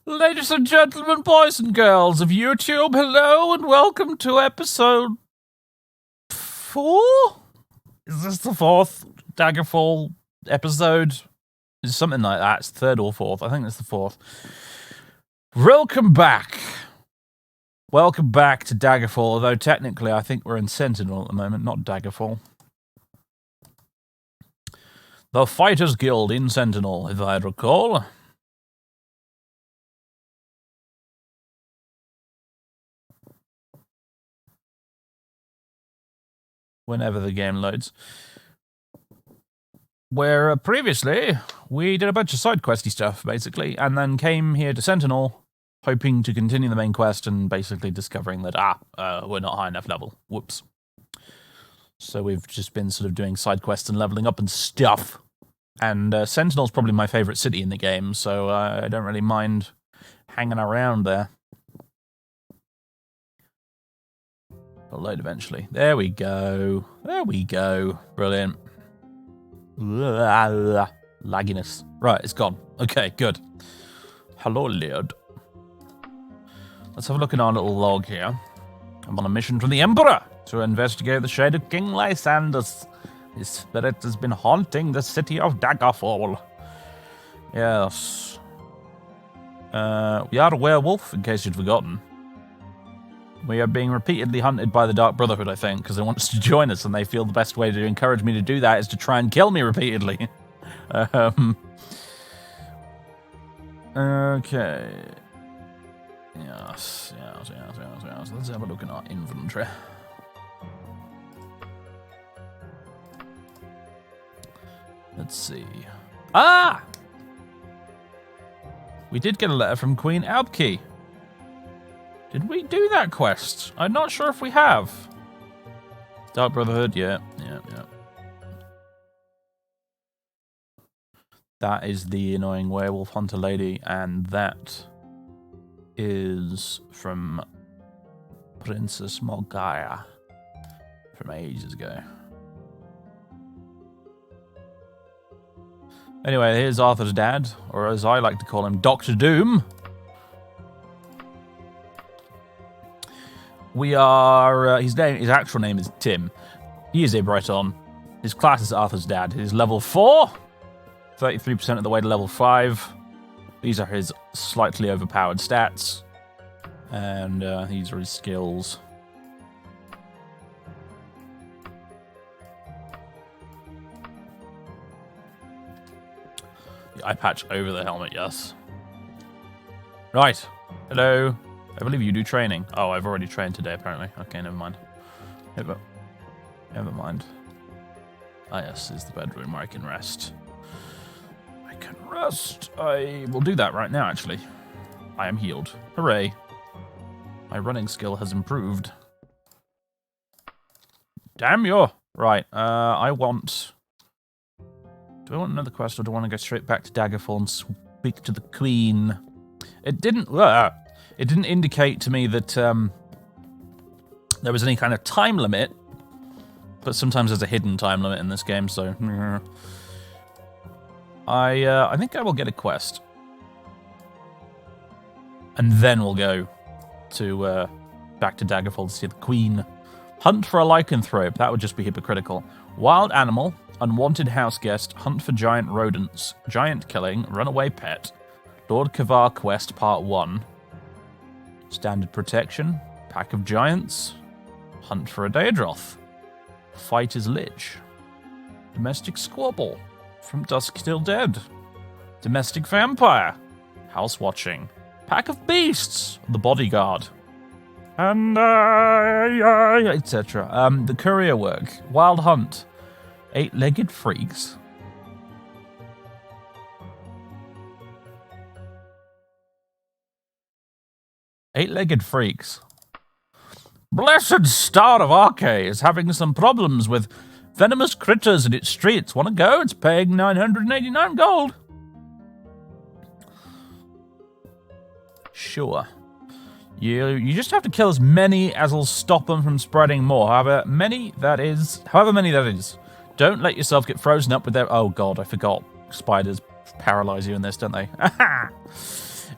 Ladies and gentlemen, boys and girls of YouTube, hello and welcome to episode 4? Is this the 4th Daggerfall episode? It's something like that. It's 3rd or 4th. I think it's the 4th. Welcome back. Welcome back to Daggerfall, although technically I think we're in Sentinel at the moment, not Daggerfall. The Fighters Guild in Sentinel, if I recall. Whenever the game loads. Where previously, we did a bunch of side questy stuff, basically, and then came here to Sentinel, hoping to continue the main quest and basically discovering that, we're not high enough level. Whoops. So we've just been sort of doing side quests and leveling up and stuff. And Sentinel's probably my favourite city in the game, so I don't really mind hanging around there. It'll load eventually. There we go. There we go. Brilliant. Lagginess. Right, it's gone. Okay, good. Hello, Lord. Let's have a look at our little log here. I'm on a mission from the Emperor to investigate the shade of King Lysandus. His spirit has been haunting the city of Daggerfall. Yes. We are a werewolf, in case you'd forgotten. We are being repeatedly hunted by the Dark Brotherhood, I think, because they want us to join us, and they feel the best way to encourage me to do that is to try and kill me repeatedly. Okay. Yes. Let's have a look at our inventory. Let's see. Ah! We did get a letter from Queen Albke. Did we do that quest? I'm not sure if we have. Dark Brotherhood, yeah. That is the annoying werewolf hunter lady, and that is from Princess Morgaya from ages ago. Anyway, here's Arthur's dad, or as I like to call him, Dr. Doom. We are, his actual name is Tim. He is a Breton. His class is Arthur's dad. He's level 4, 33% of the way to level 5. These are his slightly overpowered stats. And these are his skills. The eye patch over the helmet, yes. Right. Hello. I believe you do training. Oh, I've already trained today, apparently. Okay, never mind. Never mind. Ah, yes, is the bedroom where I can rest. I can rest. I will do that right now, actually. I am healed. Hooray. My running skill has improved. Damn you! Right, I want... Do I want another quest, or do I want to go straight back to Daggerfall and speak to the Queen? It didn't indicate to me that there was any kind of time limit, but sometimes there's a hidden time limit in this game, so... I think I will get a quest. And then we'll go to back to Daggerfall to see the Queen. Hunt for a lycanthrope. That would just be hypocritical. Wild animal, unwanted house guest, hunt for giant rodents, giant killing, runaway pet, Lord Kavar quest part 1. Standard protection, pack of giants, hunt for a Daedroth, fight his lich, domestic squabble, from dusk till dead, domestic vampire, house watching, pack of beasts, the bodyguard, and etc. The courier work, wild hunt, 8-legged freaks. Eight-legged freaks. Blessed Star of Arche is having some problems with venomous critters in its streets. Want to go? It's paying 989 gold. Sure. You just have to kill as many as will stop them from spreading more. However many that is. Don't let yourself get frozen up with their... Oh god, I forgot. Spiders paralyze you in this, don't they?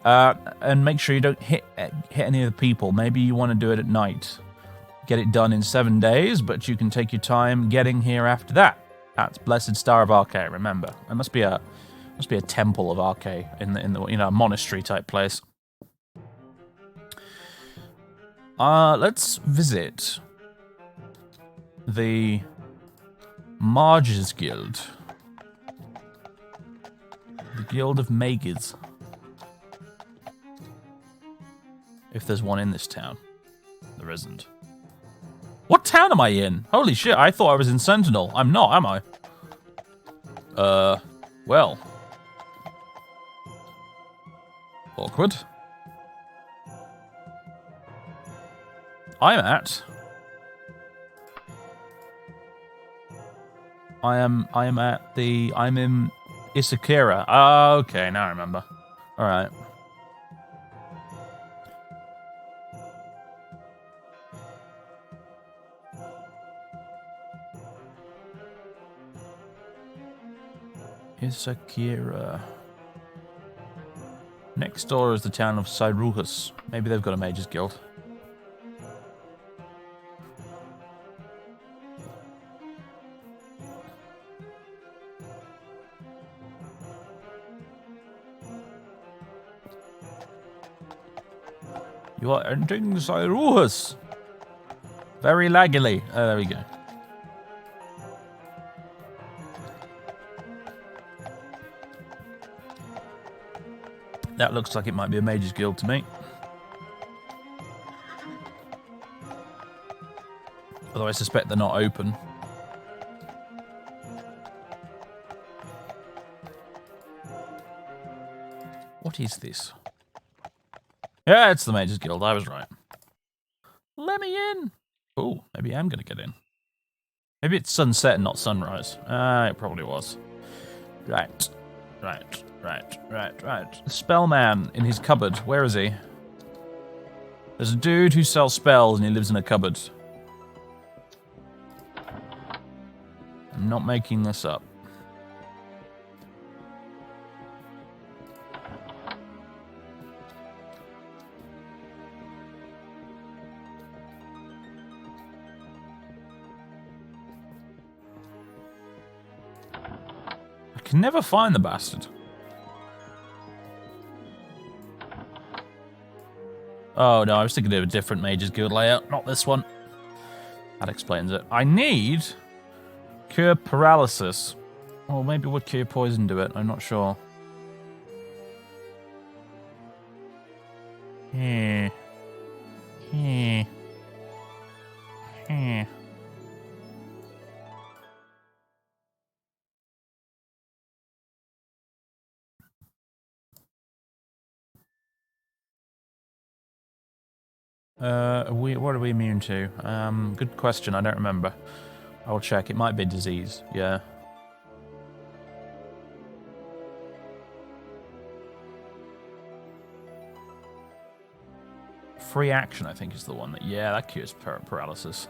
And make sure you don't hit any of the people. Maybe you want to do it at night. Get it done in 7 days, but you can take your time getting here after that. That's Blessed Star of Arche, remember. There must be a temple of Arche in the a monastery type place. Let's visit the Mages Guild. The Guild of Mages. If there's one in this town. There isn't. What town am I in? Holy shit, I thought I was in Sentinel. I'm not, am I? Well. Awkward. I'm in Isakira. Ah, okay, now I remember. Alright. Isakira. Next door is the town of Cyruhus. Maybe they've got a Mages Guild. You are entering Cyruhus. Very laggily. Oh, there we go. That looks like it might be a Mages Guild to me. Although I suspect they're not open. What is this? Yeah, it's the Mages Guild. I was right. Let me in. Oh, maybe I'm going to get in. Maybe it's sunset and not sunrise. It probably was. Right. The Spellman in his cupboard. Where is he? There's a dude who sells spells and he lives in a cupboard. I'm not making this up. I can never find the bastard. Oh no, I was thinking of a different Mages Guild layout, not this one. That explains it. I need Cure Paralysis. Or maybe would Cure Poison do it? I'm not sure. What are we immune to? Good question, I don't remember. I'll check, it might be disease, yeah. Free action, I think, is the one that, yeah, that cures paralysis.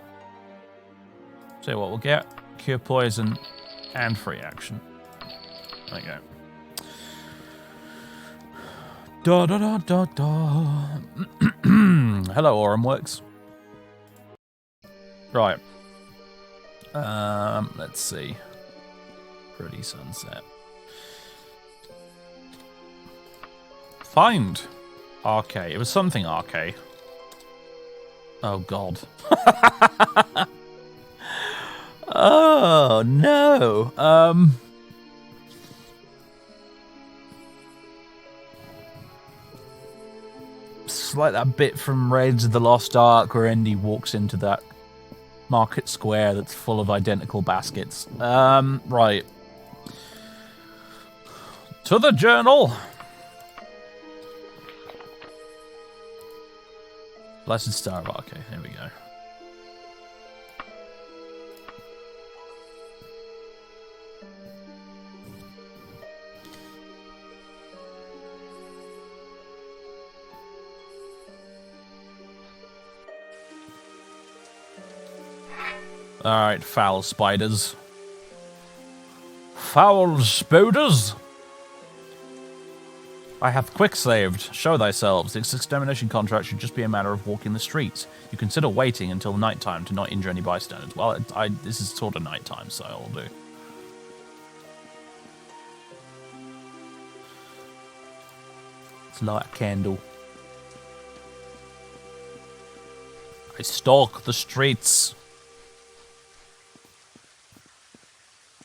So what, we'll get cure poison and free action. There you go. Da da da da da. Hello, Autumnworks. Right. Let's see. Pretty sunset. Find Arche. It was something Arche. Oh God. Oh no. It's like that bit from Raiders of the Lost Ark where Indy walks into that market square that's full of identical baskets. Right. To the journal. Blessed Star of Arche. Here we go. Alright, foul spiders. Foul spoders. I have quick saved. Show thyselves. This extermination contract should just be a matter of walking the streets. You consider waiting until nighttime to not injure any bystanders. Well, this is sort of nighttime, so I'll do. Let's light a candle. I stalk the streets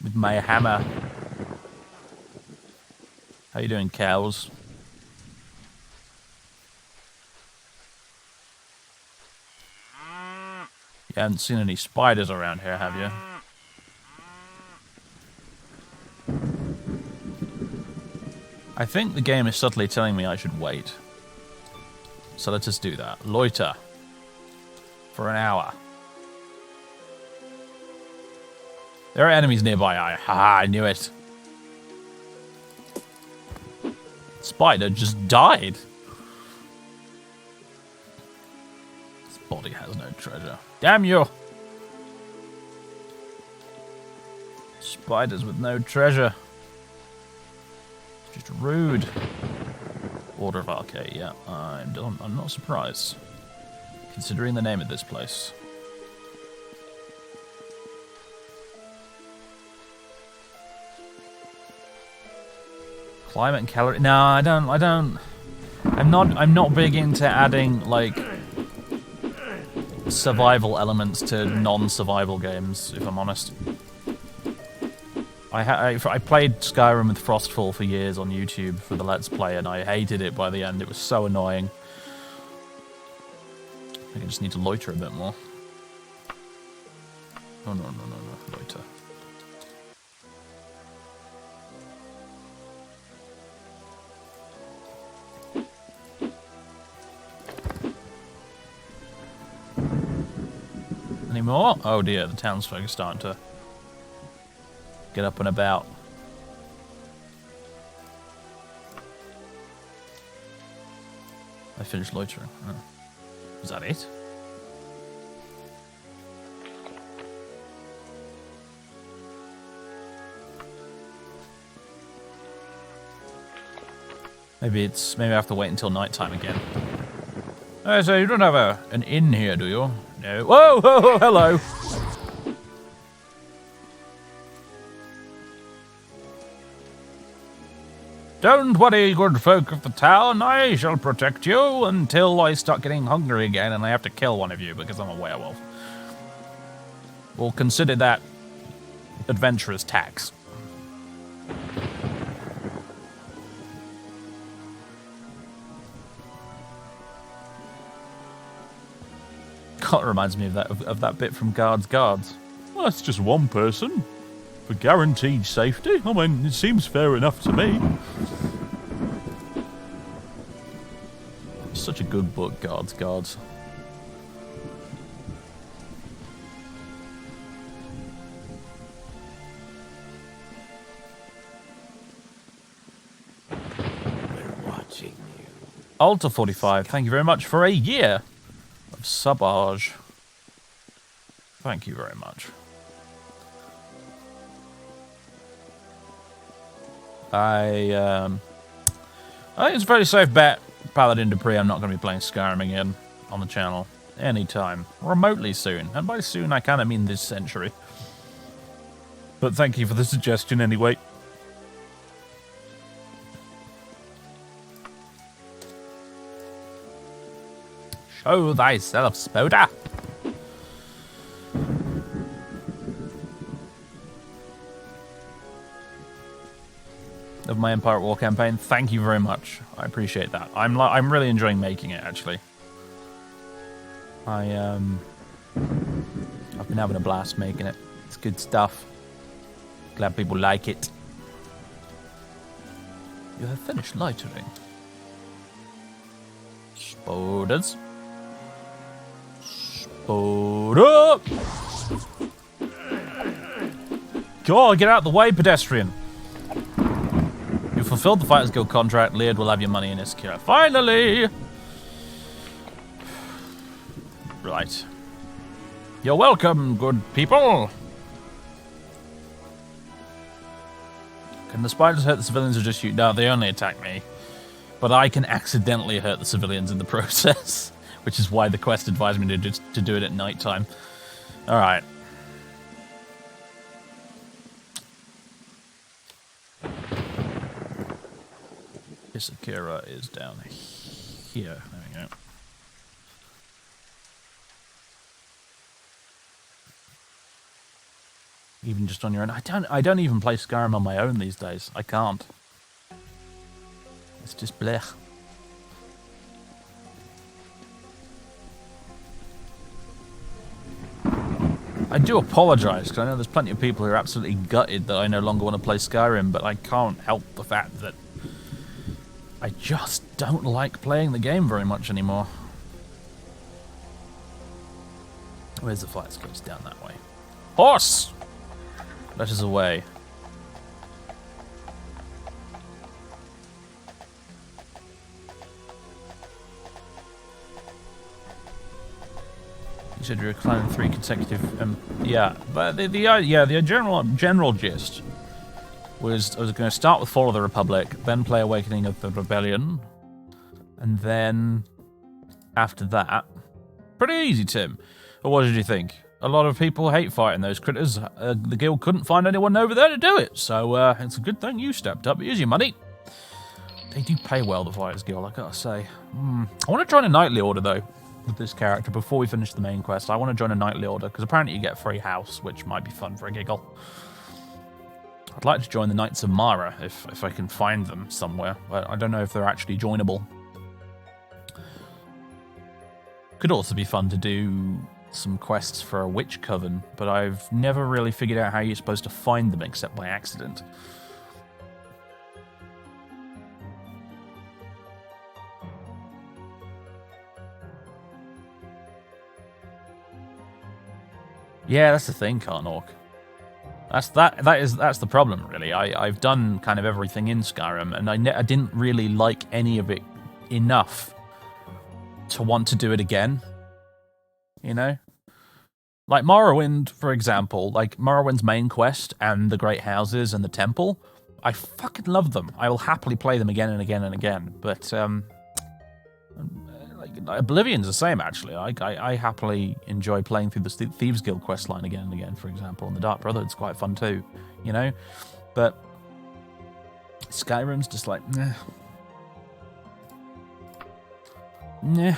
with my hammer. How you doing, cows? You haven't seen any spiders around here, have you? I think the game is subtly telling me I should wait. So let's just do that. Loiter. For an hour. There are enemies nearby. I knew it. Spider just died. This body has no treasure. Damn you! Spiders with no treasure. Just rude. Order of Arcade, yeah. I'm not surprised. Considering the name of this place. Climate and calorie. No, I don't. I'm not big into adding like survival elements to non-survival games, if I'm honest. I played Skyrim with Frostfall for years on YouTube for the Let's Play, and I hated it by the end. It was so annoying. I think I just need to loiter a bit more. Oh, no, loiter. Any more? Oh dear, the townsfolk are starting to get up and about. I finished loitering. Oh. Was that it? Maybe I have to wait until nighttime again. So you don't have an inn here, do you? No. Whoa, hello. Don't worry, good folk of the town. I shall protect you until I start getting hungry again and I have to kill one of you because I'm a werewolf. We'll consider that adventurous tax. God, it reminds me of that bit from Guards. Well, that's just one person. For guaranteed safety? I mean, it seems fair enough to me. Such a good book, Guards. We're watching you. Alta 45, thank you very much for a year of subage. Thank you very much. I think it's a very safe bet, Paladin Dupree. I'm not going to be playing Skyrim again on the channel anytime remotely soon. And by soon, I kind of mean this century. But thank you for the suggestion anyway. Show thyself, Spoda. Of my Empire at War campaign. Thank you very much. I appreciate that. I'm really enjoying making it, actually. I've been having a blast making it. It's good stuff. Glad people like it. You have finished lightering. Spoders. Spoda! God, get out of the way, pedestrian. You fulfilled the Fighters Guild contract. Leard will have your money in his secure. Finally! Right. You're welcome, good people. Can the spiders hurt the civilians or just shoot? No, they only attack me. but I can accidentally hurt the civilians in the process, which is why the quest advised me to do it at nighttime. All right. Isakira is down here. There we go. Even just on your own. I don't even play Skyrim on my own these days. I can't. It's just blech. I do apologise, because I know there's plenty of people who are absolutely gutted that I no longer want to play Skyrim, but I can't help the fact that I just don't like playing the game very much anymore. Where's the flight escapes? Down that way. Horse! Let us away. You said you were climbing 3 consecutive. Yeah, but the general gist was I was going to start with Fall of the Republic, then play Awakening of the Rebellion, and then after that, pretty easy, Tim. Or what did you think? A lot of people hate fighting those critters. The guild couldn't find anyone over there to do it, so it's a good thing you stepped up. Here's your money. They do pay well, the Fighters Guild, I gotta say. I want to join a Knightly Order, though, with this character before we finish the main quest. I want to join a Knightly Order, because apparently you get a free house, which might be fun for a giggle. I'd like to join the Knights of Mara, if I can find them somewhere, but I don't know if they're actually joinable. Could also be fun to do some quests for a witch coven, but I've never really figured out how you're supposed to find them except by accident. Yeah, that's the thing, Karnork. That's the problem, really. I've done kind of everything in Skyrim, and I didn't really like any of it enough to want to do it again. You know? Like Morrowind, for example, like Morrowind's main quest and the Great Houses and the Temple, I fucking love them. I will happily play them again and again and again. But like Oblivion's the same, actually. I happily enjoy playing through the Thieves Guild quest line again and again, for example, and the Dark Brotherhood's quite fun too, you know? But Skyrim's just like, nah. Nah.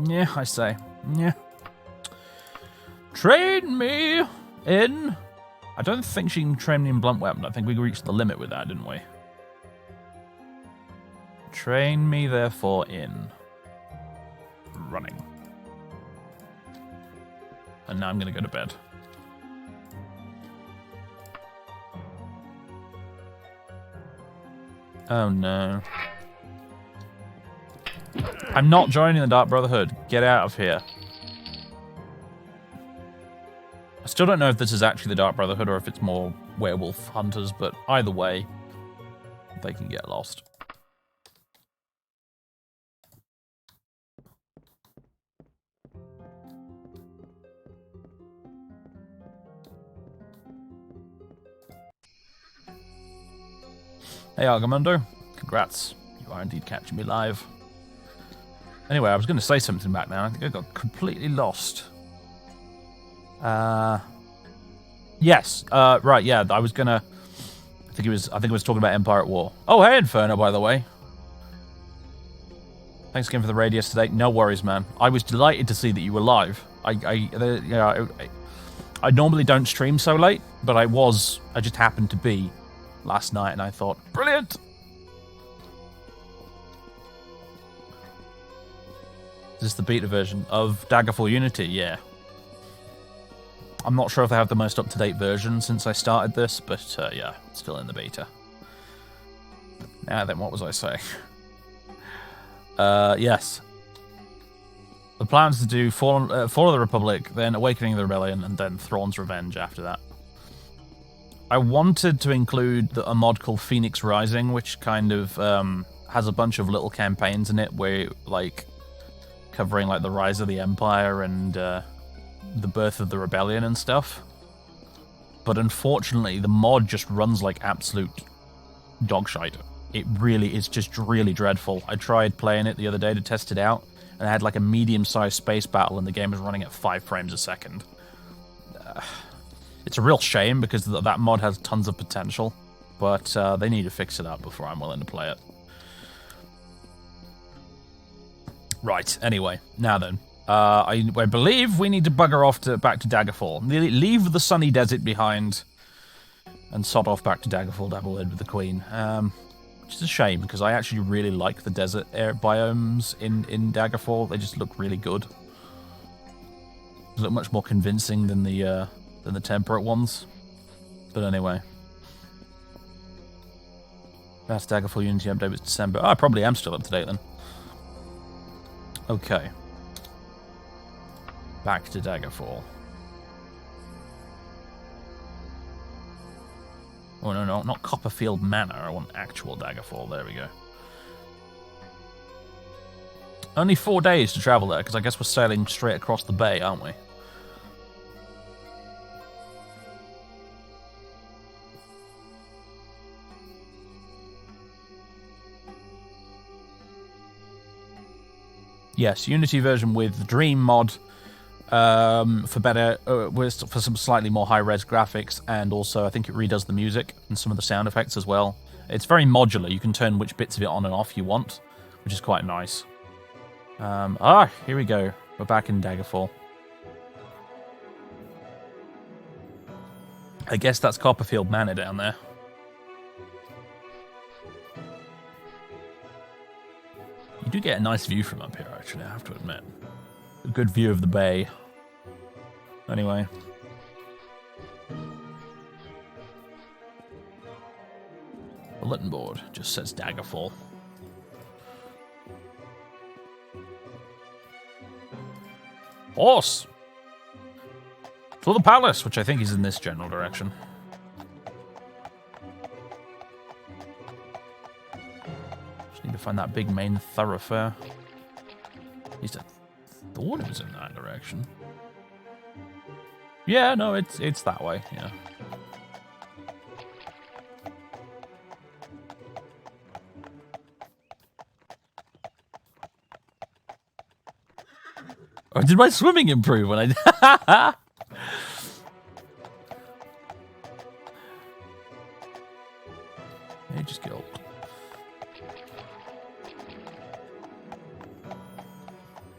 Yeah, I say. Yeah. Train me in. I don't think she can train me in blunt weapon. I think we reached the limit with that, didn't we? Train me, therefore, in running. And now I'm going to go to bed. Oh, no. I'm not joining the Dark Brotherhood. Get out of here. I still don't know if this is actually the Dark Brotherhood or if it's more werewolf hunters, but either way, they can get lost. Hey, Argamundo. Congrats. You are indeed catching me live. Anyway, I was going to say something back now. I think I got completely lost. Yes. Right. Yeah. I was gonna. I think it was talking about Empire at War. Oh, hey, Inferno. By the way. Thanks again for the raid yesterday. No worries, man. I was delighted to see that you were live. I normally don't stream so late, but I just happened to be last night, and I thought, brilliant. Is this the beta version of Daggerfall Unity? Yeah. I'm not sure if they have the most up-to-date version since I started this, but yeah, still in the beta. Now then, what was I saying? Yes. The plan is to do Fall of the Republic, then Awakening of the Rebellion, and then Thrawn's Revenge after that. I wanted to include a mod called Phoenix Rising, which kind of has a bunch of little campaigns in it where, like, covering like the rise of the Empire and the birth of the rebellion and stuff. But unfortunately, the mod just runs like absolute dog shite. it really is just really dreadful. I tried playing it the other day to test it out, and I had like a medium-sized space battle, and the game was running at 5 frames a second. It's a real shame, because that mod has tons of potential, but they need to fix it up before I'm willing to play it. Right, anyway, now then. I believe we need to bugger off back to Daggerfall. Leave the sunny desert behind, and sod off back to Daggerfall to have a word with the Queen. Which is a shame, because I actually really like the desert air biomes in Daggerfall. They just look really good. They look much more convincing than the temperate ones. But anyway. That's Daggerfall Unity update was December. Oh, I probably am still up to date then. Okay. Back to Daggerfall. Oh, no, not Copperfield Manor. I want actual Daggerfall. There we go. Only 4 days to travel there, because I guess we're sailing straight across the bay, aren't we? Yes, Unity version with Dream mod. For better, for some slightly more high-res graphics, and also I think it redoes the music and some of the sound effects as well. It's very modular. You can turn which bits of it on and off you want, which is quite nice. Here we go. We're back in Daggerfall. I guess that's Copperfield Manor down there. You do get a nice view from up here, actually, I have to admit. A good view of the bay. Anyway. Bulletin board just says Daggerfall. Horse! To the palace, which I think is in this general direction. Just need to find that big main thoroughfare. At least I thought it was in that direction. Yeah, no, it's that way, yeah. Or did my swimming improve when I... Hey, just get old.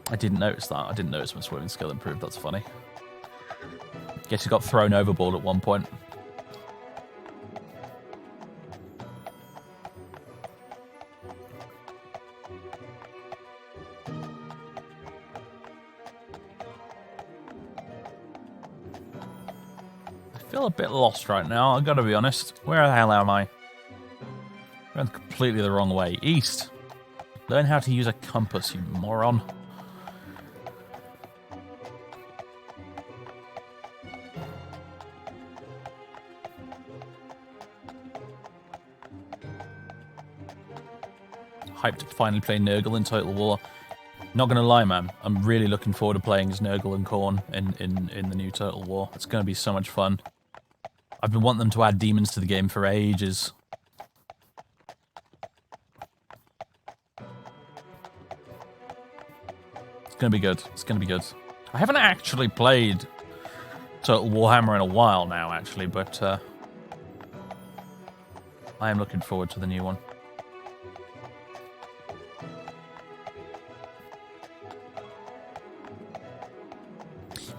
I didn't notice that. I didn't notice my swimming skill improved. That's funny. Guess he got thrown overboard at one point. I feel a bit lost right now, I've got to be honest. Where the hell am I? Going completely the wrong way. East. Learn how to use a compass, you moron. Hyped to finally play Nurgle in Total War. Not gonna lie, man, I'm really looking forward to playing as Nurgle and Khorne in the new Total War. It's gonna be so much fun. I've been wanting them to add demons to the game for ages. It's gonna be good. It's gonna be good. I haven't actually played Total Warhammer in a while now, actually, but I am looking forward to the new one.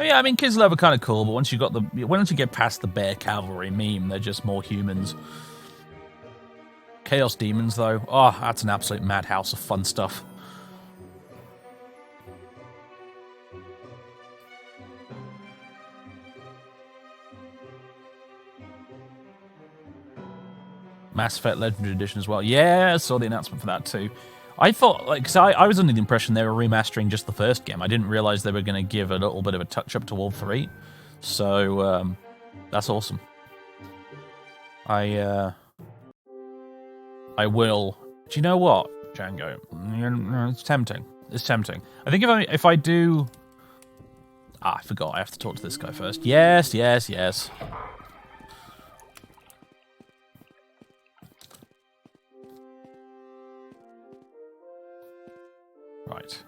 Yeah, I mean, Kislev are kind of cool, but once you get past the bear cavalry meme, they're just more humans. Chaos demons, though, oh, that's an absolute madhouse of fun stuff. Mass Effect Legendary Edition as well. Yeah, I saw the announcement for that too. I thought, like, cause I was under the impression they were remastering just the first game. I didn't realize they were going to give a little bit of a touch-up to all three. So, that's awesome. I will... Do you know what, Django? It's tempting. It's tempting. I think if I do... Ah, I forgot. I have to talk to this guy first. Yes, yes, yes. Right.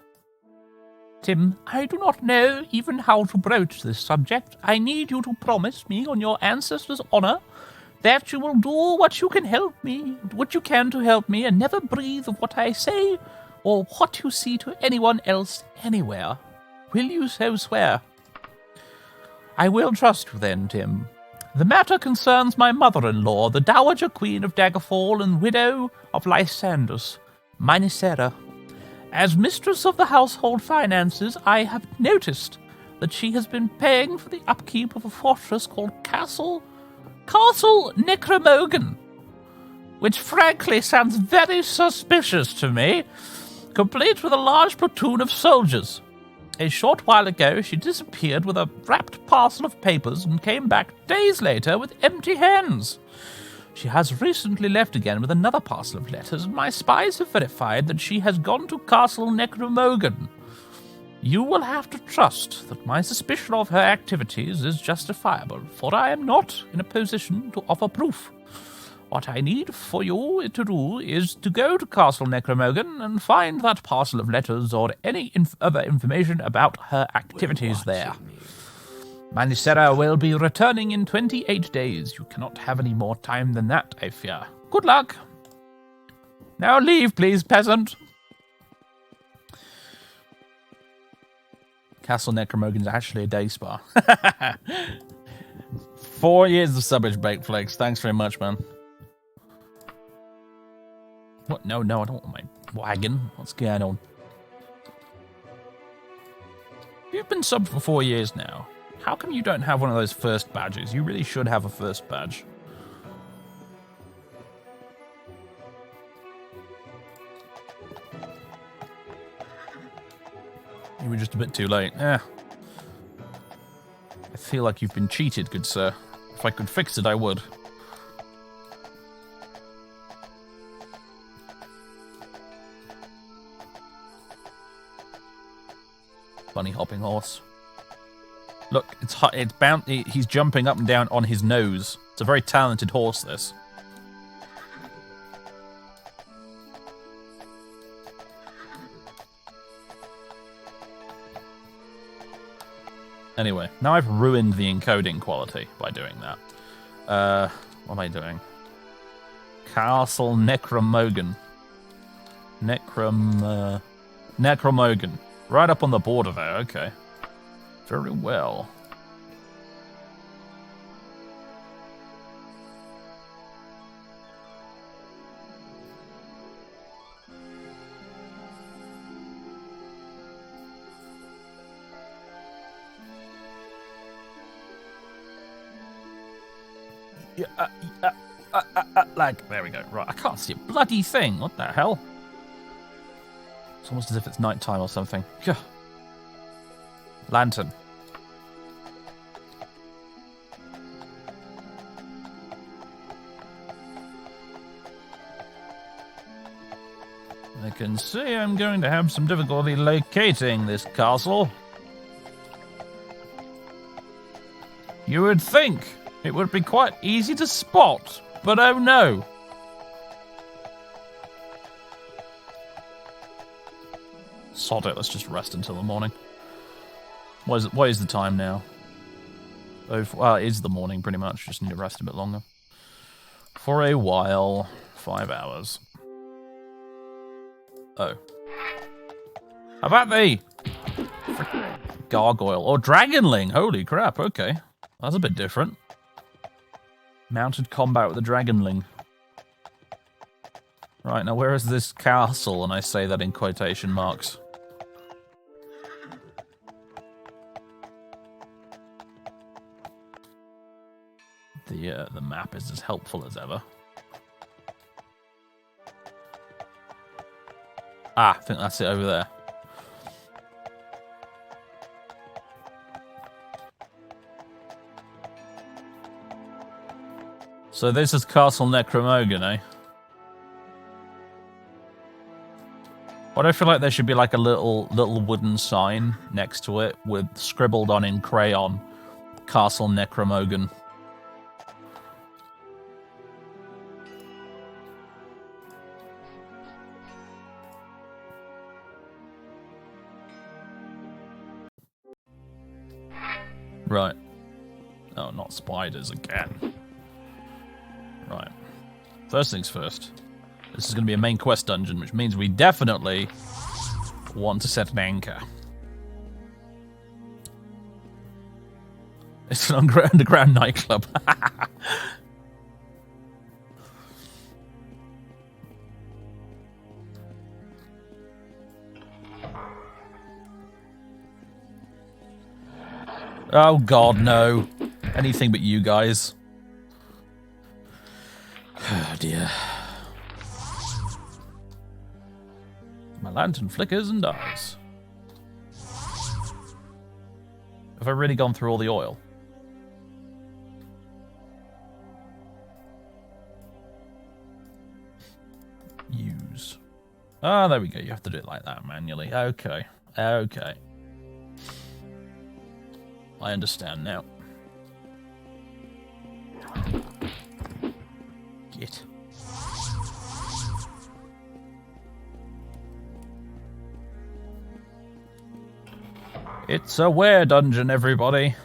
Tim, I do not know even how to broach this subject. I need you to promise me on your ancestors' honor that you will do what you can to help me, and never breathe of what I say or what you see to anyone else anywhere. Will you so swear? I will trust you then, Tim. The matter concerns my mother-in-law, the Dowager Queen of Daggerfall and widow of Lysandus, Mynicera. As mistress of the household finances, I have noticed that she has been paying for the upkeep of a fortress called Castle Necromoghan, which frankly sounds very suspicious to me, complete with a large platoon of soldiers. A short while ago, she disappeared with a wrapped parcel of papers and came back days later with empty hands. She has recently left again with another parcel of letters, and my spies have verified that she has gone to Castle Necromoghan. You will have to trust that my suspicion of her activities is justifiable, for I am not in a position to offer proof. What I need for you to do is to go to Castle Necromoghan and find that parcel of letters or any other information about her activities there. Mynicera will be returning in 28 days. You cannot have any more time than that, I fear. Good luck. Now leave, please, peasant. Castle Necromoghan is actually a day spa. 4 years of subbage, Baked Flakes. Thanks very much, man. What? No, I don't want my wagon. What's going on? You've been subbed for 4 years now. How come you don't have one of those first badges? You really should have a first badge. You were just a bit too late. I feel like you've been cheated, good sir. If I could fix it, I would. Bunny hopping horse. Look, it's bound. He's jumping up and down on his nose. It's a very talented horse, this. Anyway, now I've ruined the encoding quality by doing that. What am I doing? Castle Necromoghan. Necromoghan. Right up on the border there, okay. Very well. Like, there we go. Right, I can't see a bloody thing. What the hell? It's almost as if it's nighttime or something. Gah. Lantern. I can see I'm going to have some difficulty locating this castle. You would think it would be quite easy to spot, but oh no. Sod it, let's just rest until the morning. What is the time now? Oh, well, it is the morning, pretty much. Just need to rest a bit longer. For a while. 5 hours. Oh. How about the gargoyle? Or dragonling? Holy crap, okay. That's a bit different. Mounted combat with the dragonling. Right, now where is this castle? And I say that in quotation marks. The map is as helpful as ever. I think that's it over there. So this is Castle Necromoghan, eh? Why do I feel like there should be like a little wooden sign next to it with scribbled on in crayon, Castle Necromoghan. Right. Oh, not spiders again. Right. First things first. This is going to be a main quest dungeon, which means we definitely want to set an anchor. It's an underground nightclub. Oh god, no. Anything but you guys. Oh dear. My lantern flickers and dies. Have I really gone through all the oil? Use. Ah, there we go. You have to do it like that manually. Okay. Okay. I understand now. Get. It's a were dungeon, everybody.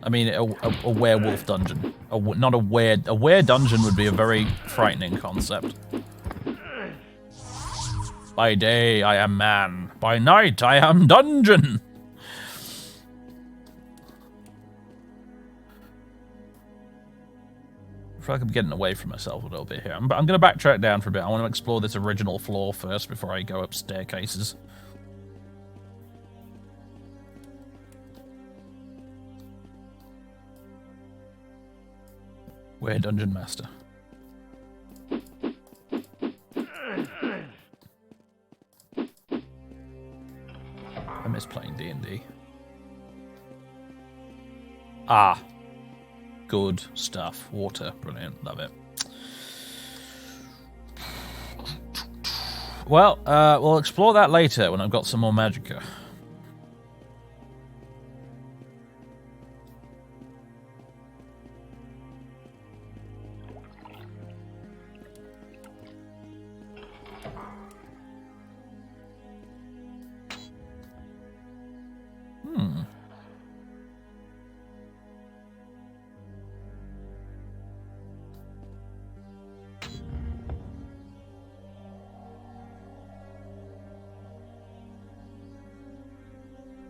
I mean, a werewolf dungeon. Not a were. A were dungeon would be a very frightening concept. By day, I am man. By night, I am dungeon. I feel like I'm getting away from myself a little bit here. I'm going to backtrack down for a bit. I want to explore this original floor first before I go up staircases. Where Dungeon Master? I miss playing D&D. Ah. Good stuff. Water. Brilliant. Love it. Well, we'll explore that later when I've got some more magicka.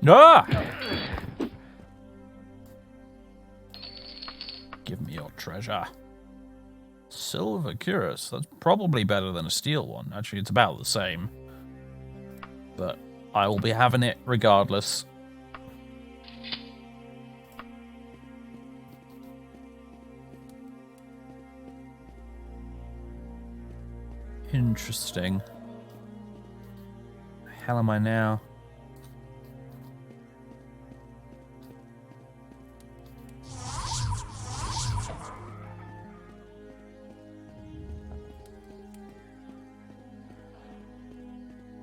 Ah! Give me your treasure. Silver cuirass. That's probably better than a steel one. Actually, it's about the same. But I will be having it regardless. Interesting. The hell am I now?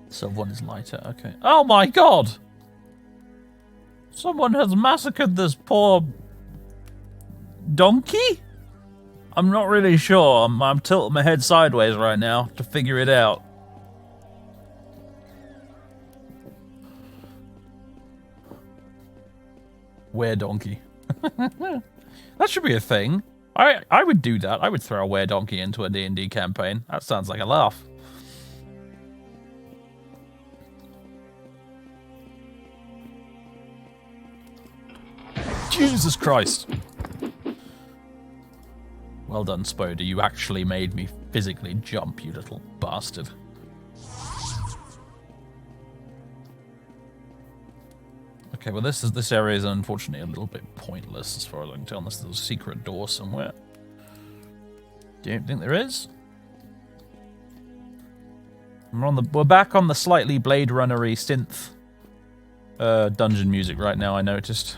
Silver one is lighter, okay. Oh my god! Someone has massacred this poor donkey? I'm not really sure. I'm tilting my head sideways right now to figure it out. Were donkey. That should be a thing. I would do that. I would throw a were donkey into a D&D campaign. That sounds like a laugh. Jesus Christ. Well done, Spoder. You actually made me physically jump, you little bastard. Okay, well this area is unfortunately a little bit pointless as far as I can tell, unless there's a secret door somewhere. Do you think there is? We're back on the slightly Blade Runner-y synth dungeon music right now, I noticed.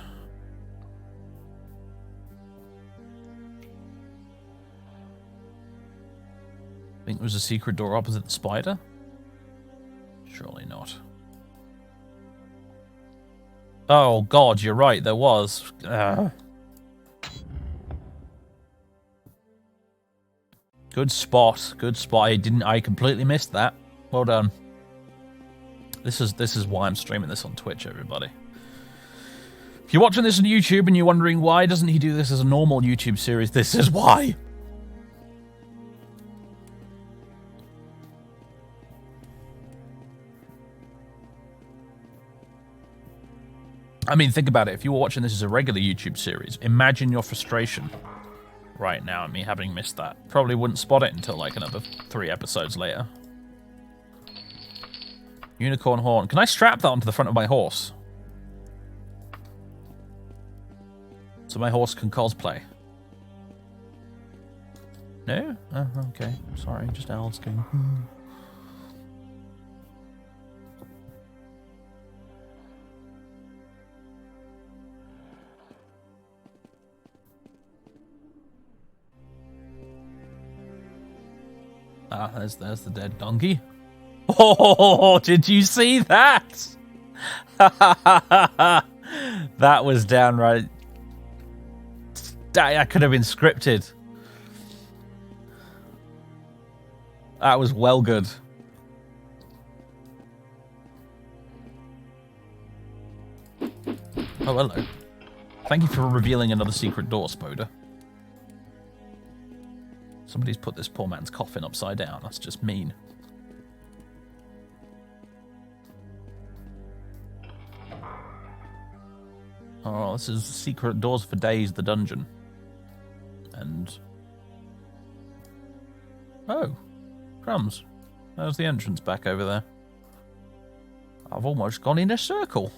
Think there was a secret door opposite the spider? Surely not. Oh god, you're right, there was. Good spot, good spot. I completely missed that. Well done. This is why I'm streaming this on Twitch, everybody. If you're watching this on YouTube and you're wondering why doesn't he do this as a normal YouTube series, this is why. I mean, think about it. If you were watching this as a regular YouTube series, imagine your frustration right now at me having missed that. Probably wouldn't spot it until like another 3 episodes later. Unicorn horn. Can I strap that onto the front of my horse? So my horse can cosplay. No? Oh, okay. Sorry, just asking. Ah, there's the dead donkey. Oh, did you see that? That was downright... That could have been scripted. That was well good. Oh, hello. Thank you for revealing another secret door, Spoda. Somebody's put this poor man's coffin upside down. That's just mean. Oh, this is secret doors for days, the dungeon. And... oh. Crumbs. There's the entrance back over there. I've almost gone in a circle.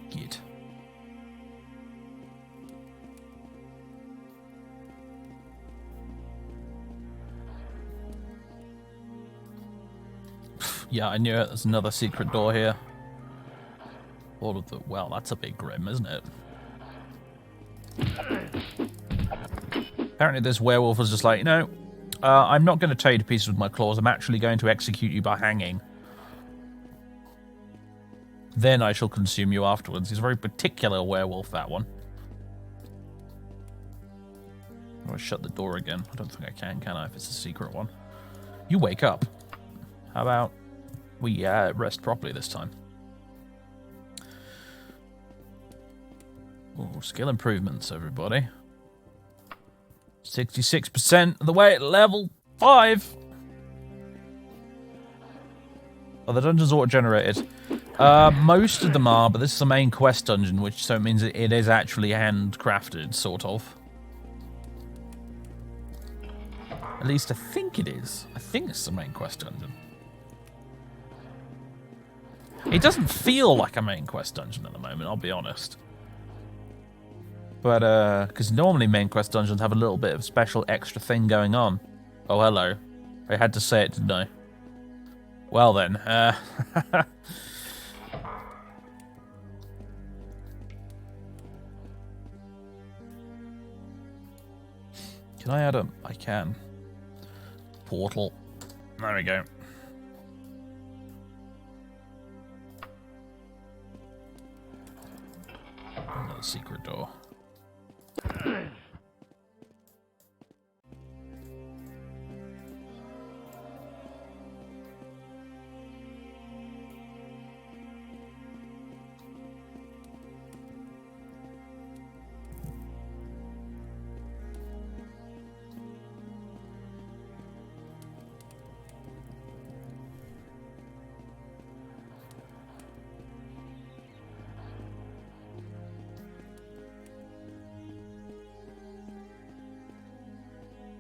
Get. Yeah, I knew it. There's another secret door here. All of the... well, that's a bit grim, isn't it? Apparently this werewolf was just like, you know, I'm not going to tear you to pieces with my claws. I'm actually going to execute you by hanging. Then I shall consume you afterwards. He's a very particular werewolf, that one. I'm going to shut the door again. I don't think I can I, if it's a secret one? You wake up. How about we rest properly this time? Ooh, skill improvements, everybody. 66% of the way at level 5. Oh, the dungeon's auto-generated. Most of them are, but this is the main quest dungeon, which so it means it is actually handcrafted, sort of. At least I think it is. I think it's the main quest dungeon. It doesn't feel like a main quest dungeon at the moment, I'll be honest. But, because normally main quest dungeons have a little bit of special extra thing going on. Oh, hello. I had to say it, didn't I? Well then, can I add a... I can. Portal. There we go. Another secret door.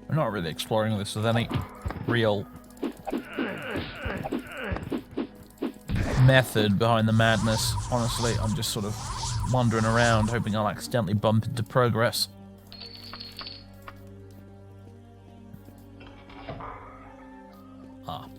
I'm not really exploring this with any real method behind the madness. Honestly, I'm just sort of wandering around, hoping I'll accidentally bump into progress. Ah.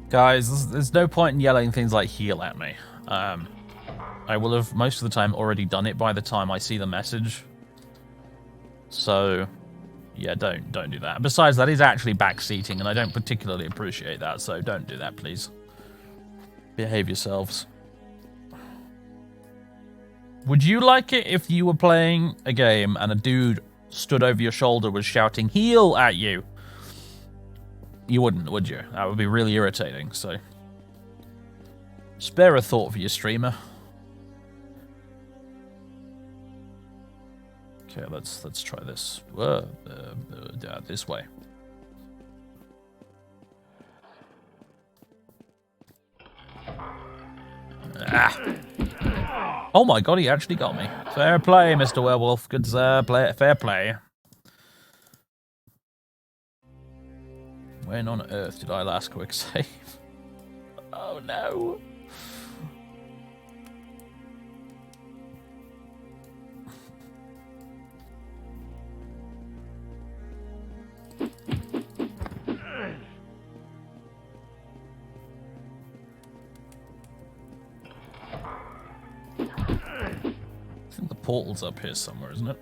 Guys, there's no point in yelling things like heal at me. I I will have most of the time already done it by the time I see the message. So, yeah, don't do that. Besides, that is actually backseating, and I don't particularly appreciate that, so don't do that, please. Behave yourselves. Would you like it if you were playing a game and a dude stood over your shoulder was shouting heal at you? You wouldn't, would you? That would be really irritating, so... Spare a thought for your streamer. Okay, let's try this. This way. Ah. Oh my god, he actually got me. Fair play, Mr. Werewolf. Good fair play. When on earth did I last quick save? Oh no. I think the portal's up here somewhere, isn't it?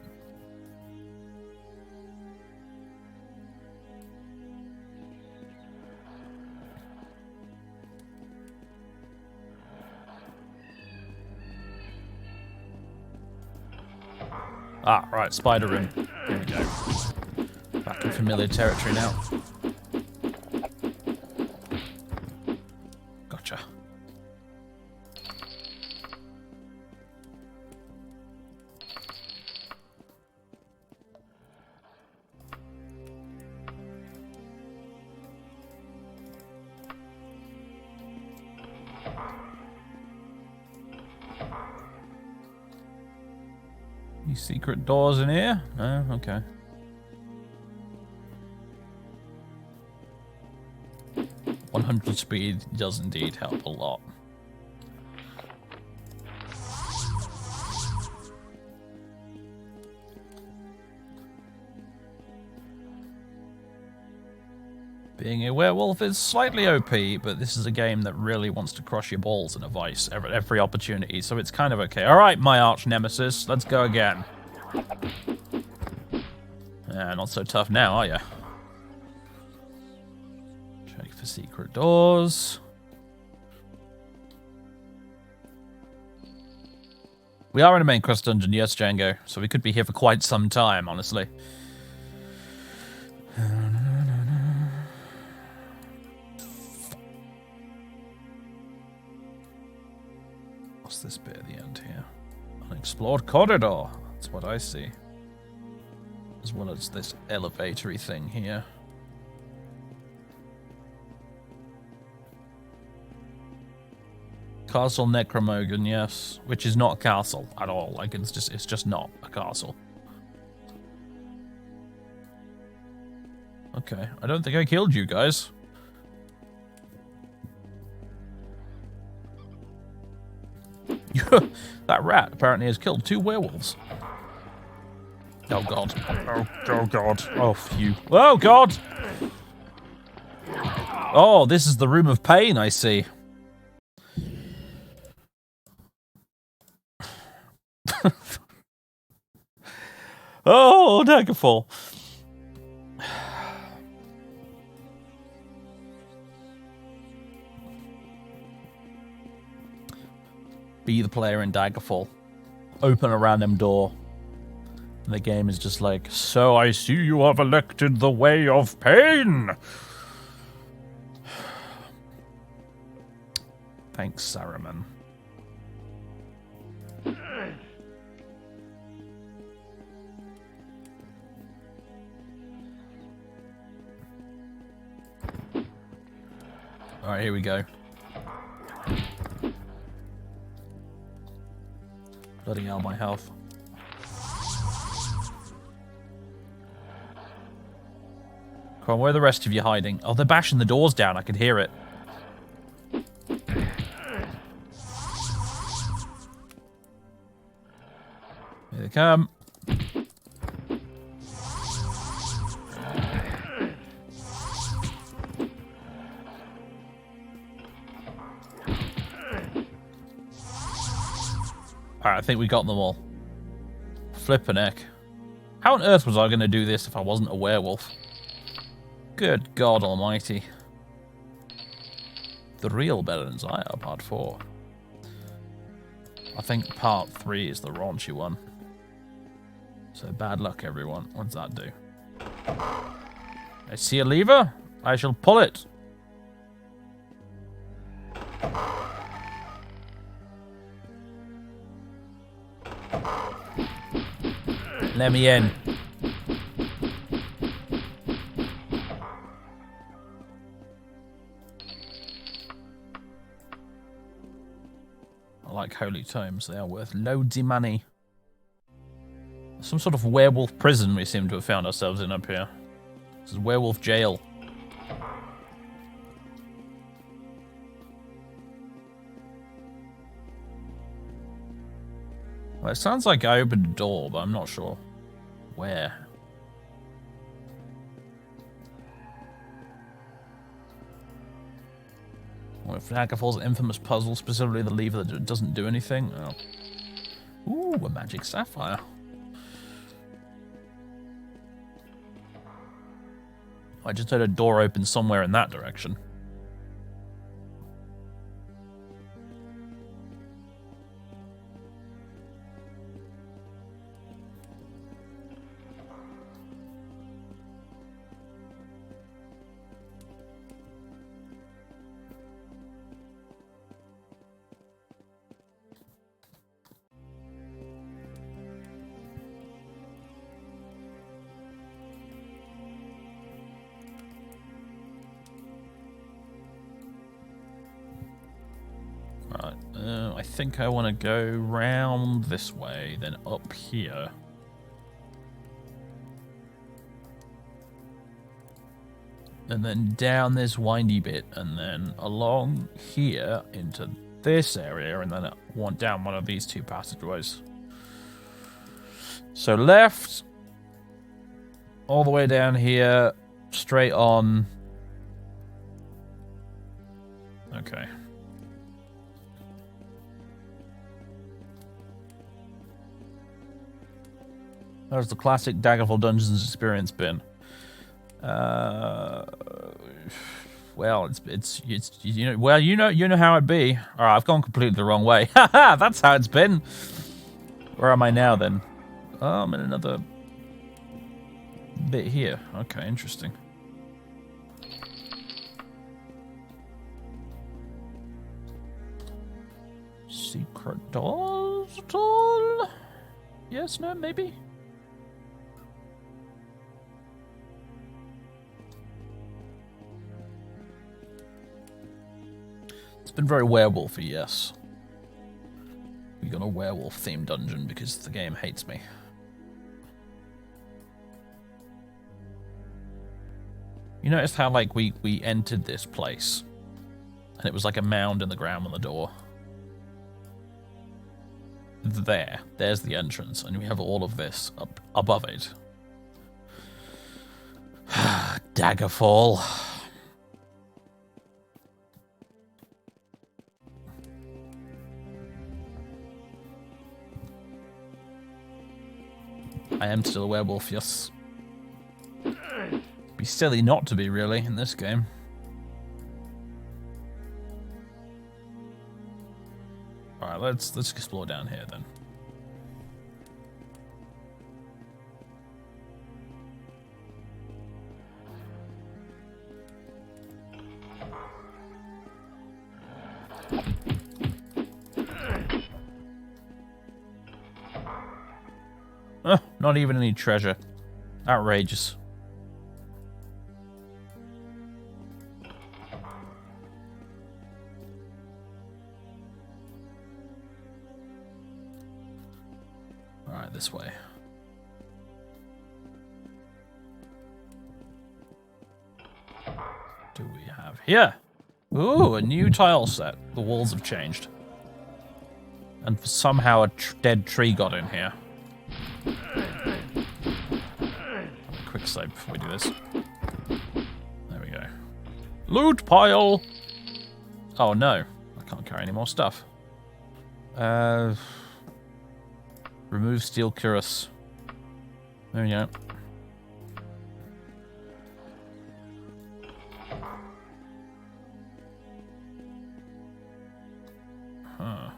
Ah, right, spider room. Here we go. Back in familiar territory now. Gotcha. Any secret doors in here? No? Okay. .100 speed does indeed help a lot. Being a werewolf is slightly OP, but this is a game that really wants to crush your balls in a vice every opportunity, so it's kind of okay. Alright, my arch nemesis, let's go again. Not so tough now, are you? Check for secret doors. We are in a main quest dungeon, yes, Django, so we could be here for quite some time, honestly. What's this bit at the end here? Unexplored corridor. That's what I see. As well as this elevatory thing here. Castle Necromoghan, yes. Which is not a castle at all. Like, it's just not a castle. Okay, I don't think I killed you guys. That rat apparently has killed 2 werewolves. Oh god. Oh god. Oh phew. Oh god! Oh, this is the room of pain, I see. Oh, Daggerfall. Be the player in Daggerfall. Open a random door. And the game is just like, so I see you have elected the way of pain. Thanks, Saruman. Alright, here we go. Bloody hell, my health. Come on, where are the rest of you hiding? Oh, they're bashing the doors down. I could hear it. Here they come. Alright, I think we got them all. Flippin' heck. How on earth was I going to do this if I wasn't a werewolf? Good God almighty. The real Bellens are part 4. I think part 3 is the raunchy one. So bad luck, everyone. What does that do? I see a lever. I shall pull it. Let me in. I like holy tomes. They are worth loads of money. Some sort of werewolf prison we seem to have found ourselves in up here. This is werewolf jail. Well, it sounds like I opened a door, but I'm not sure where. Well, if Daggerfall's infamous puzzle, specifically the lever that doesn't do anything. Oh. Ooh, a magic sapphire. I just heard a door open somewhere in that direction. I think I want to go round this way, then up here. And then down this windy bit, and then along here into this area, and then down one of these two passageways. So left, all the way down here, straight on. Okay. There's the classic Daggerfall Dungeons experience bin. Well, it's you know how it be. All right, I've gone completely the wrong way. Haha, that's how it's been. Where am I now then? Oh, I'm in another bit here. Okay, interesting. Secret doors at all? Yes, no, maybe. Been very werewolfy, yes. We got a werewolf themed dungeon because the game hates me. You notice how like we entered this place and it was like a mound in the ground on the door. There's the entrance, and we have all of this up above it. Daggerfall. I am still a werewolf, yes. Be silly not to be, really, in this game. Alright, let's explore down here, then. Not even any treasure. Outrageous. Alright, this way. What do we have here? Ooh, a new tile set. The walls have changed. And somehow a dead tree got in here. Quick save before we do this. There we go. Loot pile! Oh no, I can't carry any more stuff. Remove steel cuirass. There we go. Huh.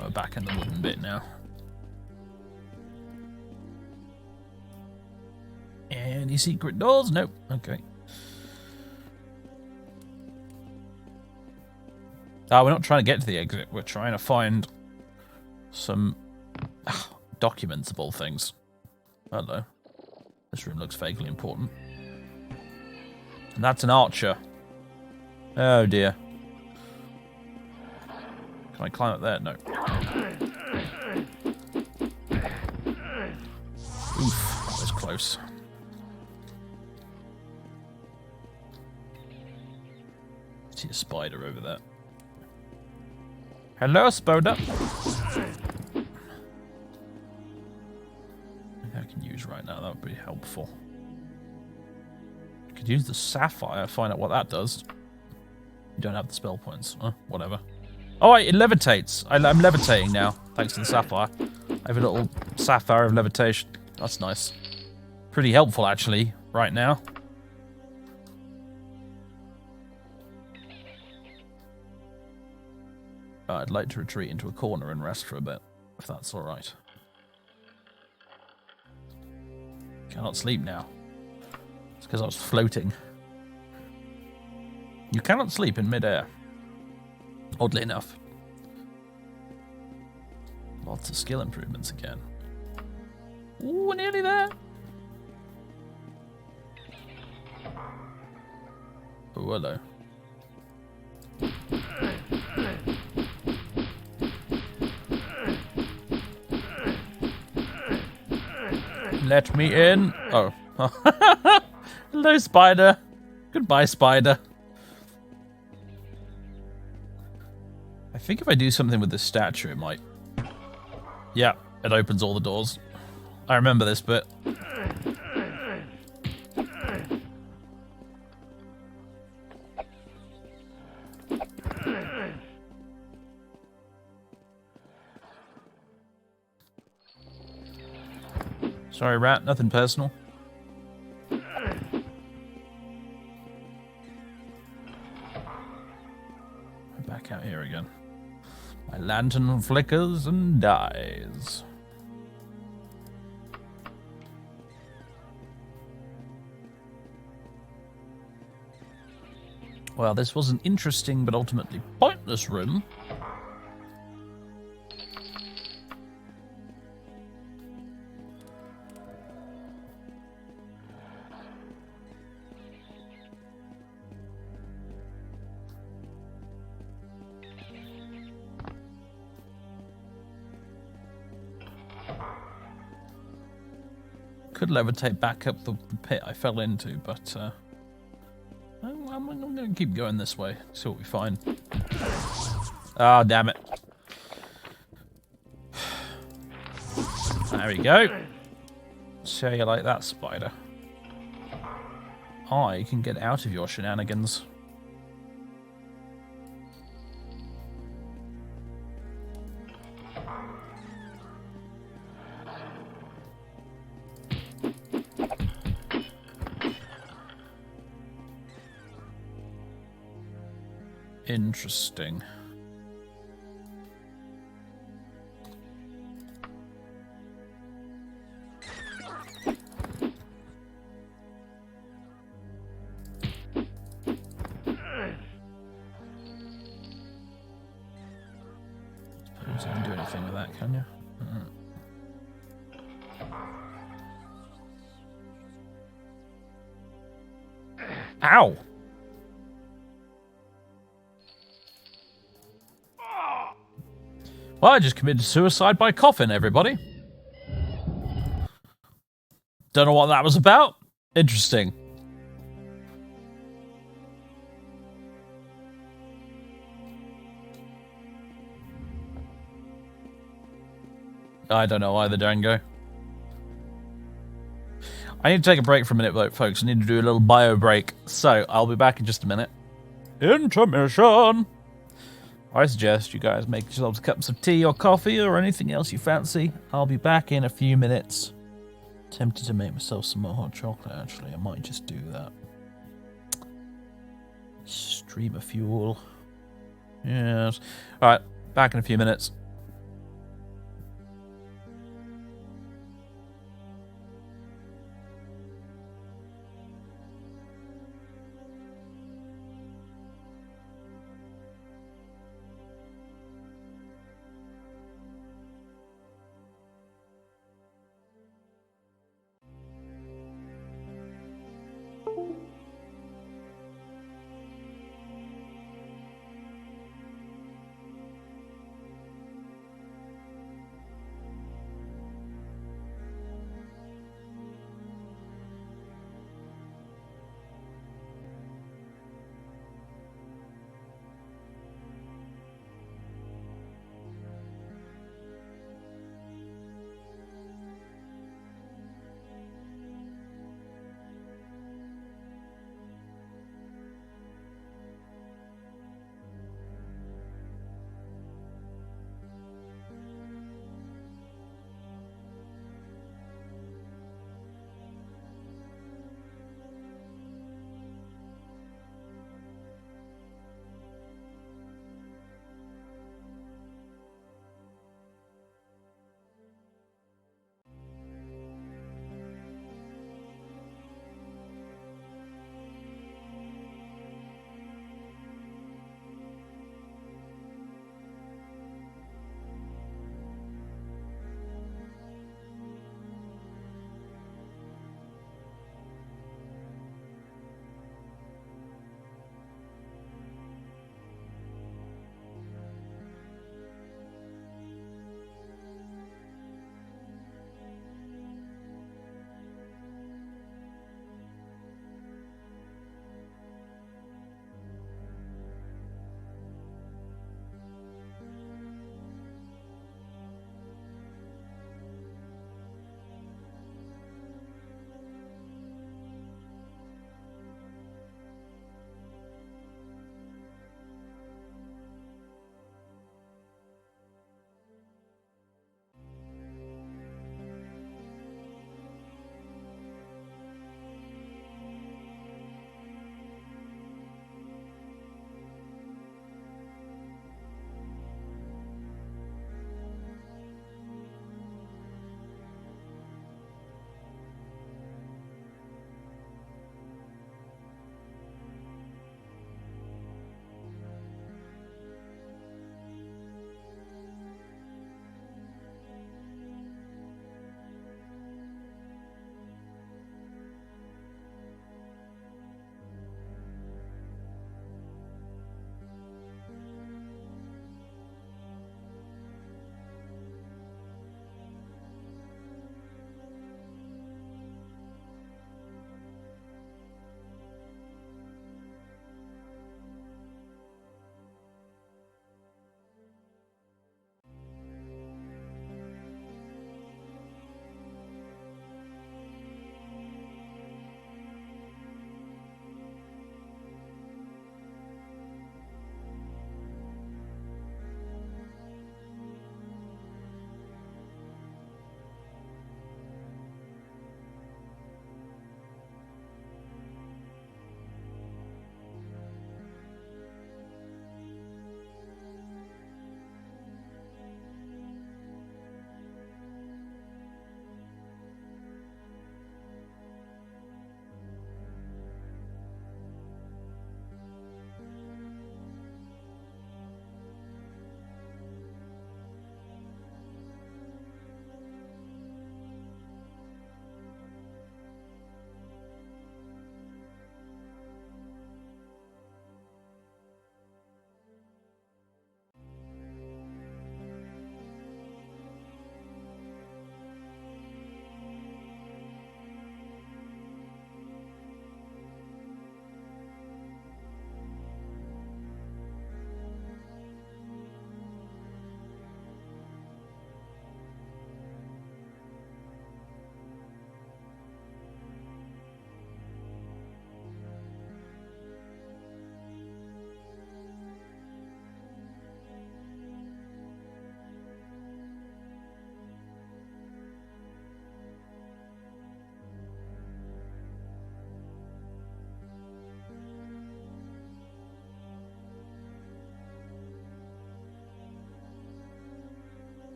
Oh, back in the wooden bit now. Any secret doors? Nope. Okay. We're not trying to get to the exit. We're trying to find some documents of all things. Hello. This room looks vaguely important. And that's an archer. Oh dear. Can I climb up there? No. Oof, that was close. See a spider over there. Hello, spider. I can use right now. That would be helpful. I could use the sapphire. Find out what that does. You don't have the spell points. Whatever. Oh, it levitates. I'm levitating now, thanks to the sapphire. I have a little sapphire of levitation. That's nice. Pretty helpful, actually, right now. I'd like to retreat into a corner and rest for a bit, if that's alright. Cannot sleep now. It's because I was floating. You cannot sleep in midair. Oddly enough. Lots of skill improvements again. Ooh, we're nearly there. Oh, hello. Let me in. Oh. Hello, spider. Goodbye, spider. I think if I do something with this statue, it might... Yeah, it opens all the doors. I remember this bit. Sorry, rat. Nothing personal. Back out here again. My lantern flickers and dies. Well, this was an interesting but ultimately pointless room. Could levitate back up the pit I fell into, but I'm going to keep going this way. See what we find. Ah, damn it. There we go. See how you like that, spider. I can get out of your shenanigans. Interesting. Suppose you can do anything with that, can you? Ow! Well, I just committed suicide by coffin, everybody. Don't know what that was about. Interesting. I don't know either, Dango. I need to take a break for a minute, folks. I need to do a little bio break. So, I'll be back in just a minute. Intermission! I suggest you guys make yourselves cups of tea or coffee or anything else you fancy. I'll be back in a few minutes. Tempted to make myself some more hot chocolate, actually. I might just do that. Stream of fuel. Yes. Alright, back in a few minutes.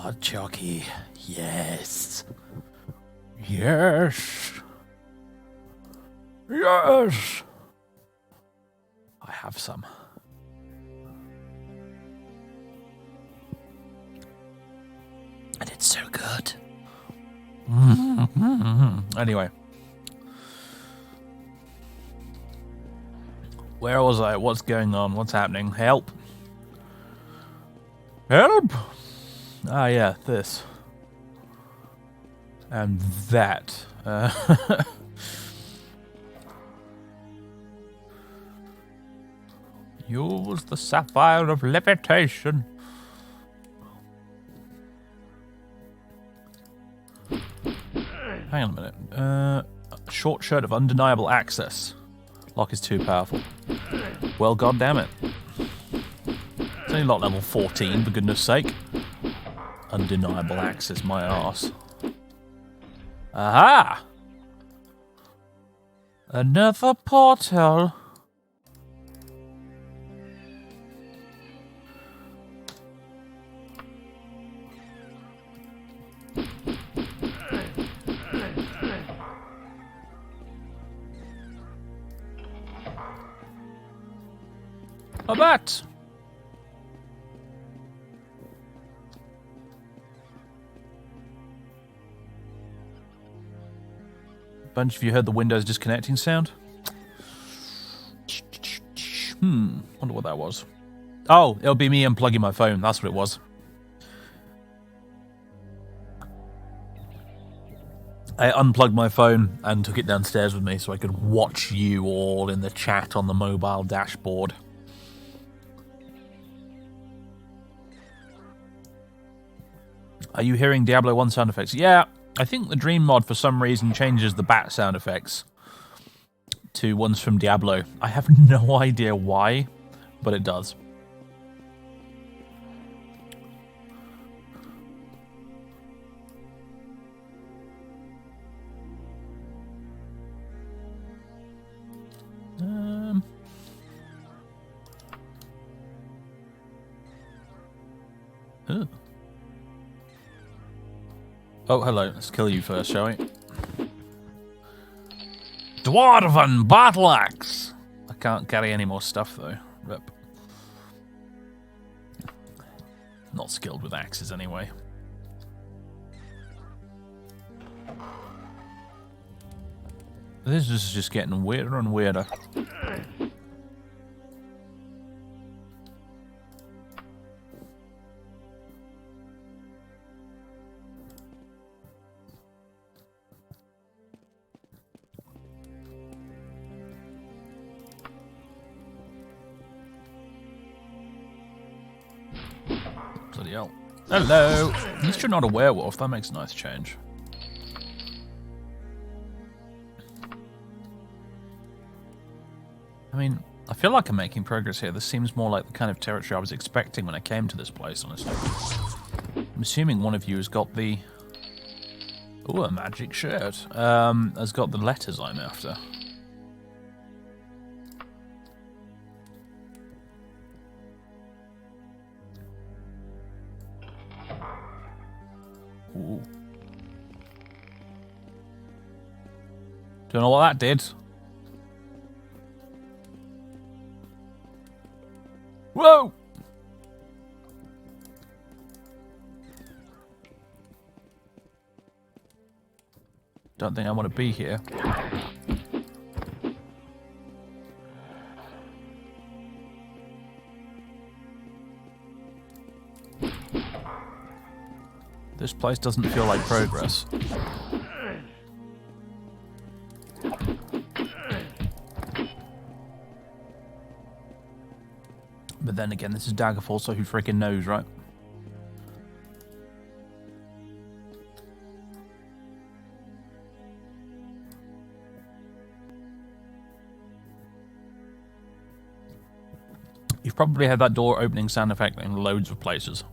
hot chalky. Yes. Yes. Yes. I have some. And it's so good. Anyway. Where was I? What's going on? What's happening? Help. Help! Ah, yeah, this. And that. Use the sapphire of levitation. Hang on a minute. Short shirt of undeniable access. Lock is too powerful. Well, goddammit. It's only lock level 14, for goodness sake. Undeniable access, my arse. Aha! Another portal. A bat! Bunch of you heard the Windows disconnecting sound? Wonder what that was. Oh, it'll be me unplugging my phone. That's what it was. I unplugged my phone and took it downstairs with me so I could watch you all in the chat on the mobile dashboard. Are you hearing Diablo 1 sound effects? Yeah, I think the Dream mod for some reason changes the bat sound effects to ones from Diablo. I have no idea why, but it does. Oh, hello. Let's kill you first, shall we? Dwarven battle axe! I can't carry any more stuff, though. Rip. Not skilled with axes, anyway. This is just getting weirder and weirder. Bloody hell. Hello! At least you're not a werewolf. That makes a nice change. I mean, I feel like I'm making progress here. This seems more like the kind of territory I was expecting when I came to this place, honestly. I'm assuming one of you has got the... Ooh, a magic shirt. Has got the letters I'm after. Ooh. Don't know what that did. Whoa! Don't think I want to be here. This place doesn't feel like progress. But then again, this is Daggerfall, so who freaking knows, right? You've probably had that door opening sound effect in loads of places.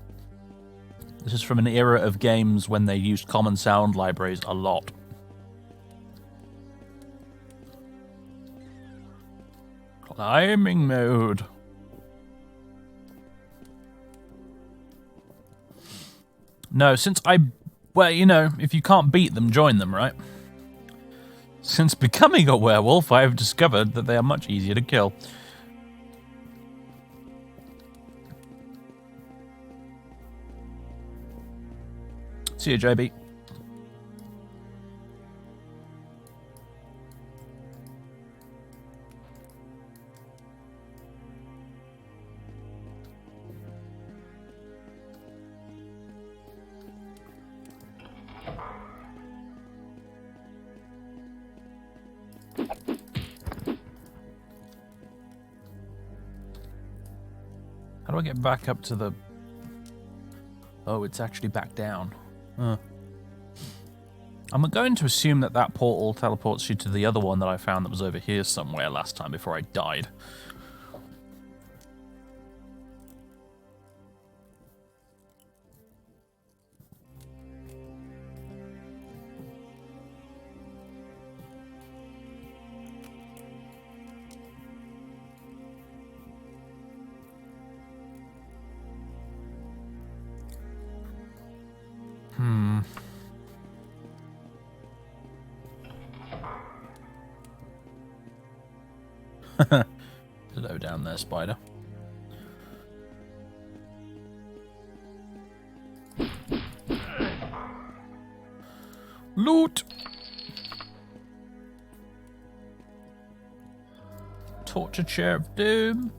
This is from an era of games when they used common sound libraries a lot. Climbing mode. No, since I... Well, you know, if you can't beat them, join them, right? Since becoming a werewolf, I have discovered that they are much easier to kill. See you, JB. How do I get back up to the... Oh, it's actually back down. I'm going to assume that that portal teleports you to the other one that I found that was over here somewhere last time before I died. Hello down there, spider. Loot! Torture chair of doom.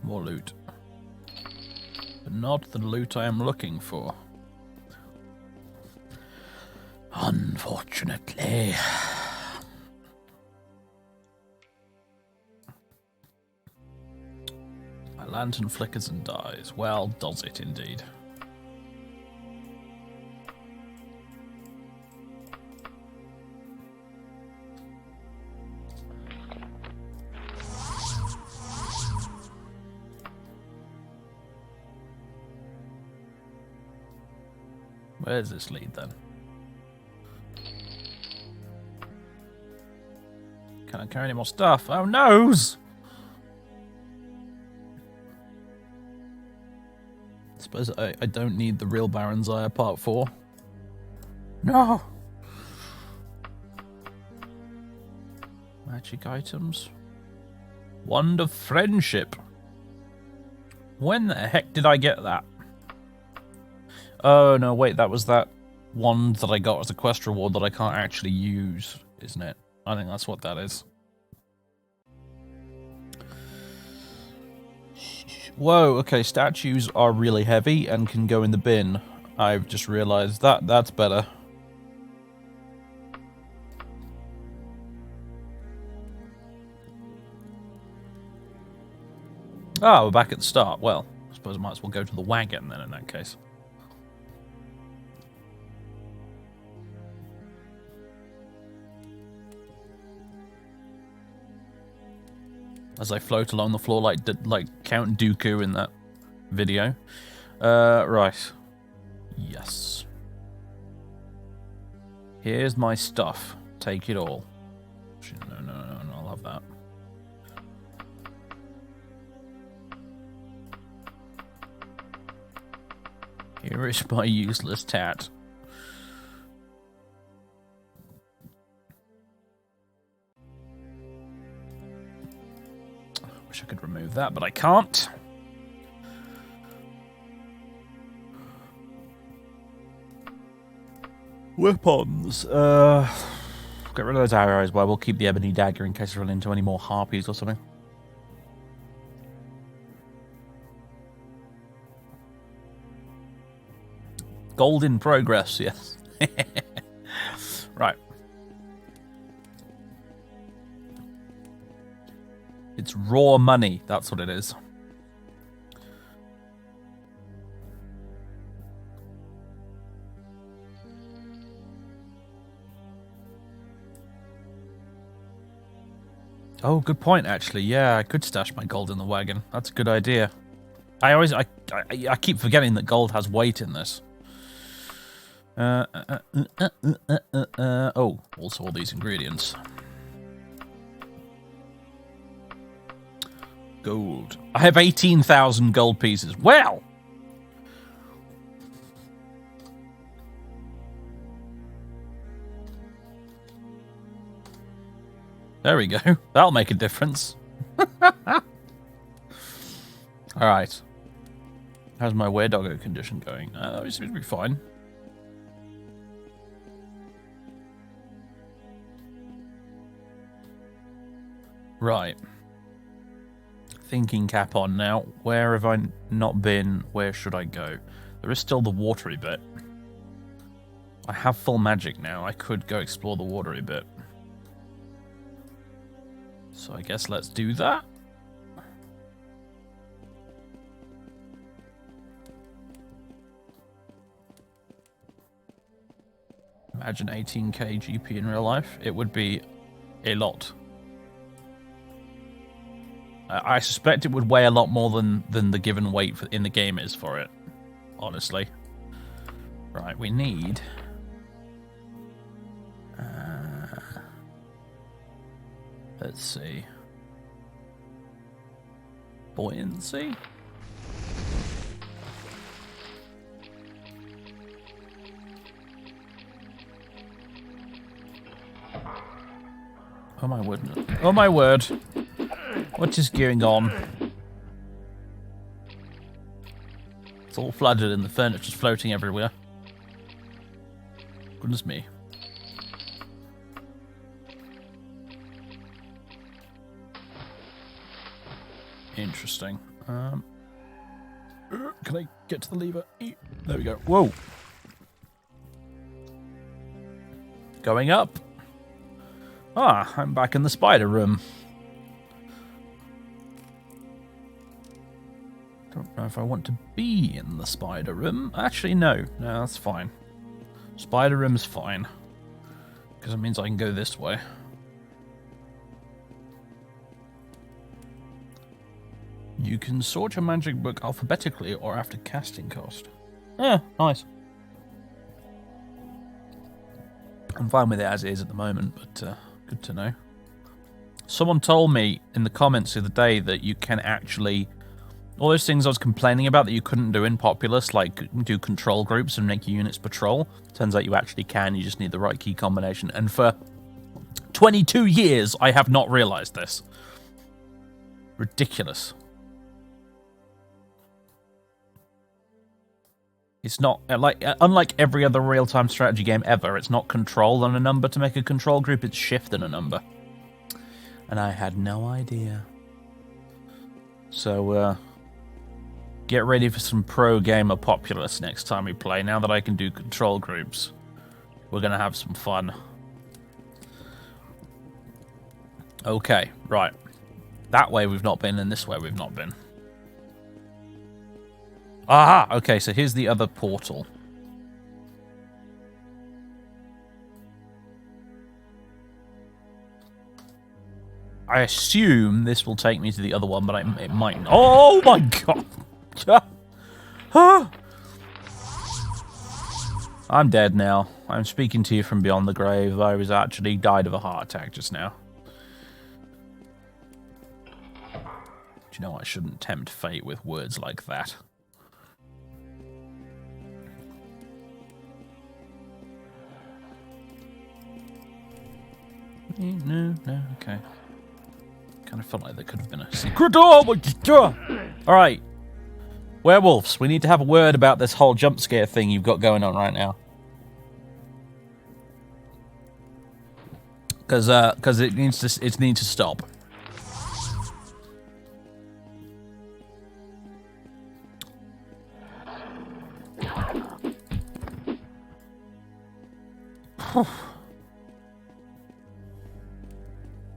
More loot. But not the loot I am looking for. Unfortunately. My lantern flickers and dies. Well, does it indeed. Where's this lead then? Can I carry any more stuff? Oh, noes! I suppose I don't need the real Baron's Eye Part 4. No! Magic items. Wand of Friendship. When the heck did I get that? Oh, no, wait, that was that wand that I got as a quest reward that I can't actually use, isn't it? I think that's what that is. Whoa, okay, statues are really heavy and can go in the bin. I've just realized that. That's better. Ah, we're back at the start. Well, I suppose I might as well go to the wagon then in that case. As I float along the floor like Count Dooku in that video. Right. Yes. Here's my stuff. Take it all. No, I'll have that. Here is my useless tat. Wish I could remove that, but I can't. Weapons. Get rid of those arrows, but I will keep the ebony dagger in case I run into any more harpies or something. Gold in progress, yes. Right. It's raw money, that's what it is. Oh, good point, actually. Yeah, I could stash my gold in the wagon. That's a good idea. I keep forgetting that gold has weight in this. Oh, also all these ingredients. gold. I have 18,000 gold pieces. Well! There we go. That'll make a difference. Alright. How's my were-doggo condition going? It seems to be fine. Right. Thinking cap on now. Where have I not been? Where should I go? There is still the watery bit. I have full magic now. I could go explore the watery bit. So I guess let's do that. Imagine 18k GP in real life. It would be a lot. I suspect it would weigh a lot more than the given weight in the game is for it. Honestly. Right, we need... let's see. Buoyancy? Oh my word. Oh my word. What is going on? It's all flooded and the furniture's floating everywhere. Goodness me. Interesting. Can I get to the lever? There we go. Whoa. Going up. Ah, I'm back in the spider room. Don't know if I want to be in the spider room. Actually, no. No, that's fine. Spider room's fine. Because it means I can go this way. You can sort your magic book alphabetically or after casting cost. Yeah, nice. I'm fine with it as it is at the moment, but good to know. Someone told me in the comments the other day that you can actually... all those things I was complaining about that you couldn't do in Populous, like do control groups and make your units patrol. Turns out you actually can, you just need the right key combination. And for 22 years, I have not realized this. Ridiculous. It's not, unlike every other real-time strategy game ever, it's not control and a number to make a control group, it's shift and a number. And I had no idea. So, get ready for some pro-gamer Populous next time we play. Now that I can do control groups, we're going to have some fun. Okay, right. That way we've not been, and this way we've not been. Aha! Okay, so here's the other portal. I assume this will take me to the other one, but it might not. Oh my god! I'm dead now. I'm speaking to you from beyond the grave. I was actually died of a heart attack just now. Do you know I shouldn't tempt fate with words like that? No, okay. Kind of felt like there could have been a secret. Oh my god! Alright. Werewolves, we need to have a word about this whole jump scare thing you've got going on right now. Because it needs to stop.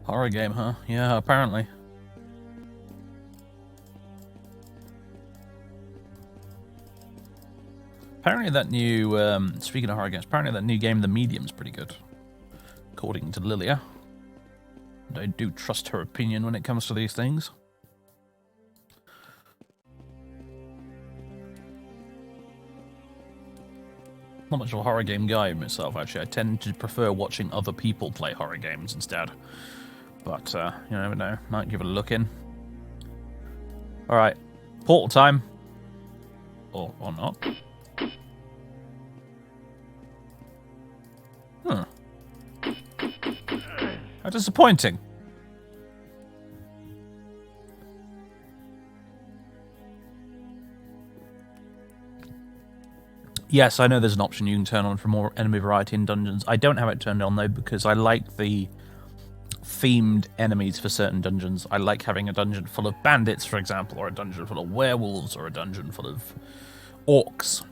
Horror game, huh? Yeah, apparently. Apparently that new, speaking of horror games, apparently that new game, The Medium's pretty good. According to Lilia. And I do trust her opinion when it comes to these things. Not much of a horror game guy myself, actually. I tend to prefer watching other people play horror games instead. But, you never know. Might give it a look in. Alright. Portal time. Or not. Huh. How disappointing. Yes, I know there's an option you can turn on for more enemy variety in dungeons. I don't have it turned on, though, because I like the themed enemies for certain dungeons. I like having a dungeon full of bandits, for example, or a dungeon full of werewolves, or a dungeon full of orcs.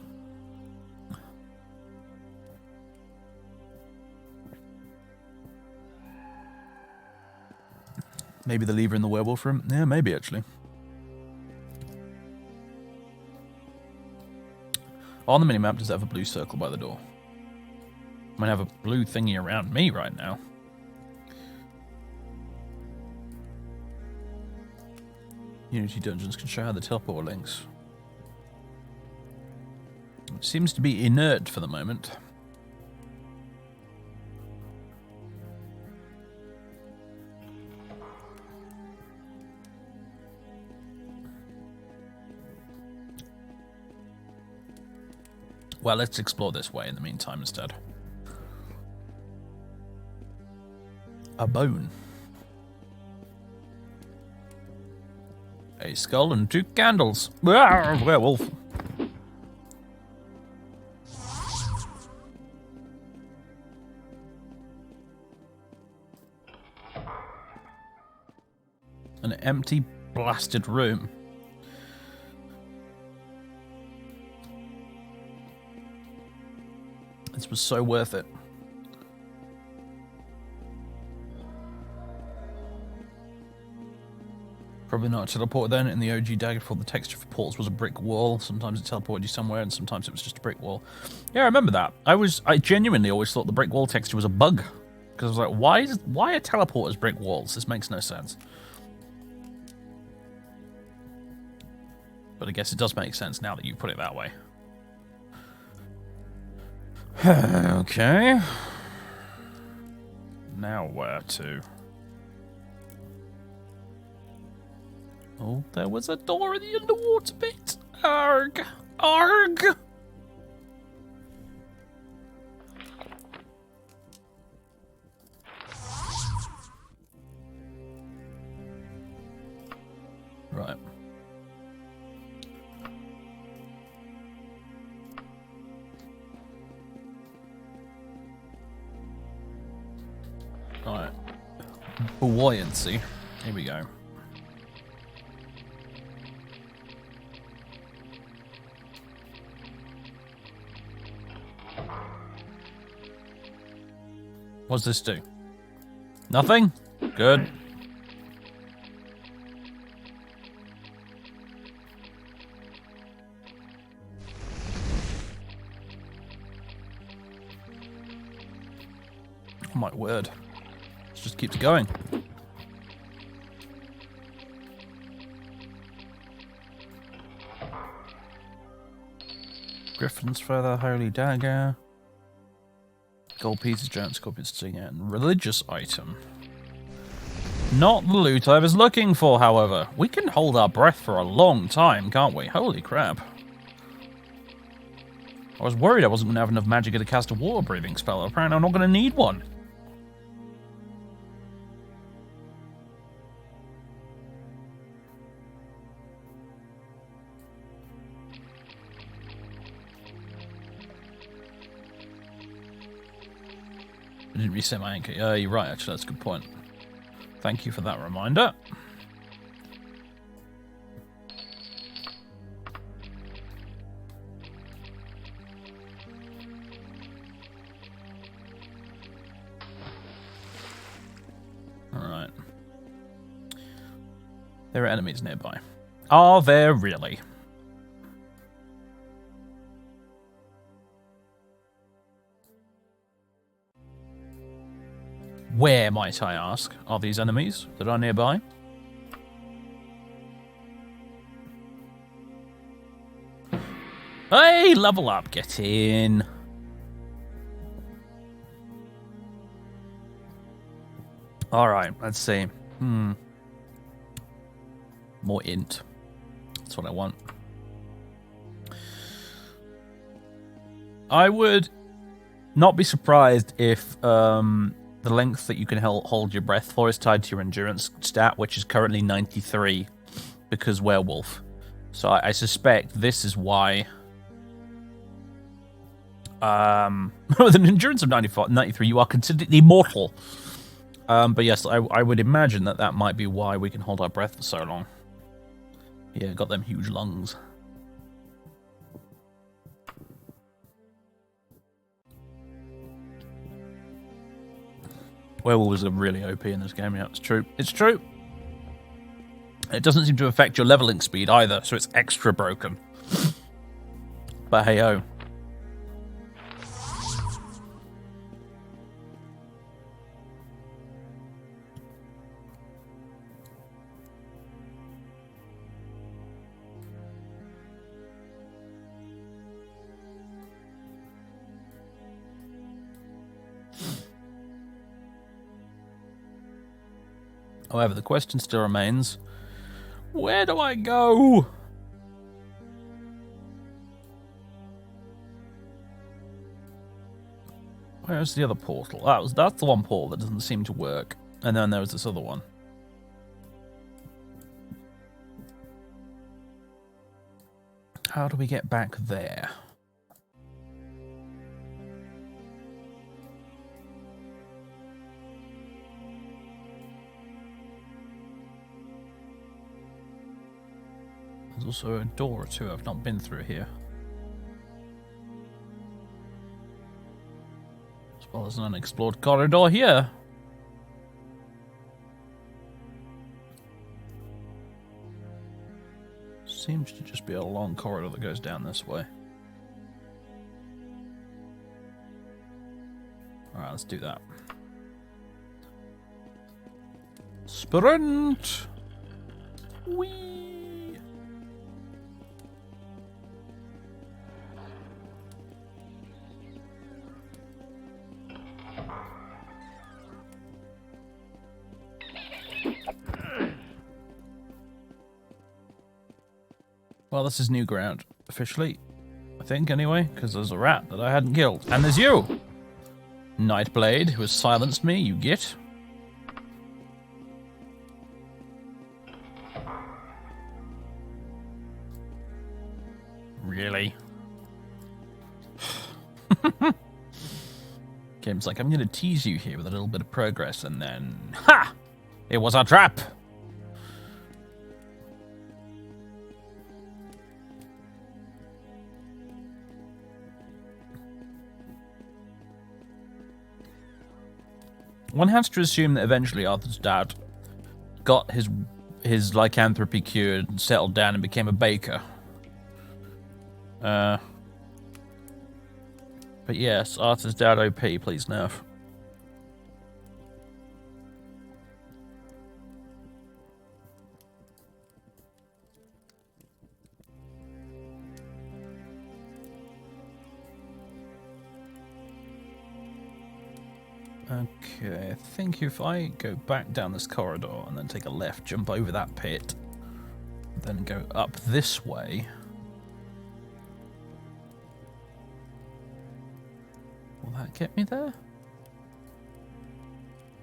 Maybe the lever in the werewolf room? Yeah, maybe, actually. On the minimap, does it have a blue circle by the door? I might have a blue thingy around me right now. Unity dungeons can show how the teleport links. It seems to be inert for the moment. Well, let's explore this way in the meantime instead. A bone. A skull and 2 candles. Ah, werewolf. An empty, blasted room. This was so worth it. Probably not a teleport then. In the OG Daggerfall, the texture for portals was a brick wall. Sometimes it teleported you somewhere, and sometimes it was just a brick wall. Yeah, I remember that. I genuinely always thought the brick wall texture was a bug. Because I was like, why are teleporters brick walls? This makes no sense. But I guess it does make sense now that you put it that way. Okay. Now where to? Oh, there was a door in the underwater bit. Arg. Arg. Right. Alright. Buoyancy. Here we go. What's this do? Nothing? Good. Oh my word. It just keeps going. Griffin's Feather, Holy Dagger. Gold pieces, giant scorpion stinger, and religious item. Not the loot I was looking for, however. We can hold our breath for a long time, can't we? Holy crap. I was worried I wasn't going to have enough magic to cast a water breathing spell. Apparently I'm not going to need one. I didn't reset my anchor. You're right, actually, that's a good point. Thank you for that reminder. Alright. There are enemies nearby. Are there really? Where, might I ask, are these enemies that are nearby? Hey, level up, get in. Alright, let's see. More int. That's what I want. I would not be surprised if the length that you can hold your breath for is tied to your endurance stat, which is currently 93, because werewolf. So I suspect this is why. With an endurance of 93, you are considered immortal. But yes, I would imagine that might be why we can hold our breath for so long. Yeah, got them huge lungs. Werewolves are really OP in this game, yeah, it's true. It's true. It doesn't seem to affect your leveling speed either, so it's extra broken. But hey-oh. However, the question still remains, where do I go? Where's the other portal? That's the one portal that doesn't seem to work. And then there was this other one. How do we get back there? There's also a door or two I've not been through here. As well as an unexplored corridor here. Seems to just be a long corridor that goes down this way. Alright, let's do that. Sprint! Whee! Well, this is new ground, officially. I think, anyway, because there's a rat that I hadn't killed. And there's you! Nightblade, who has silenced me, you git. Really? Game's like, I'm gonna tease you here with a little bit of progress, and then... Ha! It was a trap! One has to assume that eventually Arthur's dad got his lycanthropy cured and settled down and became a baker. But yes, Arthur's dad OP, please nerf. Okay, I think if I go back down this corridor and then take a left, jump over that pit, then go up this way. Will that get me there?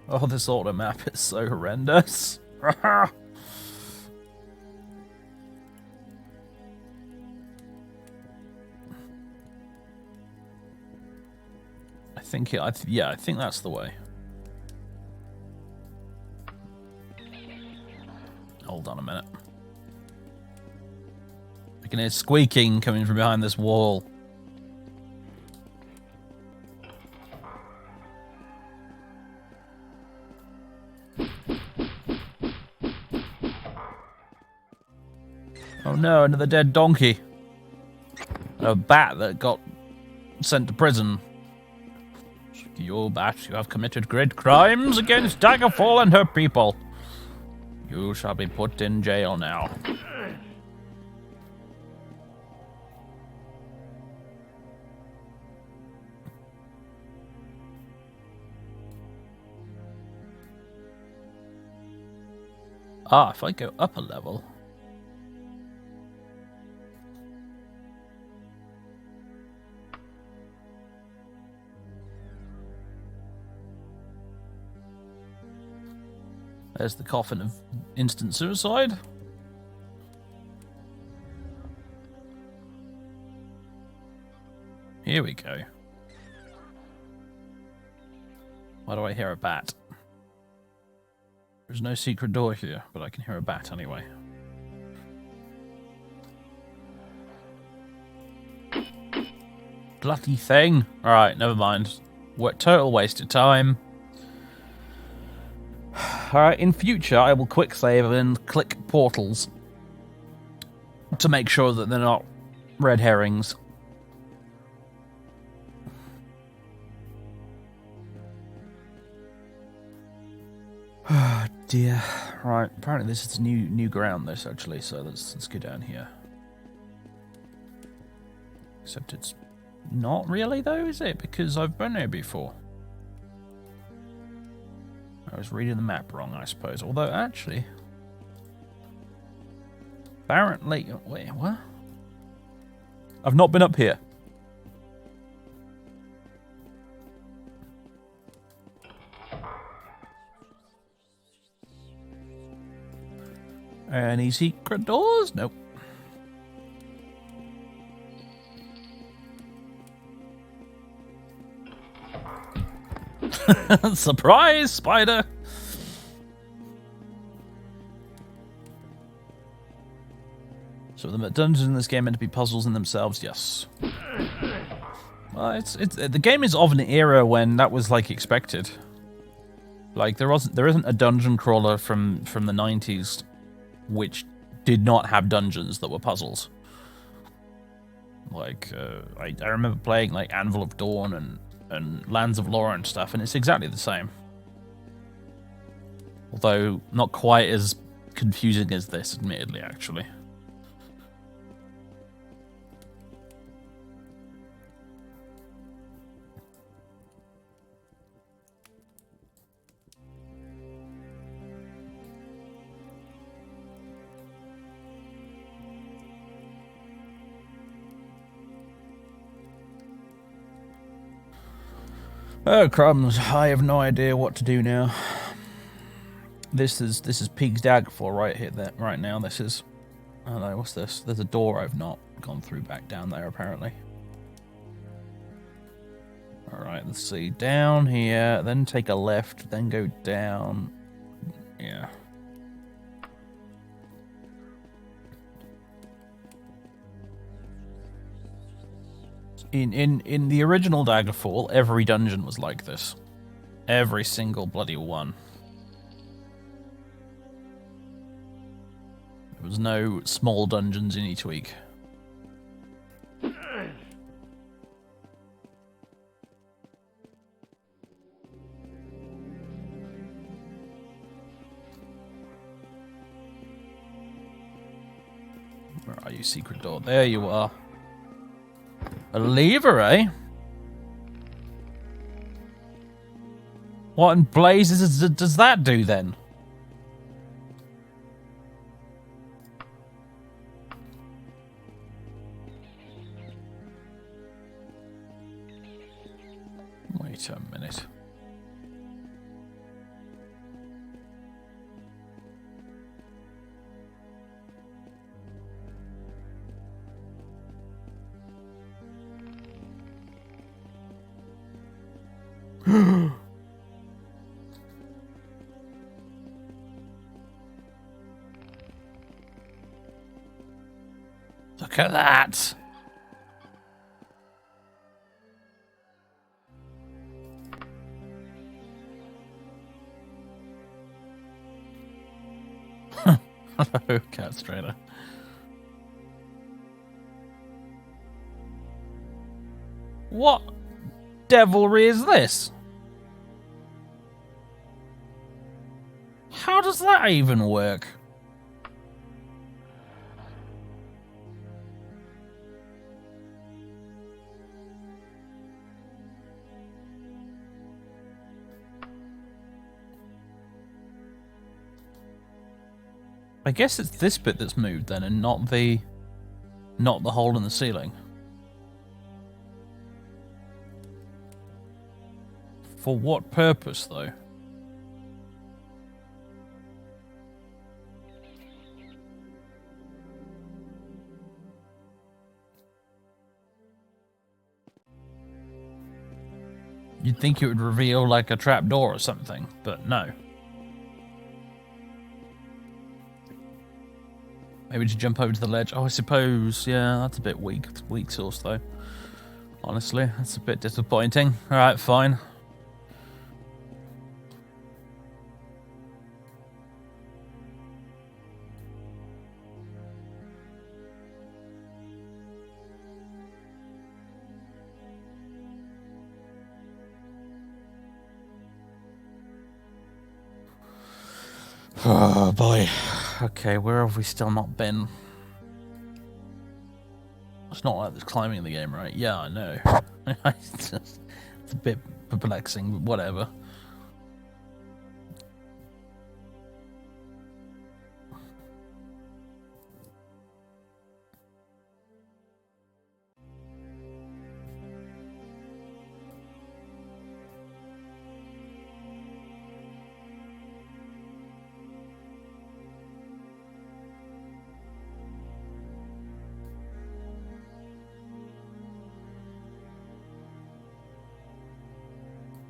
Oh, this auto map is so horrendous. I think I think that's the way. Hold on a minute. I can hear squeaking coming from behind this wall. Oh no, another dead donkey. A bat that got sent to prison. You bat, you have committed great crimes against Daggerfall and her people. You shall be put in jail now. Ah, if I go up a level... There's the coffin of instant suicide. Here we go. Why do I hear a bat? There's no secret door here, but I can hear a bat anyway. Bloody thing. Alright, never mind. What total waste of time. Alright, in future I will quick save and click portals to make sure that they're not red herrings. Oh dear. Right, apparently this is new ground this actually, so let's go down here. Except it's not really though, is it? Because I've been here before. I was reading the map wrong, I suppose. Although actually apparently wait, what? I've not been up here. Any secret doors? Nope. Surprise, spider! So the dungeons in this game are meant to be puzzles in themselves, yes. Well, the game is of an era when that was like expected. Like there isn't a dungeon crawler from the 90s which did not have dungeons that were puzzles. Like I remember playing like Anvil of Dawn and Lands of Lore and stuff, and it's exactly the same. Although not quite as confusing as this, admittedly, actually. Oh crumbs! I have no idea what to do now. This is Peak's Daggerfall right here, right now. This is. I don't know what's this. There's a door I've not gone through back down there apparently. All right, let's see. Down here, then take a left, then go down. Yeah. In the original Daggerfall, every dungeon was like this. Every single bloody one. There was no small dungeons in each week. Where are you, secret door? There you are. A lever, eh? What in blazes does that do then? Wait a minute. Look at that. Hello, Cat Strainer. What devilry is this? How does that even work? I guess it's this bit that's moved then, and not the hole in the ceiling. For what purpose, though? You'd think it would reveal like a trapdoor or something, but no. Maybe to jump over to the ledge. Oh, I suppose, yeah, that's a bit weak. It's weak source, though. Honestly, that's a bit disappointing. Alright, fine. Oh, boy. Okay, where have we still not been? It's not like there's climbing in the game, right? Yeah, I know. It's a bit perplexing, but whatever.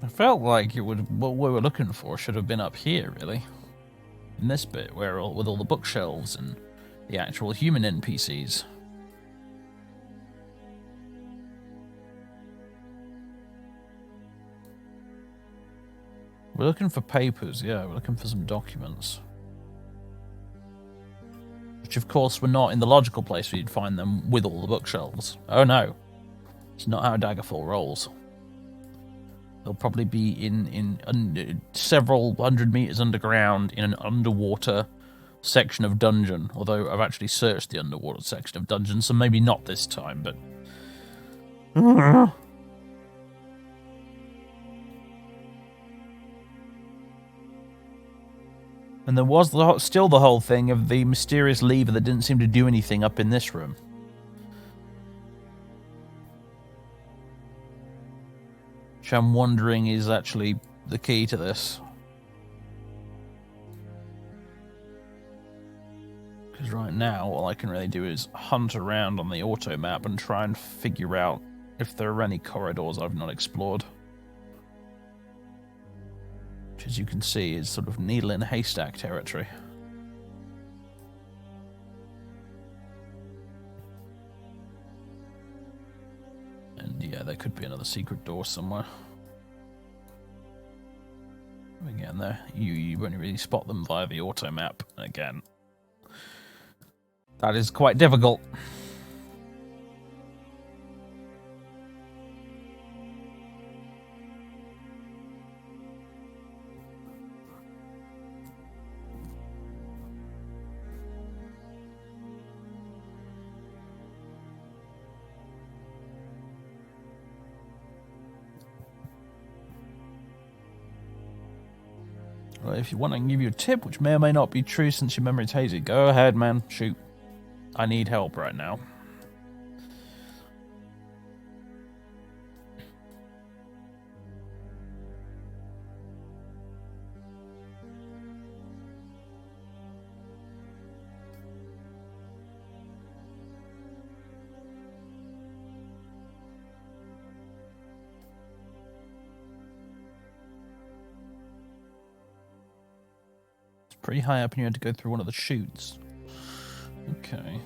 I felt like it would. What we were looking for should have been up here, really. In this bit, where with all the bookshelves and the actual human NPCs. We're looking for papers, yeah, we're looking for some documents. Which, of course, were not in the logical place where you'd find them with all the bookshelves. Oh no. It's not how Daggerfall rolls. They'll probably be in several hundred meters underground in an underwater section of dungeon. Although I've actually searched the underwater section of dungeon, so maybe not this time, but... And there was still the whole thing of the mysterious lever that didn't seem to do anything up in this room. Which I'm wondering is actually the key to this. Because right now, all I can really do is hunt around on the auto map and try and figure out if there are any corridors I've not explored. Which, as you can see, is sort of needle in a haystack territory. And yeah, there could be another secret door somewhere. Again, there you won't really spot them via the auto map. Again, that is quite difficult. Well, if you want, I can give you a tip, which may or may not be true since your memory's hazy. Go ahead, man. Shoot. I need help right now. Pretty high up and you had to go through one of the chutes. Okay.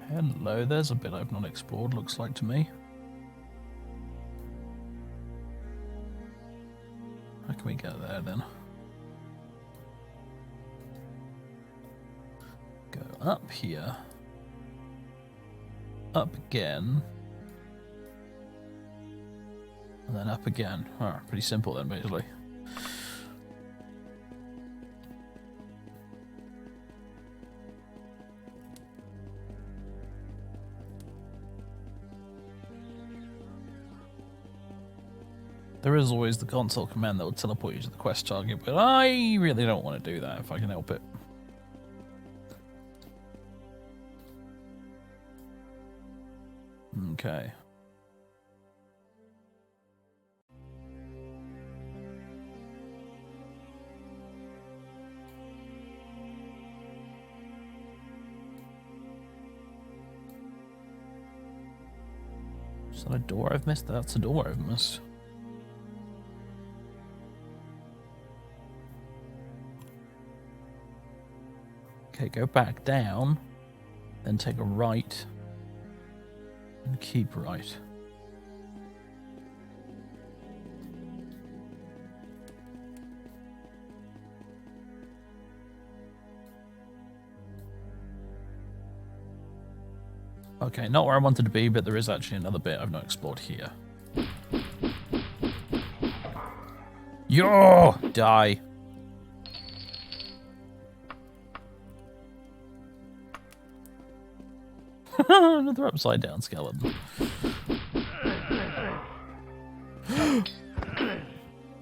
Hello, there's a bit I've not explored, looks like to me. How can we get there then? Go up here. Up again. And then up again. Oh, pretty simple then, basically. There is always the console command that will teleport you to the quest target, but I really don't want to do that if I can help it. Okay. Is that a door I've missed? That's a door I've missed. Okay, go back down, then take a right, and keep right. Okay, not where I wanted to be, but there is actually another bit I've not explored here. Yo! Die. Another upside down skeleton.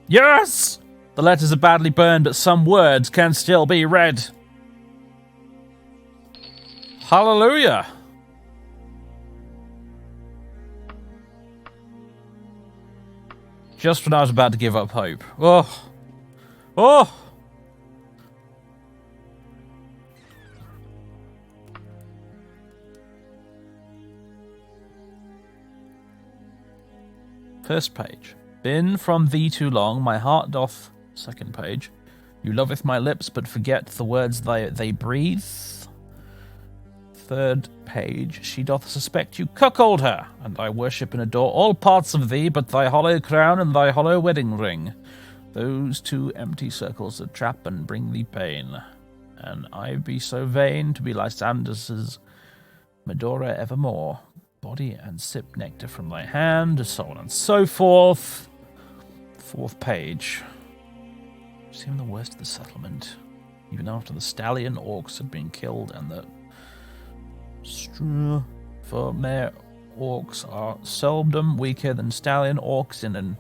Yes! The letters are badly burned, but some words can still be read. Hallelujah! Just when I was about to give up hope. Oh! Oh! First page. Been from thee too long, my heart doth... Second page. You loveth my lips, but forget the words they breathe. Third page. She doth suspect you cuckold her, and I worship and adore all parts of thee, but thy hollow crown and thy hollow wedding ring. Those two empty circles that trap and bring thee pain. And I be so vain to be Lysander's Medora evermore. Body and sip nectar from thy hand, so on and so forth. Fourth page. Seem the worst of the settlement. Even after the stallion orcs had been killed and the for mare orcs are seldom weaker than stallion orcs in an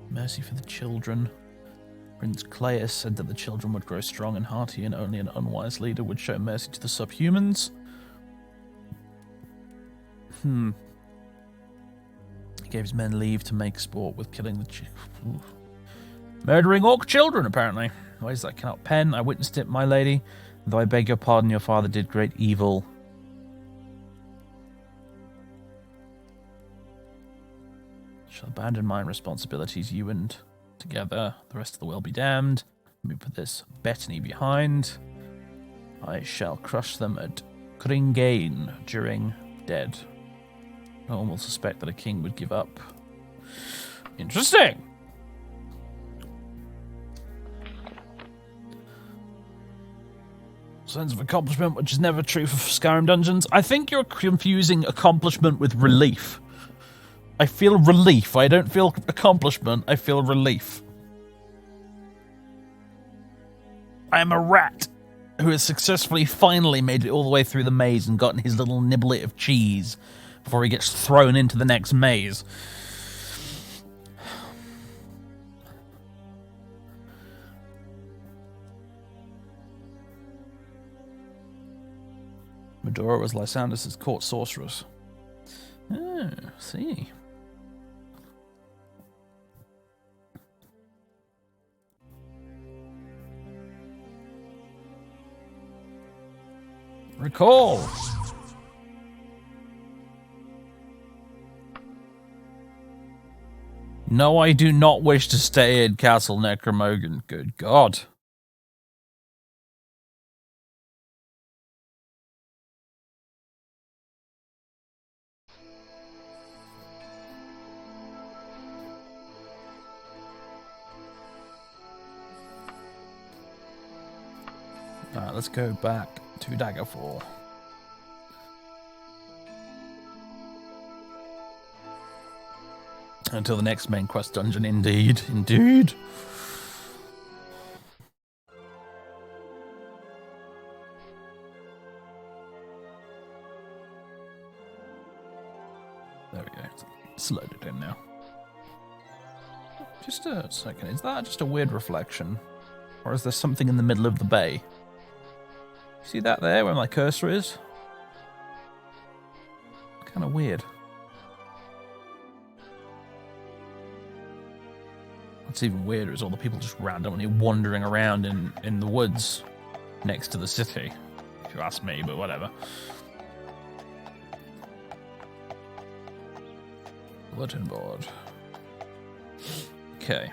mercy for the children. Prince Claeus said that the children would grow strong and hearty, and only an unwise leader would show mercy to the subhumans. He gave his men leave to make sport with killing the murdering orc children, apparently. Ways I cannot pen. I witnessed it, my lady. Though I beg your pardon, your father did great evil. Shall abandon my responsibilities, you and together. The rest of the world be damned. Let me put this Bettany behind. I shall crush them at Kringain during dead. No one will suspect that a king would give up. Interesting! Sense of accomplishment, which is never true for Skyrim dungeons. I think you're confusing accomplishment with relief. I feel relief. I don't feel accomplishment. I feel relief. I am a rat who has successfully finally made it all the way through the maze and gotten his little niblet of cheese before he gets thrown into the next maze. Medora was Lysander's court sorceress. Oh, see. Recall. No, I do not wish to stay in Castle Necromoghan. Good God. Alright, let's go back to Daggerfall. Until the next main quest dungeon, indeed. Indeed. There we go. It's loaded in now. Just a second. Is that just a weird reflection? Or is there something in the middle of the bay? See that there where my cursor is? Kind of weird. What's even weirder is all the people just randomly wandering around in the woods next to the city. if you ask me, but whatever. Bulletin board. Okay.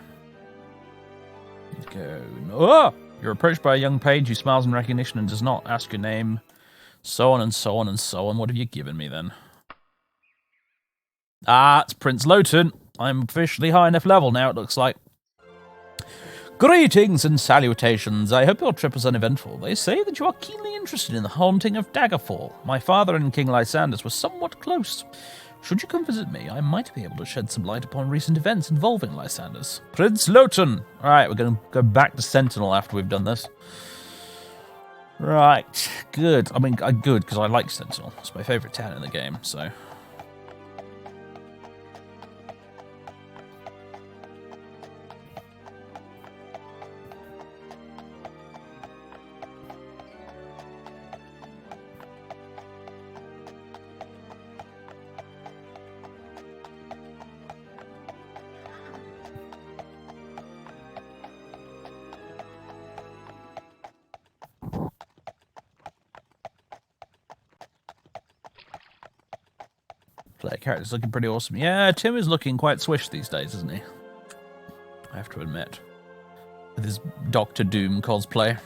Go. Oh! You're approached by a young page who smiles in recognition and does not ask your name. So on and so on and so on. What have you given me then? Ah, it's Prince Lowton. I'm officially high enough level now, it looks like. Greetings and salutations. I hope your trip was uneventful. They say that you are keenly interested in the haunting of Daggerfall. My father and King Lysandus were somewhat close. Should you come visit me, I might be able to shed some light upon recent events involving Lysandus. Prince Lowton! Alright, we're going to go back to Sentinel after we've done this. Right, good. I mean, good, because I like Sentinel. It's my favourite town in the game, so... Player character's looking pretty awesome. Yeah, Tim is looking quite swish these days, isn't he? I have to admit. With his Doctor Doom cosplay.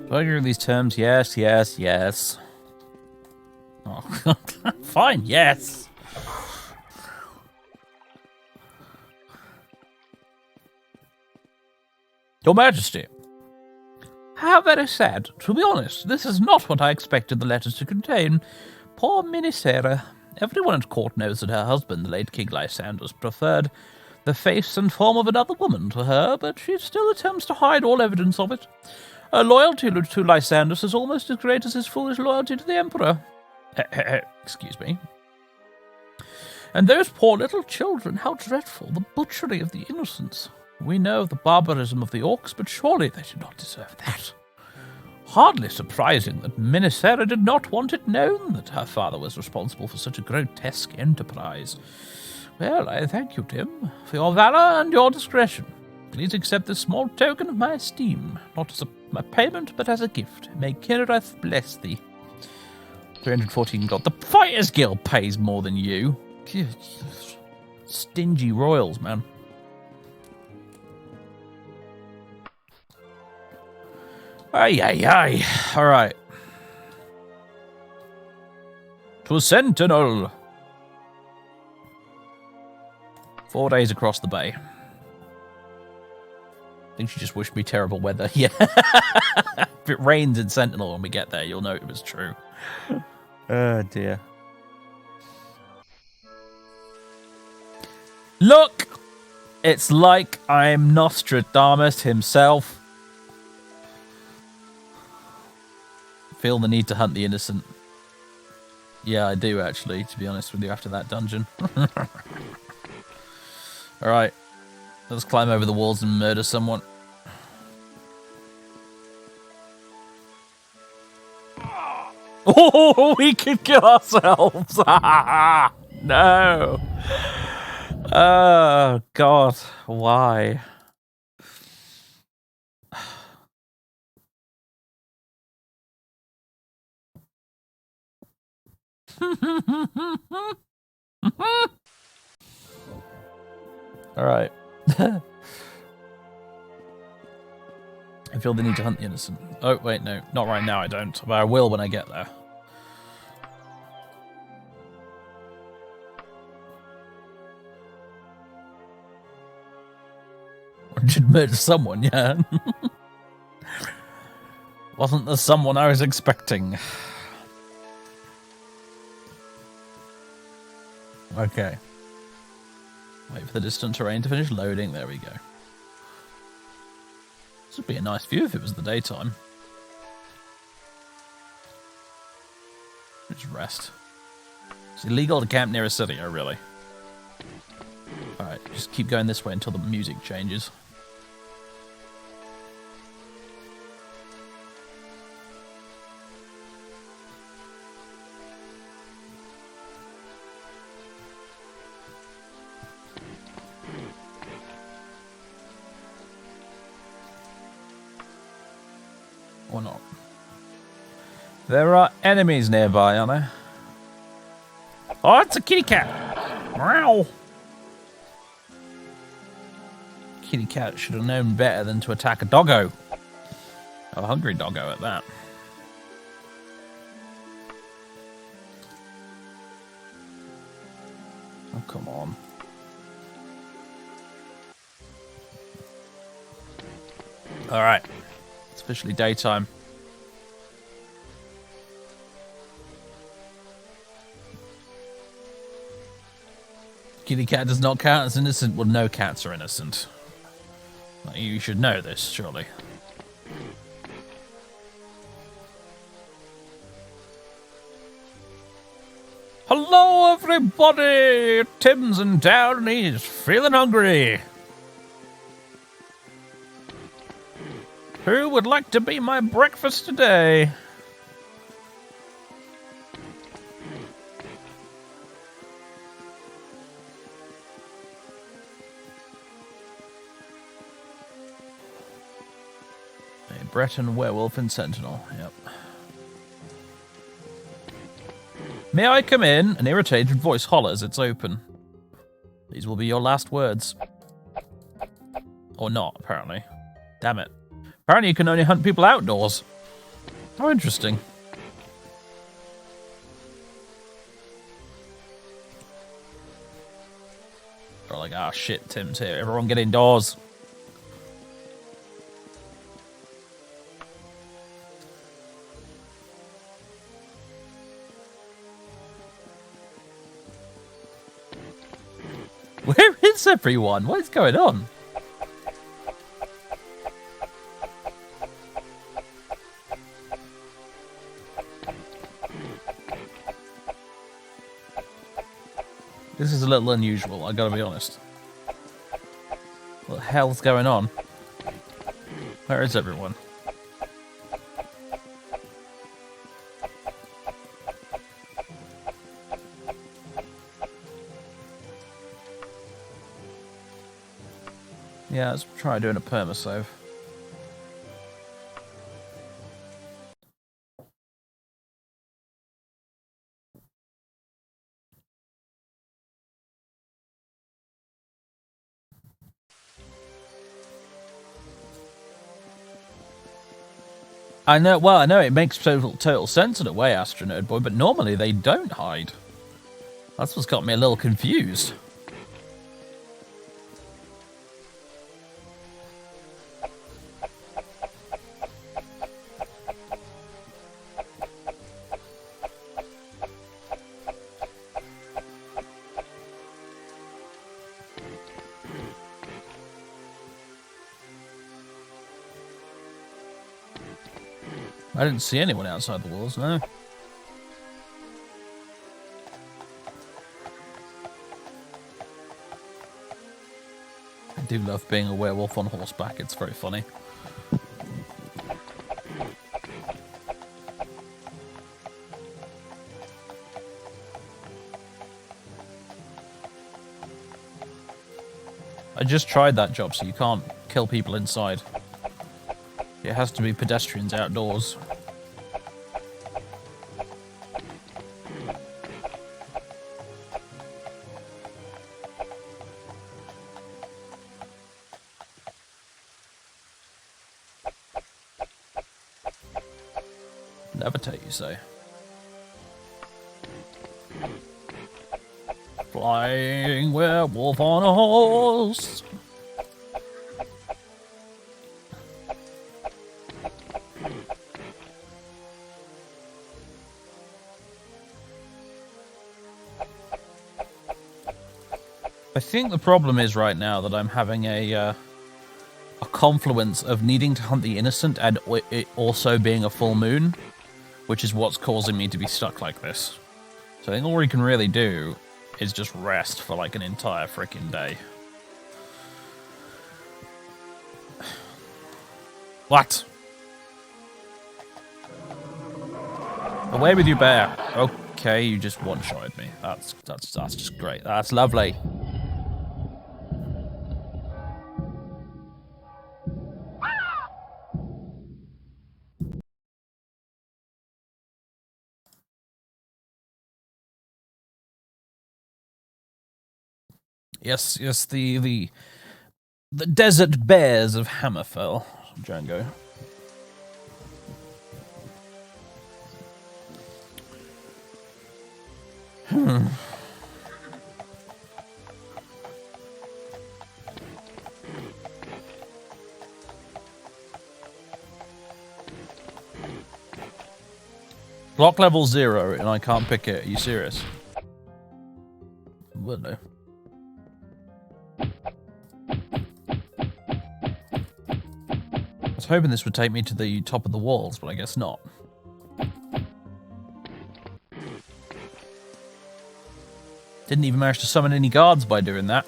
Do I agree with these terms? Yes, yes, yes. Oh, fine, yes. Your Majesty. How very sad. To be honest, this is not what I expected the letters to contain. Poor Minisera. Everyone at court knows that her husband, the late King Lysandus, preferred the face and form of another woman to her, but she still attempts to hide all evidence of it. Her loyalty to Lysandus is almost as great as his foolish loyalty to the Emperor. Excuse me. And those poor little children, how dreadful, the butchery of the innocents. We know of the barbarism of the orcs, but surely they did not deserve that. Hardly surprising that Minisera did not want it known that her father was responsible for such a grotesque enterprise. Well, I thank you, Tim, for your valor and your discretion. Please accept this small token of my esteem, not as a payment, but as a gift. May Kirith bless thee. 314 gold. The Fighters Guild pays more than you. Stingy royals, man. Ay, ay, ay. Alright. To Sentinel. 4 days across the bay. I think she just wished me terrible weather. Yeah. If it rains in Sentinel when we get there, you'll know it was true. Oh, dear. Look! It's like I'm Nostradamus himself. Feel the need to hunt the innocent. Yeah, I do, actually, to be honest with you, after that dungeon. Alright. Let's climb over the walls and murder someone. Oh, we could kill ourselves! No! Oh, God. Why? Alright. I feel the need to hunt the innocent. Oh, wait, no. Not right now, I don't. But I will when I get there. Or should murder someone, yeah. Wasn't the someone I was expecting. Okay. Wait for the distant terrain to finish loading. There we go. This would be a nice view if it was the daytime. Just rest. It's illegal to camp near a city, oh really? Alright, just keep going this way until the music changes. Or not. There are enemies nearby, aren't there? Oh, it's a kitty cat! Meow! Kitty cat should have known better than to attack a doggo. A hungry doggo at that. Oh, come on. Alright. It's officially daytime. Kitty cat does not count as innocent. Well, no cats are innocent. You should know this, surely. Hello, everybody! Tim's in town and he's feeling hungry. Who would like to be my breakfast today? A Breton werewolf and sentinel, yep. May I come in? An irritated voice hollers. It's open. These will be your last words. Or not, apparently. Damn it. Apparently you can only hunt people outdoors. How interesting. They're like, ah, shit, Tim's here. Everyone get indoors. Where is everyone? What is going on? This is a little unusual, I gotta be honest. What the hell's going on? Where is everyone? Yeah, let's try doing a perma-save. I know it makes total sense in a way, Astronerd Boy, but normally they don't hide. That's what's got me a little confused. I didn't see anyone outside the walls, no. I do love being a werewolf on horseback, it's very funny. I just tried that job, so you can't kill people inside. It has to be pedestrians outdoors. Levitate, you say? Flying werewolf on a horse. I think the problem is right now that I'm having a confluence of needing to hunt the innocent and it also being a full moon, which is what's causing me to be stuck like this. So I think all we can really do is just rest for like an entire freaking day. What? Away with you, bear. Okay, you just one-shotted me. That's just great. That's lovely. Yes, the desert bears of Hammerfell, Django. Block level 0 and I can't pick it. Are you serious? Well, no. I was hoping this would take me to the top of the walls, but I guess not. Didn't even manage to summon any guards by doing that.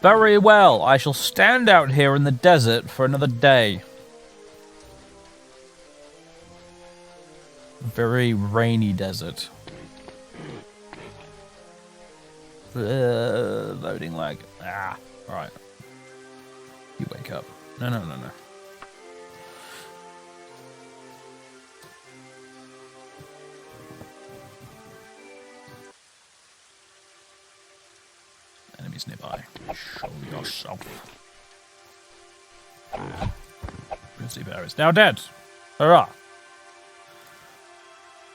Very well, I shall stand out here in the desert for another day. Very rainy desert. Loading lag. Ah, alright. You wake up. No. Enemies nearby. Show yourself. Grizzly bear is now dead. Hurrah!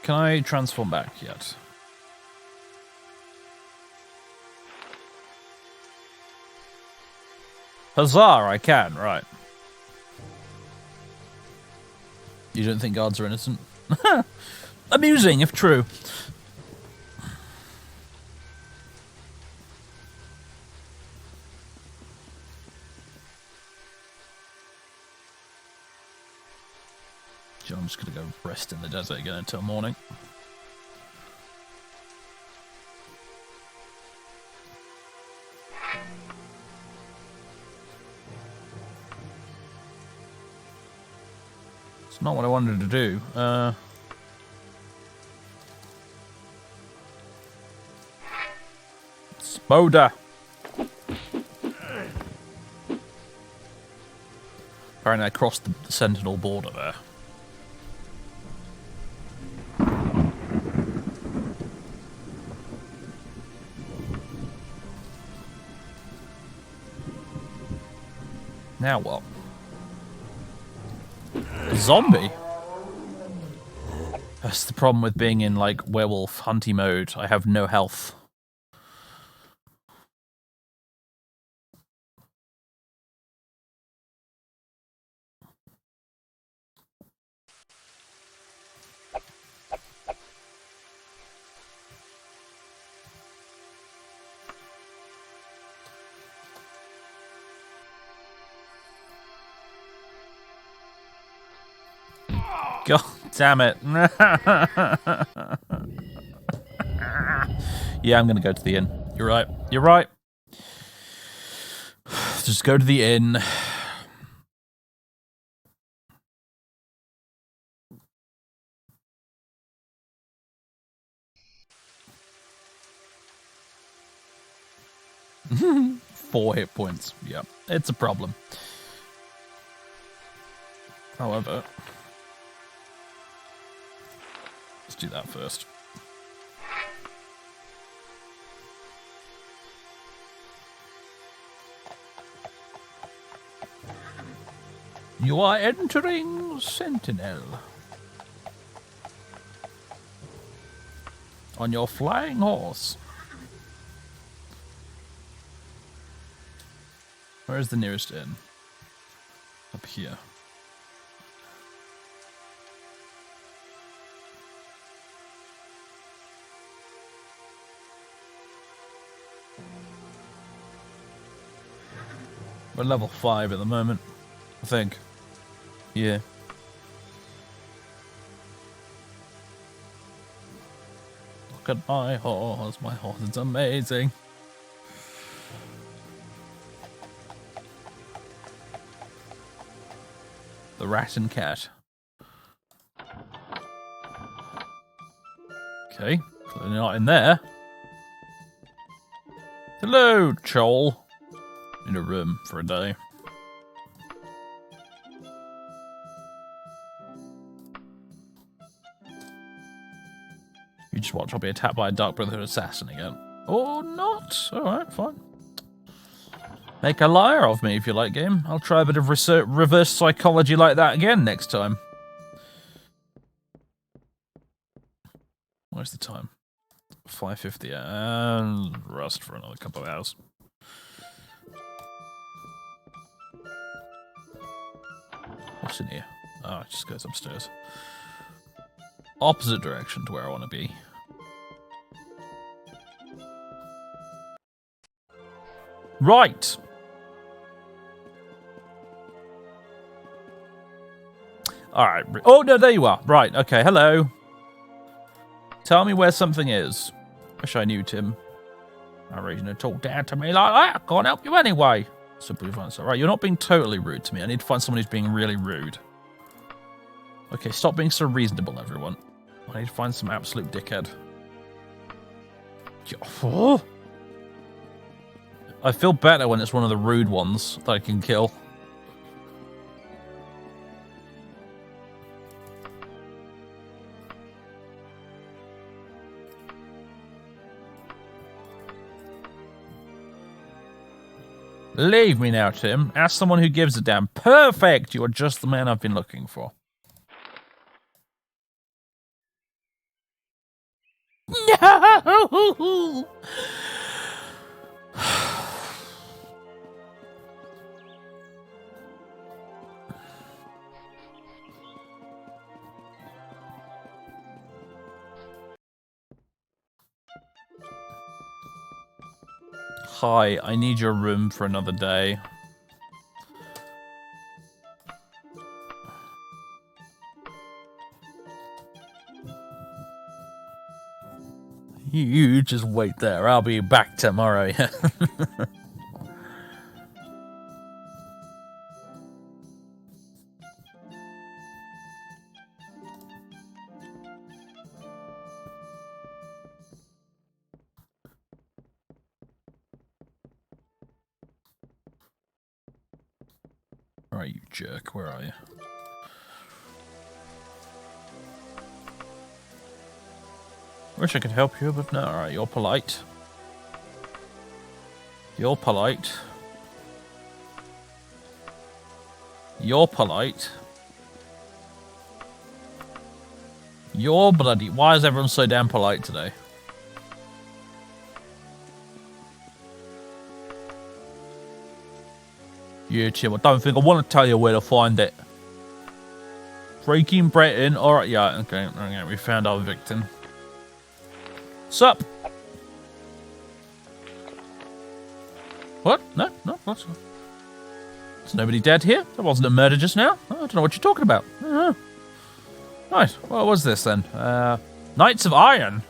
Can I transform back yet? Huzzah, I can, right. You don't think guards are innocent? Amusing, if true. I'm just going to go rest in the desert again until morning. It's not what I wanted to do. Spoda! Apparently I crossed the Sentinel border there. Now what? A zombie? That's the problem with being in, like, werewolf hunty mode. I have no health. God damn it. Yeah, I'm gonna go to the inn. You're right. You're right. Just go to the inn. Four hit points. Yeah, it's a problem. However, let's do that first. You are entering Sentinel. On your flying horse. Where is the nearest inn? Up here. We're level 5 at the moment, I think. Yeah. Look at my horse. My horse is amazing. The rat and cat. Okay, clearly not in there. Hello, Chol. In a room for a day. You just watch, I'll be attacked by a Dark Brotherhood assassin again. Or not. Alright, fine. Make a liar of me if you like, game. I'll try a bit of reverse psychology like that again next time. Where's the time? 5:50, and rest for another couple of hours. What's in here? Oh, it just goes upstairs. Opposite direction to where I want to be. Right! Alright. Oh, no, there you are. Right, okay, hello. Tell me where something is. Wish I knew, Tim. No reason to talk down to me like that. I can't help you anyway. Simply fine. So, right, you're not being totally rude to me. I need to find someone who's being really rude. Okay, stop being so reasonable, everyone. I need to find some absolute dickhead. Oh. I feel better when it's one of the rude ones that I can kill. Leave me now, Tim. Ask someone who gives a damn. Perfect! You are just the man I've been looking for. No! Hi, I need your room for another day. You just wait there. I'll be back tomorrow. Alright, you jerk. Where are you? Wish I could help you, but no. Alright, you're polite. You're polite. You're polite. You're bloody... Why is everyone so damn polite today? Yeah, Tim, I don't think I want to tell you where to find it. Freaking Breton. Alright, yeah, okay. Okay, we found our victim. Sup? What? No, what's... There's nobody dead here? There wasn't a murder just now? I don't know what you're talking about. Right, what was this then? Knights of Iron?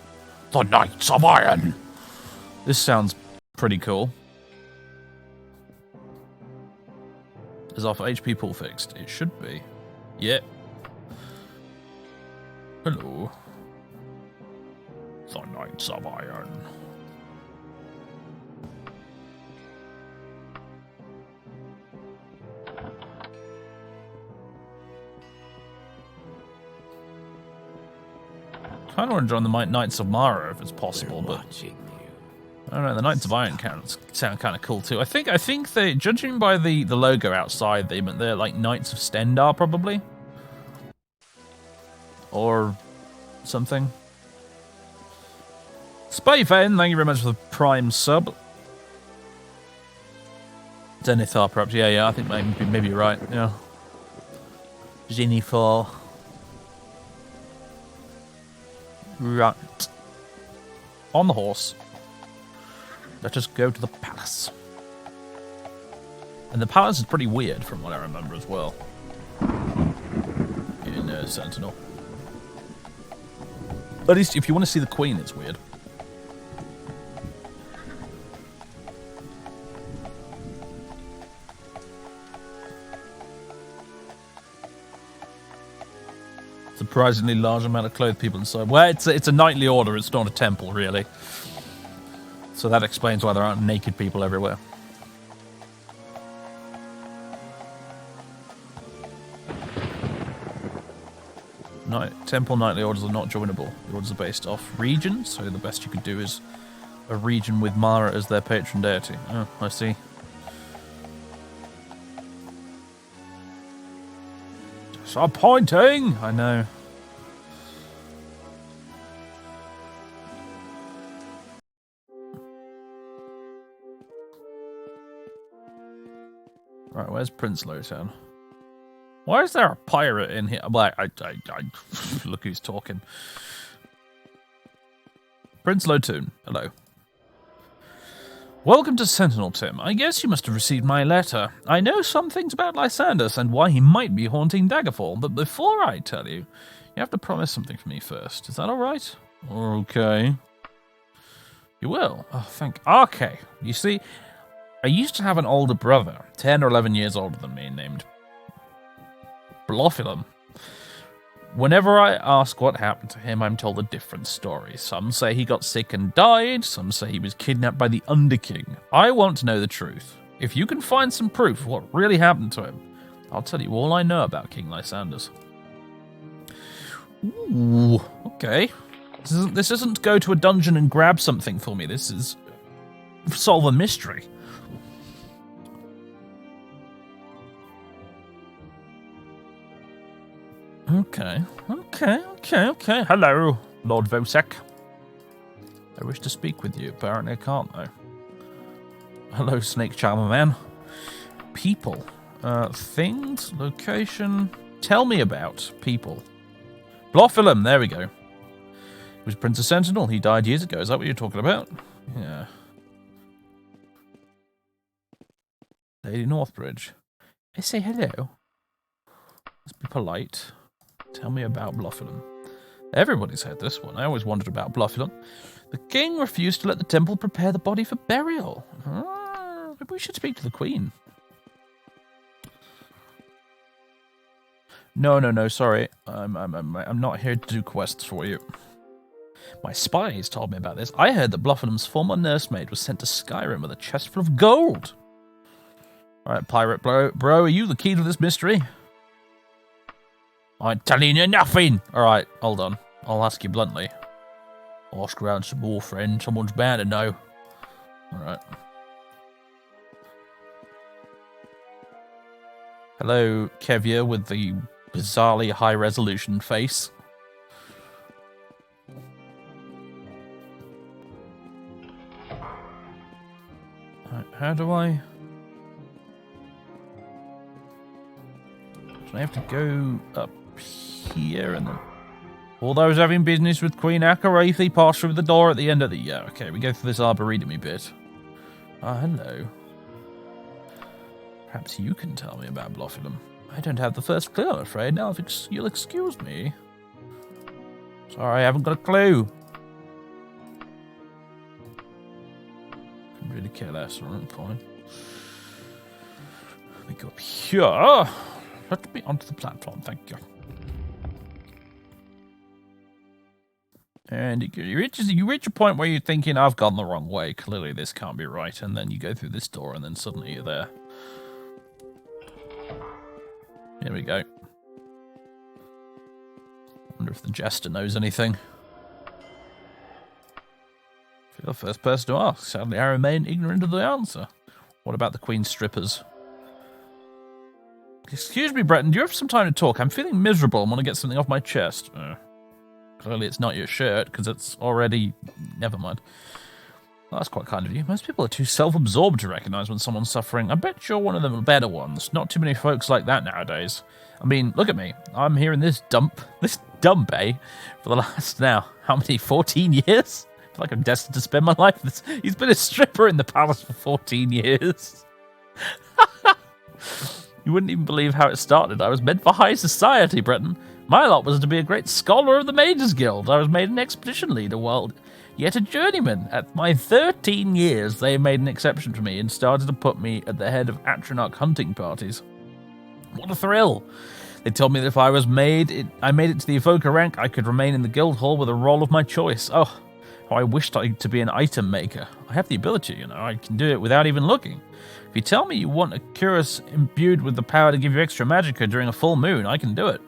The Knights of Iron! This sounds pretty cool. Is our HP pool fixed? It should be. Yep. Hello. The Knights of Iron. Kind of want to join the Knights of Mara if it's possible, but I don't know. The Knights of Iron sound kind of cool too. I think they, judging by the logo outside, they're like Knights of Stendar probably, or something. Spayfen, thank you very much for the Prime sub. Zenithar, perhaps. Yeah, I think maybe you're right. Yeah. Zenithar. Right. On the horse. Let us go to the palace. And the palace is pretty weird from what I remember as well. In Sentinel. At least if you want to see the Queen, it's weird. The surprisingly large amount of clothed people inside. Well, it's a knightly order. It's not a temple, really. So that explains why there aren't naked people everywhere. Temple nightly orders are not joinable. The orders are based off region, so the best you could do is a region with Mara as their patron deity. Oh, I see. Stop pointing! I know. Right, where's Prince Lowtown? Why is there a pirate in here? Well, I look who's talking. Prince Lowtoon, hello. Welcome to Sentinel, Tim. I guess you must have received my letter. I know some things about Lysandus and why he might be haunting Daggerfall, but before I tell you, you have to promise something for me first. Is that alright? Okay. You will? Oh, okay. You see, I used to have an older brother, 10 or 11 years older than me, named Blophilum. Whenever I ask what happened to him, I'm told a different story. Some say he got sick and died, some say he was kidnapped by the Underking. I want to know the truth. If you can find some proof of what really happened to him, I'll tell you all I know about King Lysandus. Ooh, okay. This isn't go to a dungeon and grab something for me. This is solve a mystery. Okay. Hello, Lord Vosek. I wish to speak with you. Apparently I can't, though. Hello, Snake Charmer Man. People. Things. Location. Tell me about people. Blophilum, there we go. He was Prince of Sentinel. He died years ago. Is that what you're talking about? Yeah. Lady Northbridge. I say hello. Let's be polite. Tell me about Blophilum. Everybody's heard this one. I always wondered about Blophilum. The king refused to let the temple prepare the body for burial. Maybe we should speak to the queen. No, sorry. I'm not here to do quests for you. My spies told me about this. I heard that Blophilum's former nursemaid was sent to Skyrim with a chest full of gold. Alright, pirate bro, are you the key to this mystery? I'm telling you nothing! Alright, hold on. I'll ask you bluntly. Ask around some more, friend. Someone's bound to know. Alright. Hello, Kevia with the bizarrely high-resolution face. Alright, how do I have to go up here and then... All those having business with Queen Akarathe pass through the door at the end of the... Yeah, okay, we go through this arboretum bit. Ah, hello. Perhaps you can tell me about Blophilum. I don't have the first clue, I'm afraid. Now, if you'll excuse me. Sorry, I haven't got a clue. Can really care less. Alright, fine. Let me go up here. Let me onto the platform, thank you. And you reach a point where you're thinking, I've gone the wrong way. Clearly this can't be right. And then you go through this door and then suddenly you're there. Here we go. I wonder if the jester knows anything. You're the first person to ask. Sadly, I remain ignorant of the answer. What about the Queen's strippers? Excuse me, Breton, do you have some time to talk? I'm feeling miserable and want to get something off my chest. Clearly it's not your shirt, because it's already... Never mind. Well, that's quite kind of you. Most people are too self-absorbed to recognize when someone's suffering. I bet you're one of the better ones. Not too many folks like that nowadays. I mean, look at me. I'm here in this dump, eh? For the last, now, how many, 14 years? I feel like I'm destined to spend my life. He's been a stripper in the palace for 14 years. You wouldn't even believe how it started. I was meant for high society, Breton. My lot was to be a great scholar of the Mages Guild. I was made an expedition leader while yet a journeyman. At my 13 years, they made an exception for me and started to put me at the head of Atronach hunting parties. What a thrill! They told me that if I made it to the Evoker rank, I could remain in the guild hall with a role of my choice. Oh, how I wished to be an item maker. I have the ability, you know. I can do it without even looking. If you tell me you want a cuirass imbued with the power to give you extra magicka during a full moon, I can do it.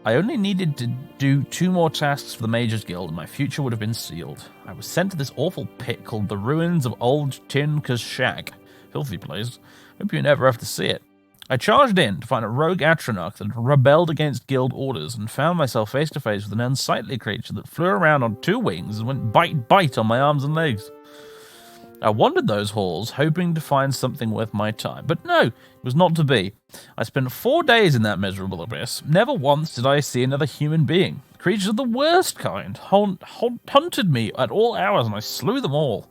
I only needed to do 2 more tasks for the Mages Guild, and my future would have been sealed. I was sent to this awful pit called the Ruins of Old Tinker's Shack. Filthy place. Hope you never have to see it. I charged in to find a rogue Atronach that had rebelled against guild orders, and found myself face to face with an unsightly creature that flew around on 2 wings and went bite on my arms and legs. I wandered those halls, hoping to find something worth my time, but no, it was not to be. I spent 4 days in that miserable abyss. Never once did I see another human being. Creatures of the worst kind hunted me at all hours, and I slew them all.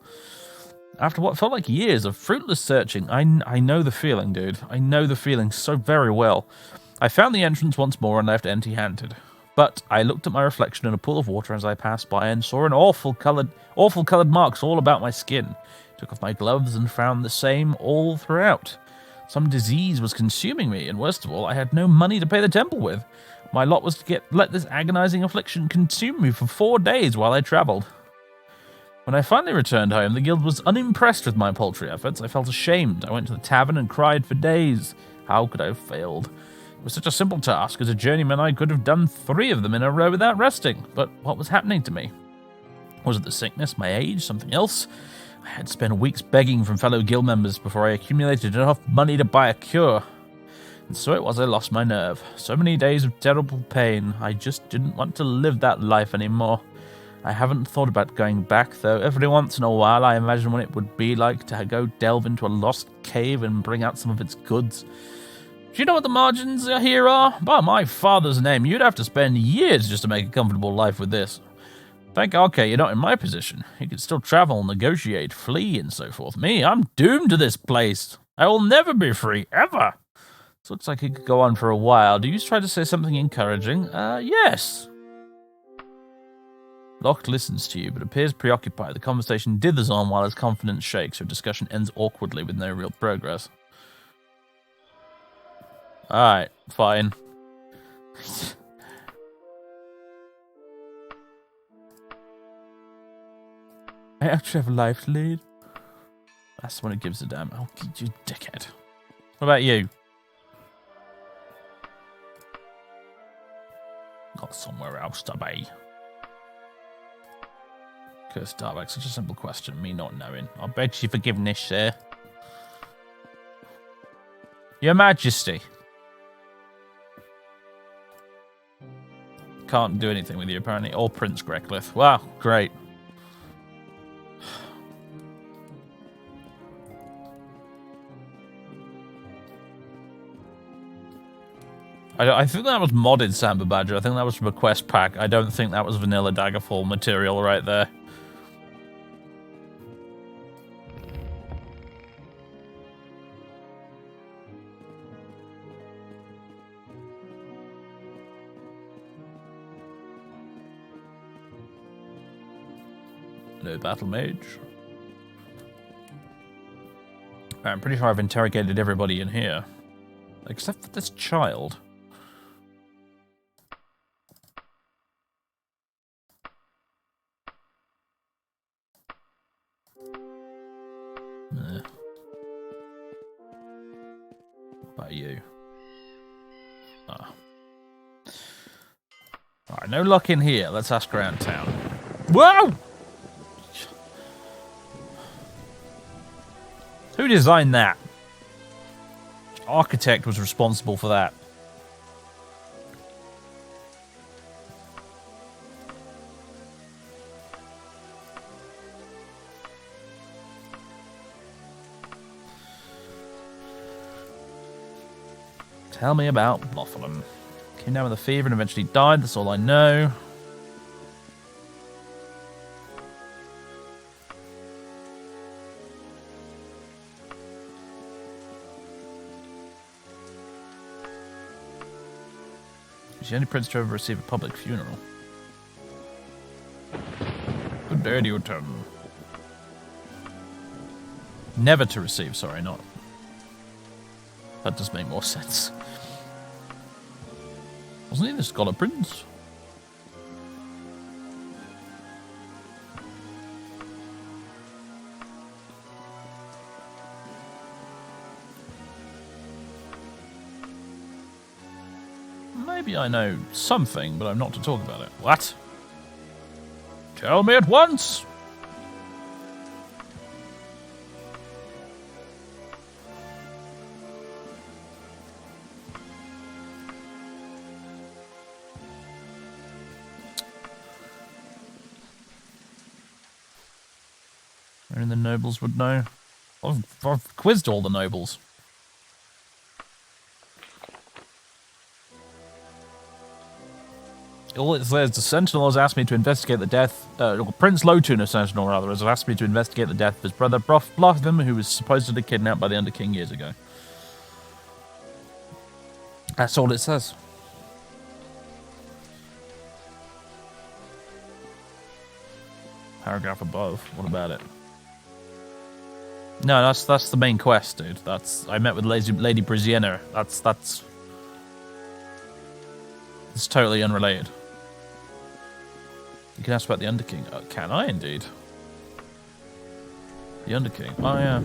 After what felt like years of fruitless searching, I know the feeling, dude. I know the feeling so very well. I found the entrance once more and left empty-handed. But I looked at my reflection in a pool of water as I passed by and saw an awful coloured marks all about my skin. Took off my gloves and found the same all throughout. Some disease was consuming me, and worst of all, I had no money to pay the temple with. My lot was to let this agonizing affliction consume me for 4 days while I travelled. When I finally returned home, the guild was unimpressed with my paltry efforts. I felt ashamed. I went to the tavern and cried for days. How could I have failed? It was such a simple task. As a journeyman, I could have done 3 of them in a row without resting. But what was happening to me? Was it the sickness, my age, something else? I had spent weeks begging from fellow guild members before I accumulated enough money to buy a cure. And so it was I lost my nerve. So many days of terrible pain. I just didn't want to live that life anymore. I haven't thought about going back, though. Every once in a while I imagine what it would be like to go delve into a lost cave and bring out some of its goods. Do you know what the margins here are? By my father's name, you'd have to spend years just to make a comfortable life with this. Thank Archae you're not in my position. You can still travel, negotiate, flee, and so forth. Me, I'm doomed to this place. I will never be free, ever. This looks like it could go on for a while. Do you try to say something encouraging? Yes. Locke listens to you, but appears preoccupied. The conversation dithers on while his confidence shakes, so discussion ends awkwardly with no real progress. Alright, fine. I actually have a life to lead. That's when it gives a damn. Oh, you dickhead. What about you? Got somewhere else to be. Cursed Dark, such a simple question, me not knowing. I beg your forgiveness, sir. Your Majesty. Can't do anything with you, apparently. Or Prince Grecklith. Wow, great. I think that was modded Samba Badger. I think that was from a quest pack. I don't think that was vanilla Daggerfall material right there. No battle mage. I'm pretty sure I've interrogated everybody in here. Except for this child. What about you? Ah. Alright, no luck in here. Let's ask around town. Whoa! Who designed that? Architect was responsible for that. Tell me about Bothelm. Came down with a fever and eventually died, that's all I know. He's the only prince to ever receive a public funeral. Good day to you, Tim. Never to receive, sorry, not. That does make more sense. Wasn't he the Scholar Prince? Maybe I know something, but I'm not to talk about it. What? Tell me at once! Only the nobles would know. I've quizzed all the nobles. All it says, the Sentinel has asked me to investigate the death... Prince Lotun, a Sentinel rather, has asked me to investigate the death of his brother Blotham, who was supposedly kidnapped by the Underking years ago. That's all it says. Paragraph above. What about it? No, that's the main quest, dude. I met with Lady Briziana. That's it's totally unrelated. You can ask about the Underking. Can I indeed? The Underking. Oh yeah.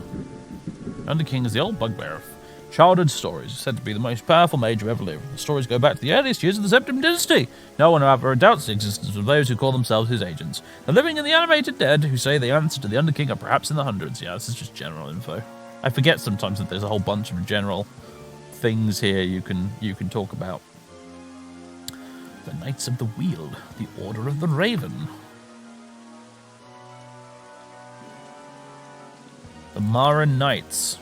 Underking is the old bugbear of childhood stories, said to be the most powerful mage who ever lived. The stories go back to the earliest years of the Septim Dynasty. No one ever doubts the existence of those who call themselves his agents. The living and the animated dead who say the answer to the Underking are perhaps in the hundreds. Yeah, this is just general info. I forget sometimes that there's a whole bunch of general things here you can talk about. The Knights of the Weald, the Order of the Raven. The Maran Knights.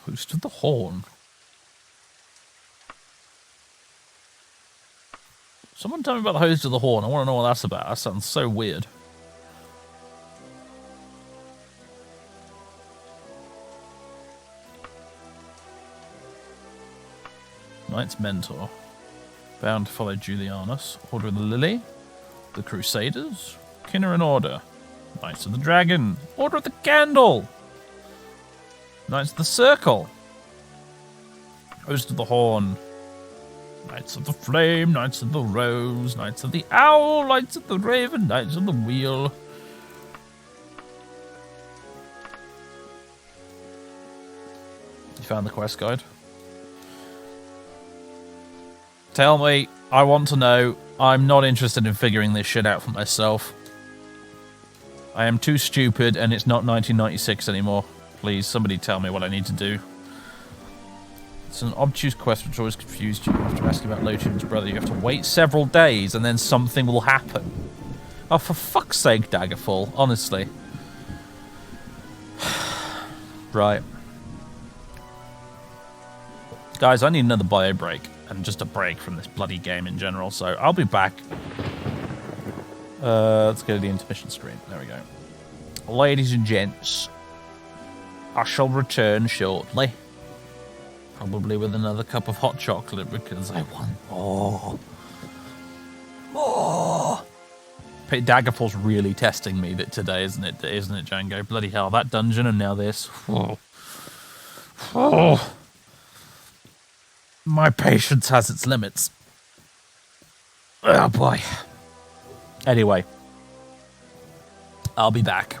Host of the Horn. Someone tell me about the Host of the Horn. I want to know what that's about. That sounds so weird. Knight's Mentor. Bound to follow Julianus. Order of the Lily. The Crusaders. Kinneran Order. Knights of the Dragon. Order of the Candle. Knights of the Circle. Host of the Horn. Knights of the Flame, Knights of the Rose, Knights of the Owl, Knights of the Raven, Knights of the Wheel. You found the quest guide? Tell me, I want to know. I'm not interested in figuring this shit out for myself. I am too stupid and it's not 1996 anymore. Please, somebody tell me what I need to do. It's an obtuse quest which always confused you. After asking about Lotun's brother, you have to wait several days and then something will happen. Oh, for fuck's sake, Daggerfall. Honestly. Right. Guys, I need another bio break. And just a break from this bloody game in general. So I'll be back. Let's go to the intermission screen. There we go. Ladies and gents, I shall return shortly. Probably with another cup of hot chocolate because I want more. More. Daggerfall's really testing me today, isn't it? Isn't it, Django? Bloody hell, that dungeon and now this. Oh. My patience has its limits. Oh boy. Anyway, I'll be back.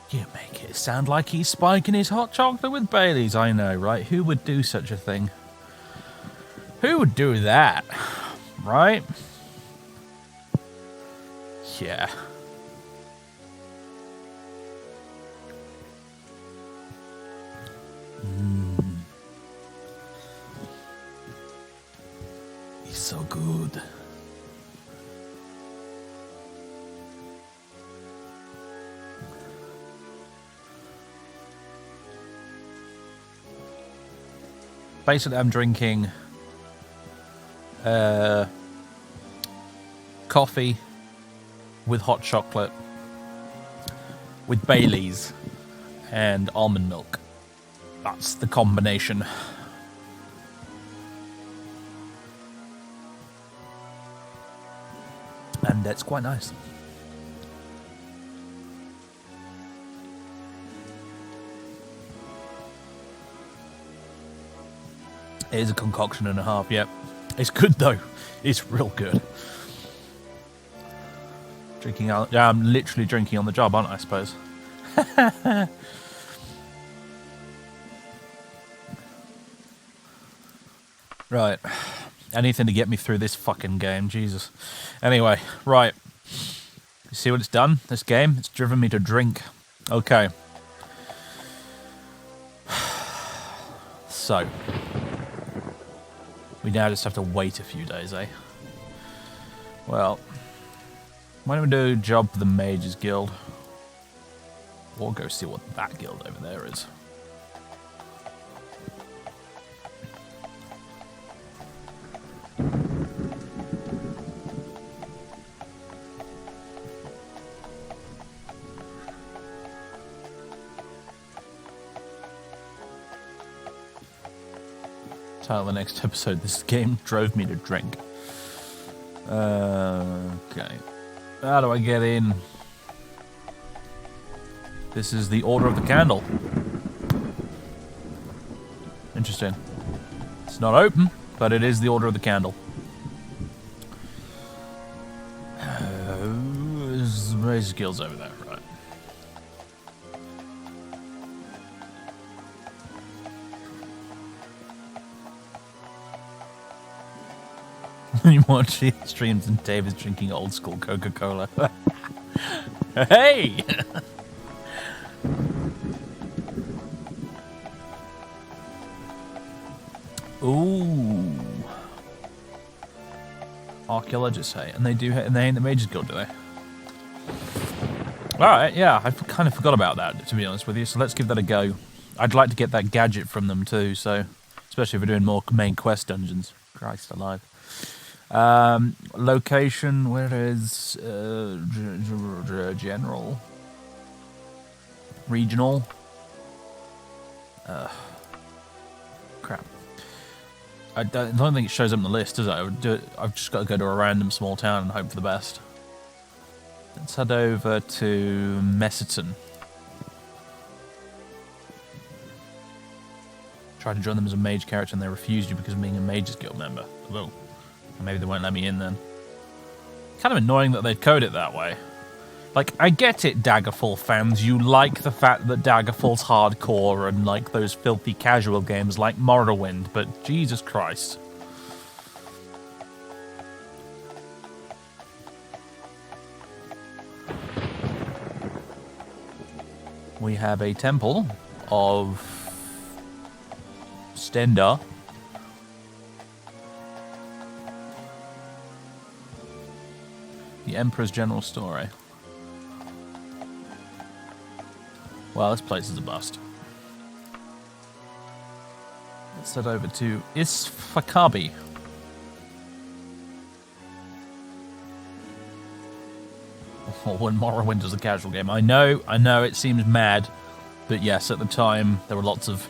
You make it sound like he's spiking his hot chocolate with Baileys. I know, right? Who would do such a thing? Who would do that? Right? Yeah. He's so good. Basically, I'm drinking coffee with hot chocolate with Baileys and almond milk. That's the combination. And it's quite nice. It is a concoction and a half, yep. It's good though. It's real good. Drinking out. Yeah, I'm literally drinking on the job, aren't I suppose? Right. Anything to get me through this fucking game, Jesus. Anyway, right. You see what it's done? This game? It's driven me to drink. Okay. So. We now just have to wait a few days, eh? Well. Why don't we do a job for the Mages Guild? Or go see what that guild over there is. Title of the next episode, this game drove me to drink. Okay. How do I get in? This is the Order of the Candle. Interesting. It's not open, but it is the Order of the Candle. There's Maze Guilds over there, right. You watch the streams and Dave is drinking old school Coca-Cola. Hey! Ooh. Archaeologists, hey, and they ain't the Mages Guild, do they? Alright, yeah, I kind of forgot about that, to be honest with you, so let's give that a go. I'd like to get that gadget from them too, so especially if we're doing more main quest dungeons. Christ alive. Location, where is general? Regional? Crap. I don't think it shows up on the list, does it? I've just got to go to a random small town and hope for the best. Let's head over to Messiton. Tried to join them as a mage character and they refused you because of being a Mages Guild member. Whoa. Maybe they won't let me in then. Kind of annoying that they'd code it that way. Like, I get it, Daggerfall fans. You like the fact that Daggerfall's hardcore and like those filthy casual games like Morrowind, but Jesus Christ. We have a temple of Stendar. The Emperor's General Story. Well, this place is a bust. Let's head over to Isfakabi. Oh, when Morrowind was a casual game. I know, it seems mad, but yes, at the time, there were lots of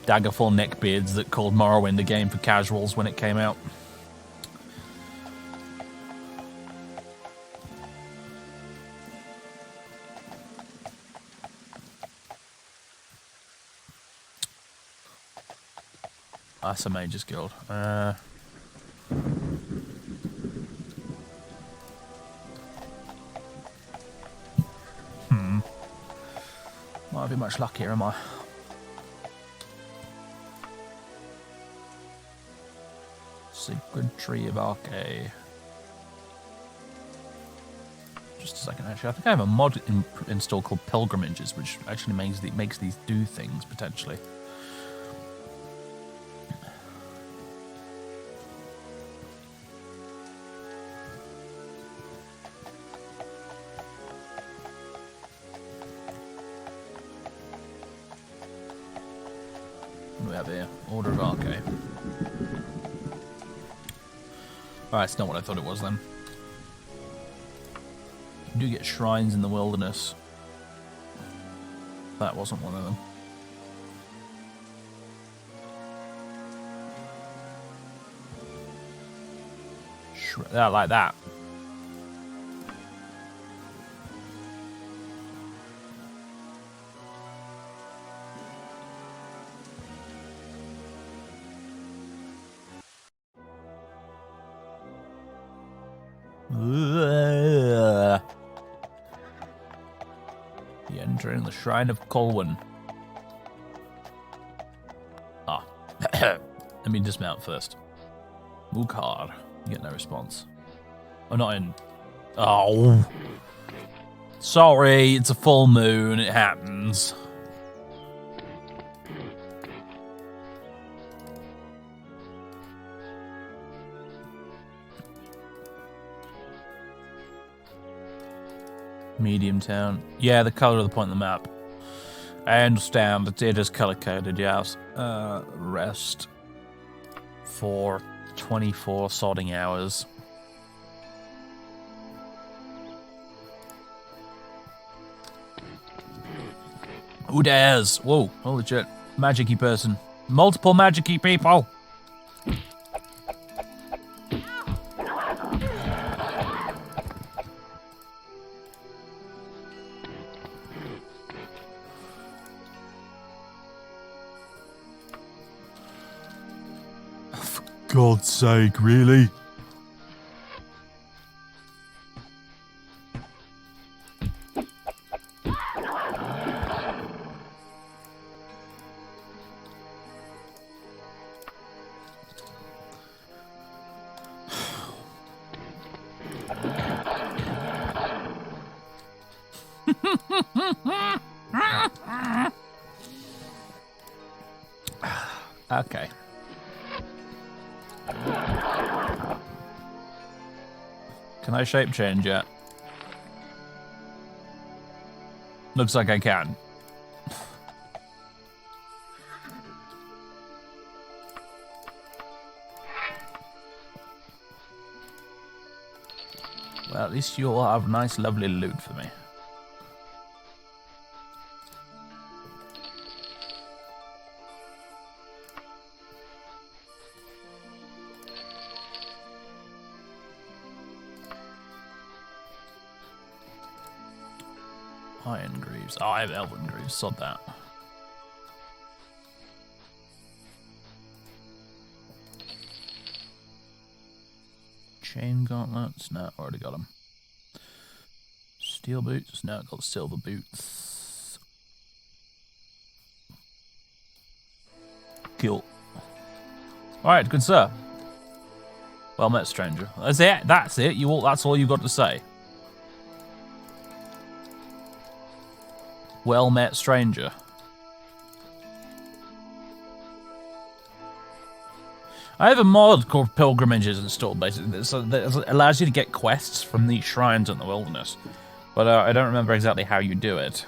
Daggerfall neckbeards that called Morrowind a game for casuals when it came out. That's a Mages Guild. Not be much luck here, am I? Sacred Tree of Archae. Just a second, actually. I think I have a mod installed called Pilgrimages, which actually makes these do things, potentially. What do we have here? Order of Archae. Alright, it's not what I thought it was then. You do get shrines in the wilderness. That wasn't one of them. Like that. The entering the Shrine of Colwyn. Ah. Let me dismount first. Mukhar. You get no response. Oh, not in. Oh. Sorry, it's a full moon. It happens. Medium town. Yeah, the colour of the point on the map. I understand that it is color-coded, yes. Rest for 24 sodding hours. Who dares? Whoa, holy shit. Magic-y person. Multiple magic-y people! God's sake, really? Okay. Can I shape change yet? Looks like I can. Well, at least you'll have nice, lovely loot for me. Iron Greaves. Oh, I have Elven Greaves. Sod that. Chain gauntlets. No, already got them. Steel boots. No, got silver boots. Cool. Alright, good sir. Well met, stranger. That's it. That's it. That's all you got to say. Well met, stranger. I have a mod called Pilgrimages installed, basically, that allows you to get quests from these shrines in the wilderness. But I don't remember exactly how you do it.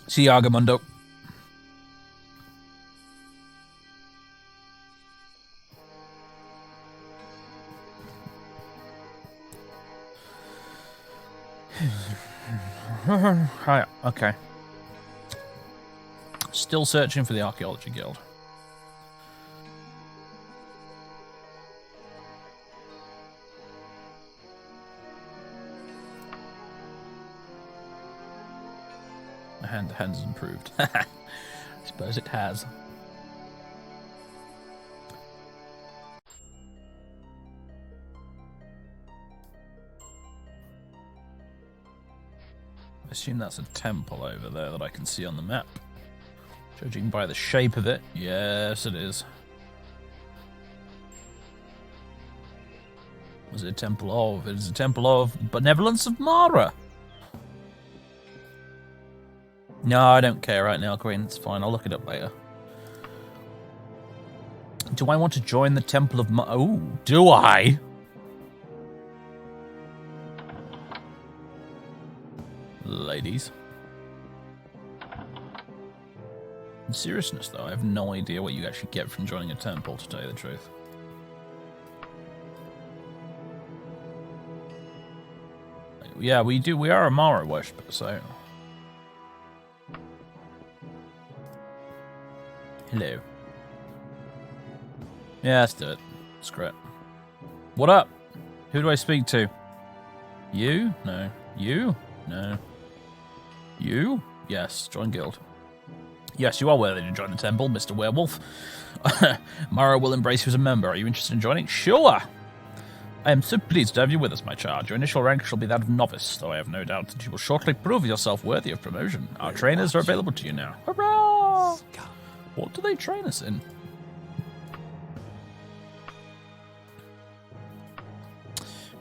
See ya, Agamundo. Right, okay. Still searching for the Archaeology Guild. The hand has improved. I suppose it has. assume that's a temple over there that I can see on the map. Judging by the shape of it, yes it is. Was it a temple of? It is a temple of Benevolence of Mara. No, I don't care right now, Queen. It's fine. I'll look it up later. Do I want to join the Temple of Mara? Oh, do I? Ladies. In seriousness, though, I have no idea what you actually get from joining a temple, to tell you the truth. Yeah, we do. We are a Mara worshipper, so... Hello. Yeah, let's do it. Screw it. What up? Who do I speak to? You? No. You? No. You? Yes, join guild. Yes, you are worthy to join the temple, Mr. Werewolf. Mara will embrace you as a member. Are you interested in joining? Sure! I am so pleased to have you with us, my child. Your initial rank shall be that of novice, though I have no doubt that you will shortly prove yourself worthy of promotion. Our trainers are available to you now. Hurrah! What do they train us in?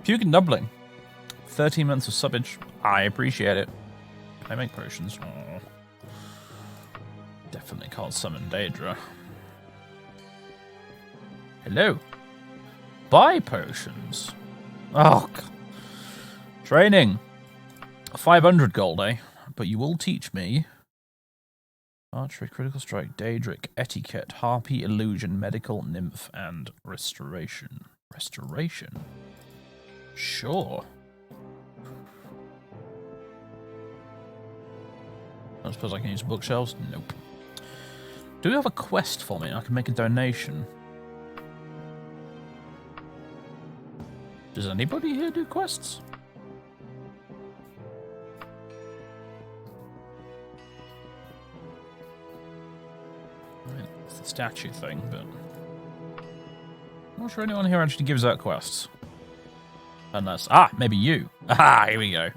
Puke and Dumpling. 13 months of subbage. I appreciate it. Can I make potions? Oh. Definitely can't summon Daedra. Hello. Buy potions. Oh, God. Training. 500 gold, eh? But you will teach me. Archery, Critical Strike, Daedric, Etiquette, Harpy, Illusion, Medical, Nymph, and Restoration. Restoration? Sure. I suppose I can use bookshelves? Nope. Do you have a quest for me? I can make a donation. Does anybody here do quests? I mean, it's the statue thing, but... I'm not sure anyone here actually gives out quests. Unless... Ah, maybe you. Ah, here we go.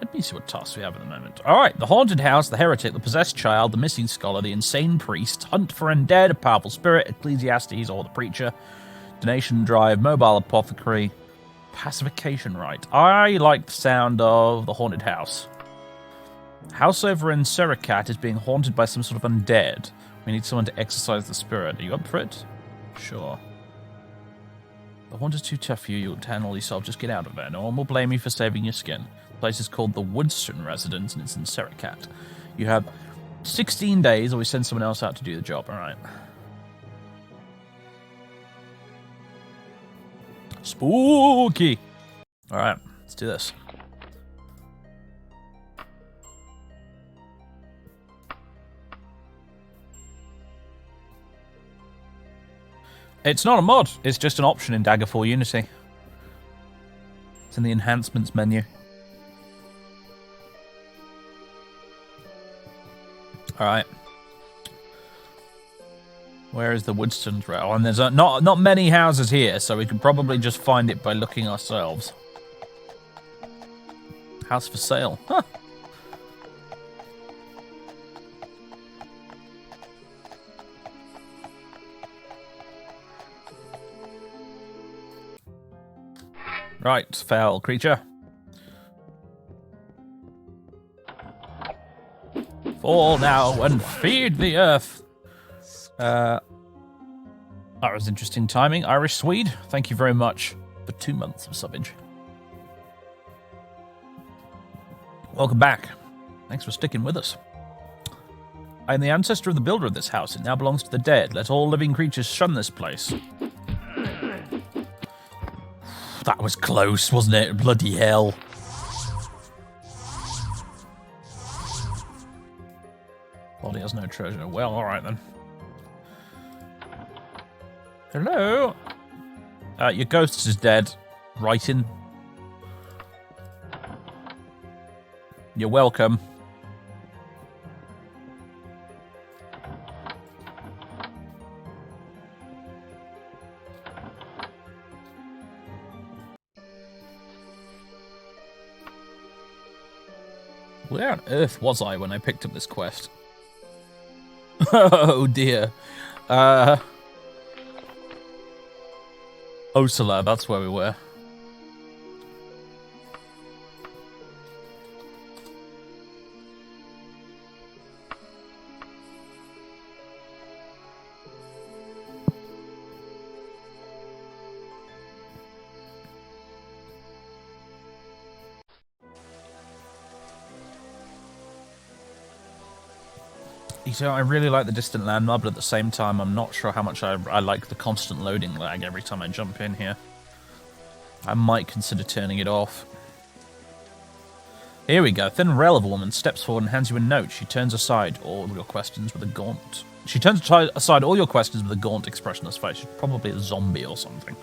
Let me see what tasks we have in a moment. Alright, the haunted house, the heretic, the possessed child, the missing scholar, the insane priest, hunt for undead, a powerful spirit, ecclesiastes, or the preacher, donation drive, mobile apothecary, pacification rite. I like the sound of the haunted house. House over in Sericat is being haunted by some sort of undead. We need someone to exorcise the spirit. Are you up for it? Sure. The haunt is too tough for you. You'll handle yourself. Just get out of there. No one will blame you for saving your skin. The place is called the Woodstone Residence, and it's in Sericat. You have 16 days, or we send someone else out to do the job. All right. Spooky. All right, let's do this. It's not a mod. It's just an option in Daggerfall Unity. It's in the enhancements menu. All right. Where is the Woodstone Trail? And there's not many houses here, so we can probably just find it by looking ourselves. House for sale. Huh. Right, foul creature. Fall now and feed the earth. That was interesting timing. Irish Swede, thank you very much for 2 months of subbage. Welcome back. Thanks for sticking with us. I am the ancestor of the builder of this house. It now belongs to the dead. Let all living creatures shun this place. That was close, wasn't it? Bloody hell. Body has no treasure. Well, alright then. Hello? Your ghost is dead. Writing. You're welcome. Where on earth was I when I picked up this quest? Oh dear. Osala, that's where we were. So I really like the distant land mob, but at the same time, I'm not sure how much I like the constant loading lag every time I jump in here. I might consider turning it off. Here we go. Thin relative woman steps forward and hands you a note. She turns aside all your questions with a gaunt. She turns aside all your questions with a gaunt, expressionless face. She's probably a zombie or something.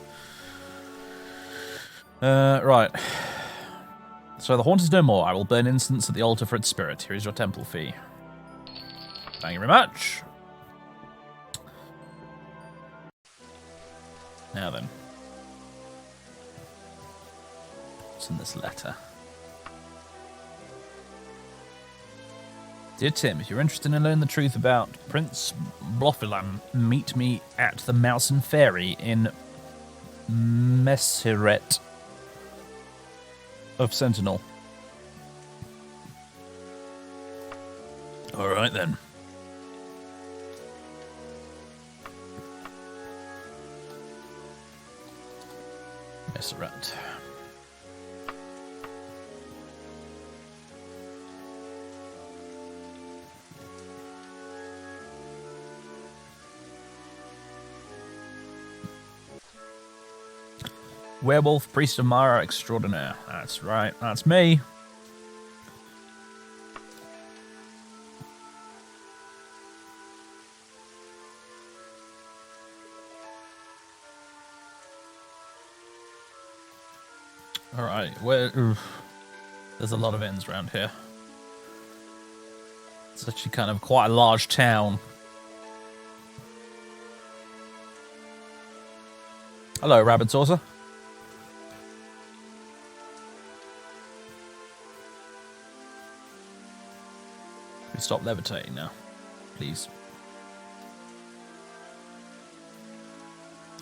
Right. So the haunt is no more. I will burn incense at the altar for its spirit. Here is your temple fee. Thank you very much. Now then. What's in this letter? Dear Tim, if you're interested in learning the truth about Prince Bloffilam, meet me at the Mouse and Fairy in Messiret of Sentinel. Alright then. Messiret. Werewolf, Priest of Mara Extraordinaire. That's right, that's me. Alright, there's a lot of inns around here. It's actually kind of quite a large town. Hello, Rabbit Saucer. Can we stop levitating now, please?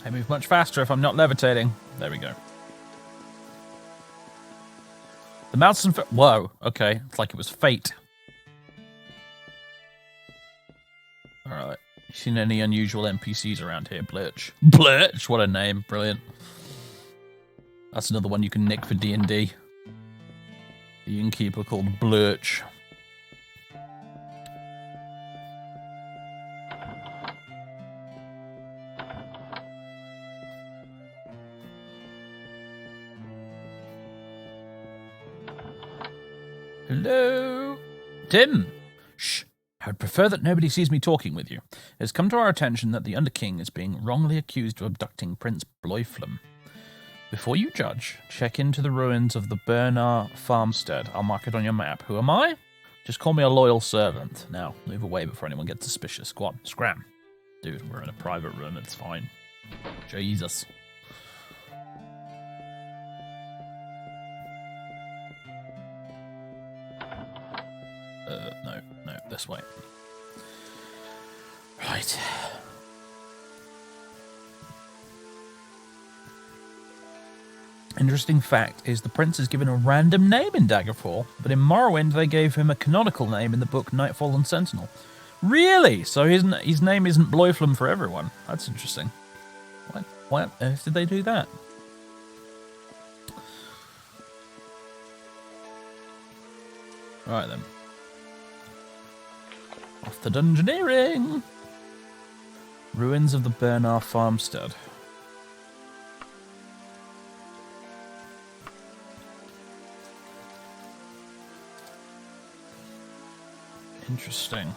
I move much faster if I'm not levitating. There we go. The mouse and... Whoa, okay. It's like it was fate. Alright. You seen any unusual NPCs around here? Blurch. Blurch! What a name. Brilliant. That's another one you can nick for D&D. The innkeeper called Blurch. Hello? Tim! Shh. I would prefer that nobody sees me talking with you. It has come to our attention that the Underking is being wrongly accused of abducting Prince Bloiflum. Before you judge, check into the ruins of the Bernard farmstead. I'll mark it on your map. Who am I? Just call me a loyal servant. Now, move away before anyone gets suspicious. Go on, scram. Dude, we're in a private room. It's fine. Jesus. No, this way. Right. Interesting fact is the prince is given a random name in Daggerfall, but in Morrowind they gave him a canonical name in the book Nightfall and Sentinel. Really? So his name isn't Bloiflum for everyone. That's interesting. Why on earth did they do that? Alright then. Off to dungeoneering! Ruins of the Bernard farmstead. Interesting.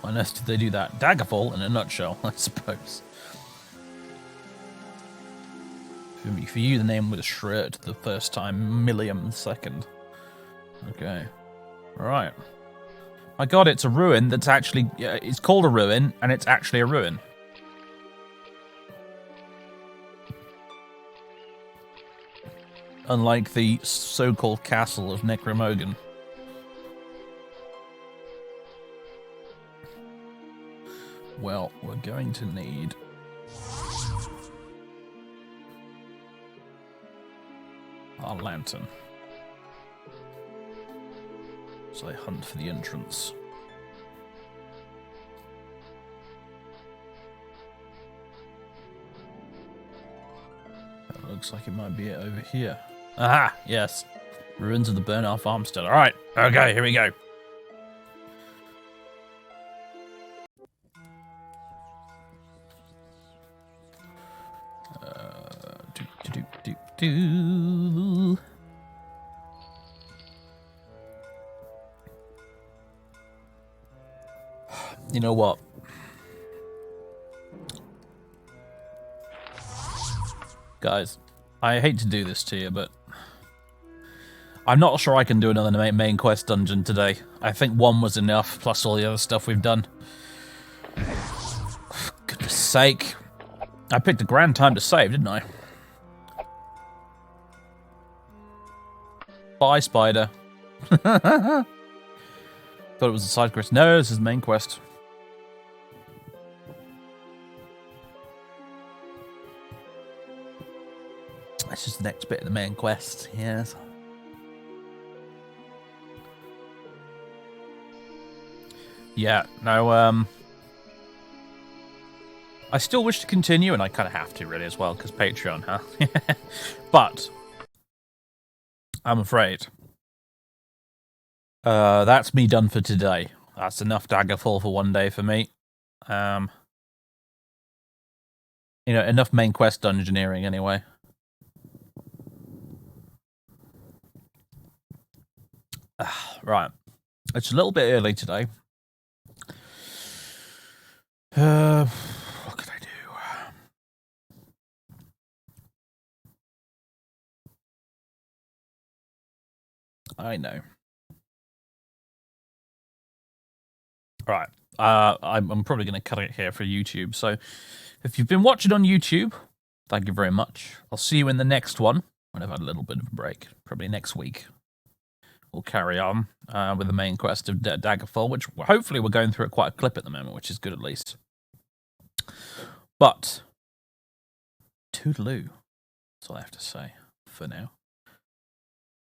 Why on earth did they do that? Daggerfall in a nutshell, I suppose. For you, the name was Shred the first time, millionth second. Okay. Right. My god, it's a ruin that's actually... it's called a ruin, and it's actually a ruin. unlike the so-called castle of Necromoghan. Well, we're going to need our lantern. So I hunt for the entrance. It looks like it might be over here. Aha! Yes. Ruins of the burnt-out farmstead. Alright. Okay, here we go. Do. You know what? Guys, I hate to do this to you, but I'm not sure I can do another main quest dungeon today. I think one was enough, plus all the other stuff we've done. For goodness sake. I picked a grand time to save, didn't I? Bye, spider. Thought it was a side quest. No, this is the main quest. This is the next bit of the main quest, yes. Yeah, no, I still wish to continue, and I kind of have to, really, as well, because Patreon, huh? But I'm afraid that's me done for today. That's enough Daggerfall for one day for me. You know, enough main quest dungeoneering, anyway. Right. It's a little bit early today. What could I do? I know. Right. I'm probably going to cut it here for YouTube. So if you've been watching on YouTube, thank you very much. I'll see you in the next one when I've had a little bit of a break. Probably next week. We'll carry on with the main quest of Daggerfall, which hopefully we're going through at quite a clip at the moment, which is good at least. But, toodaloo. That's all I have to say for now.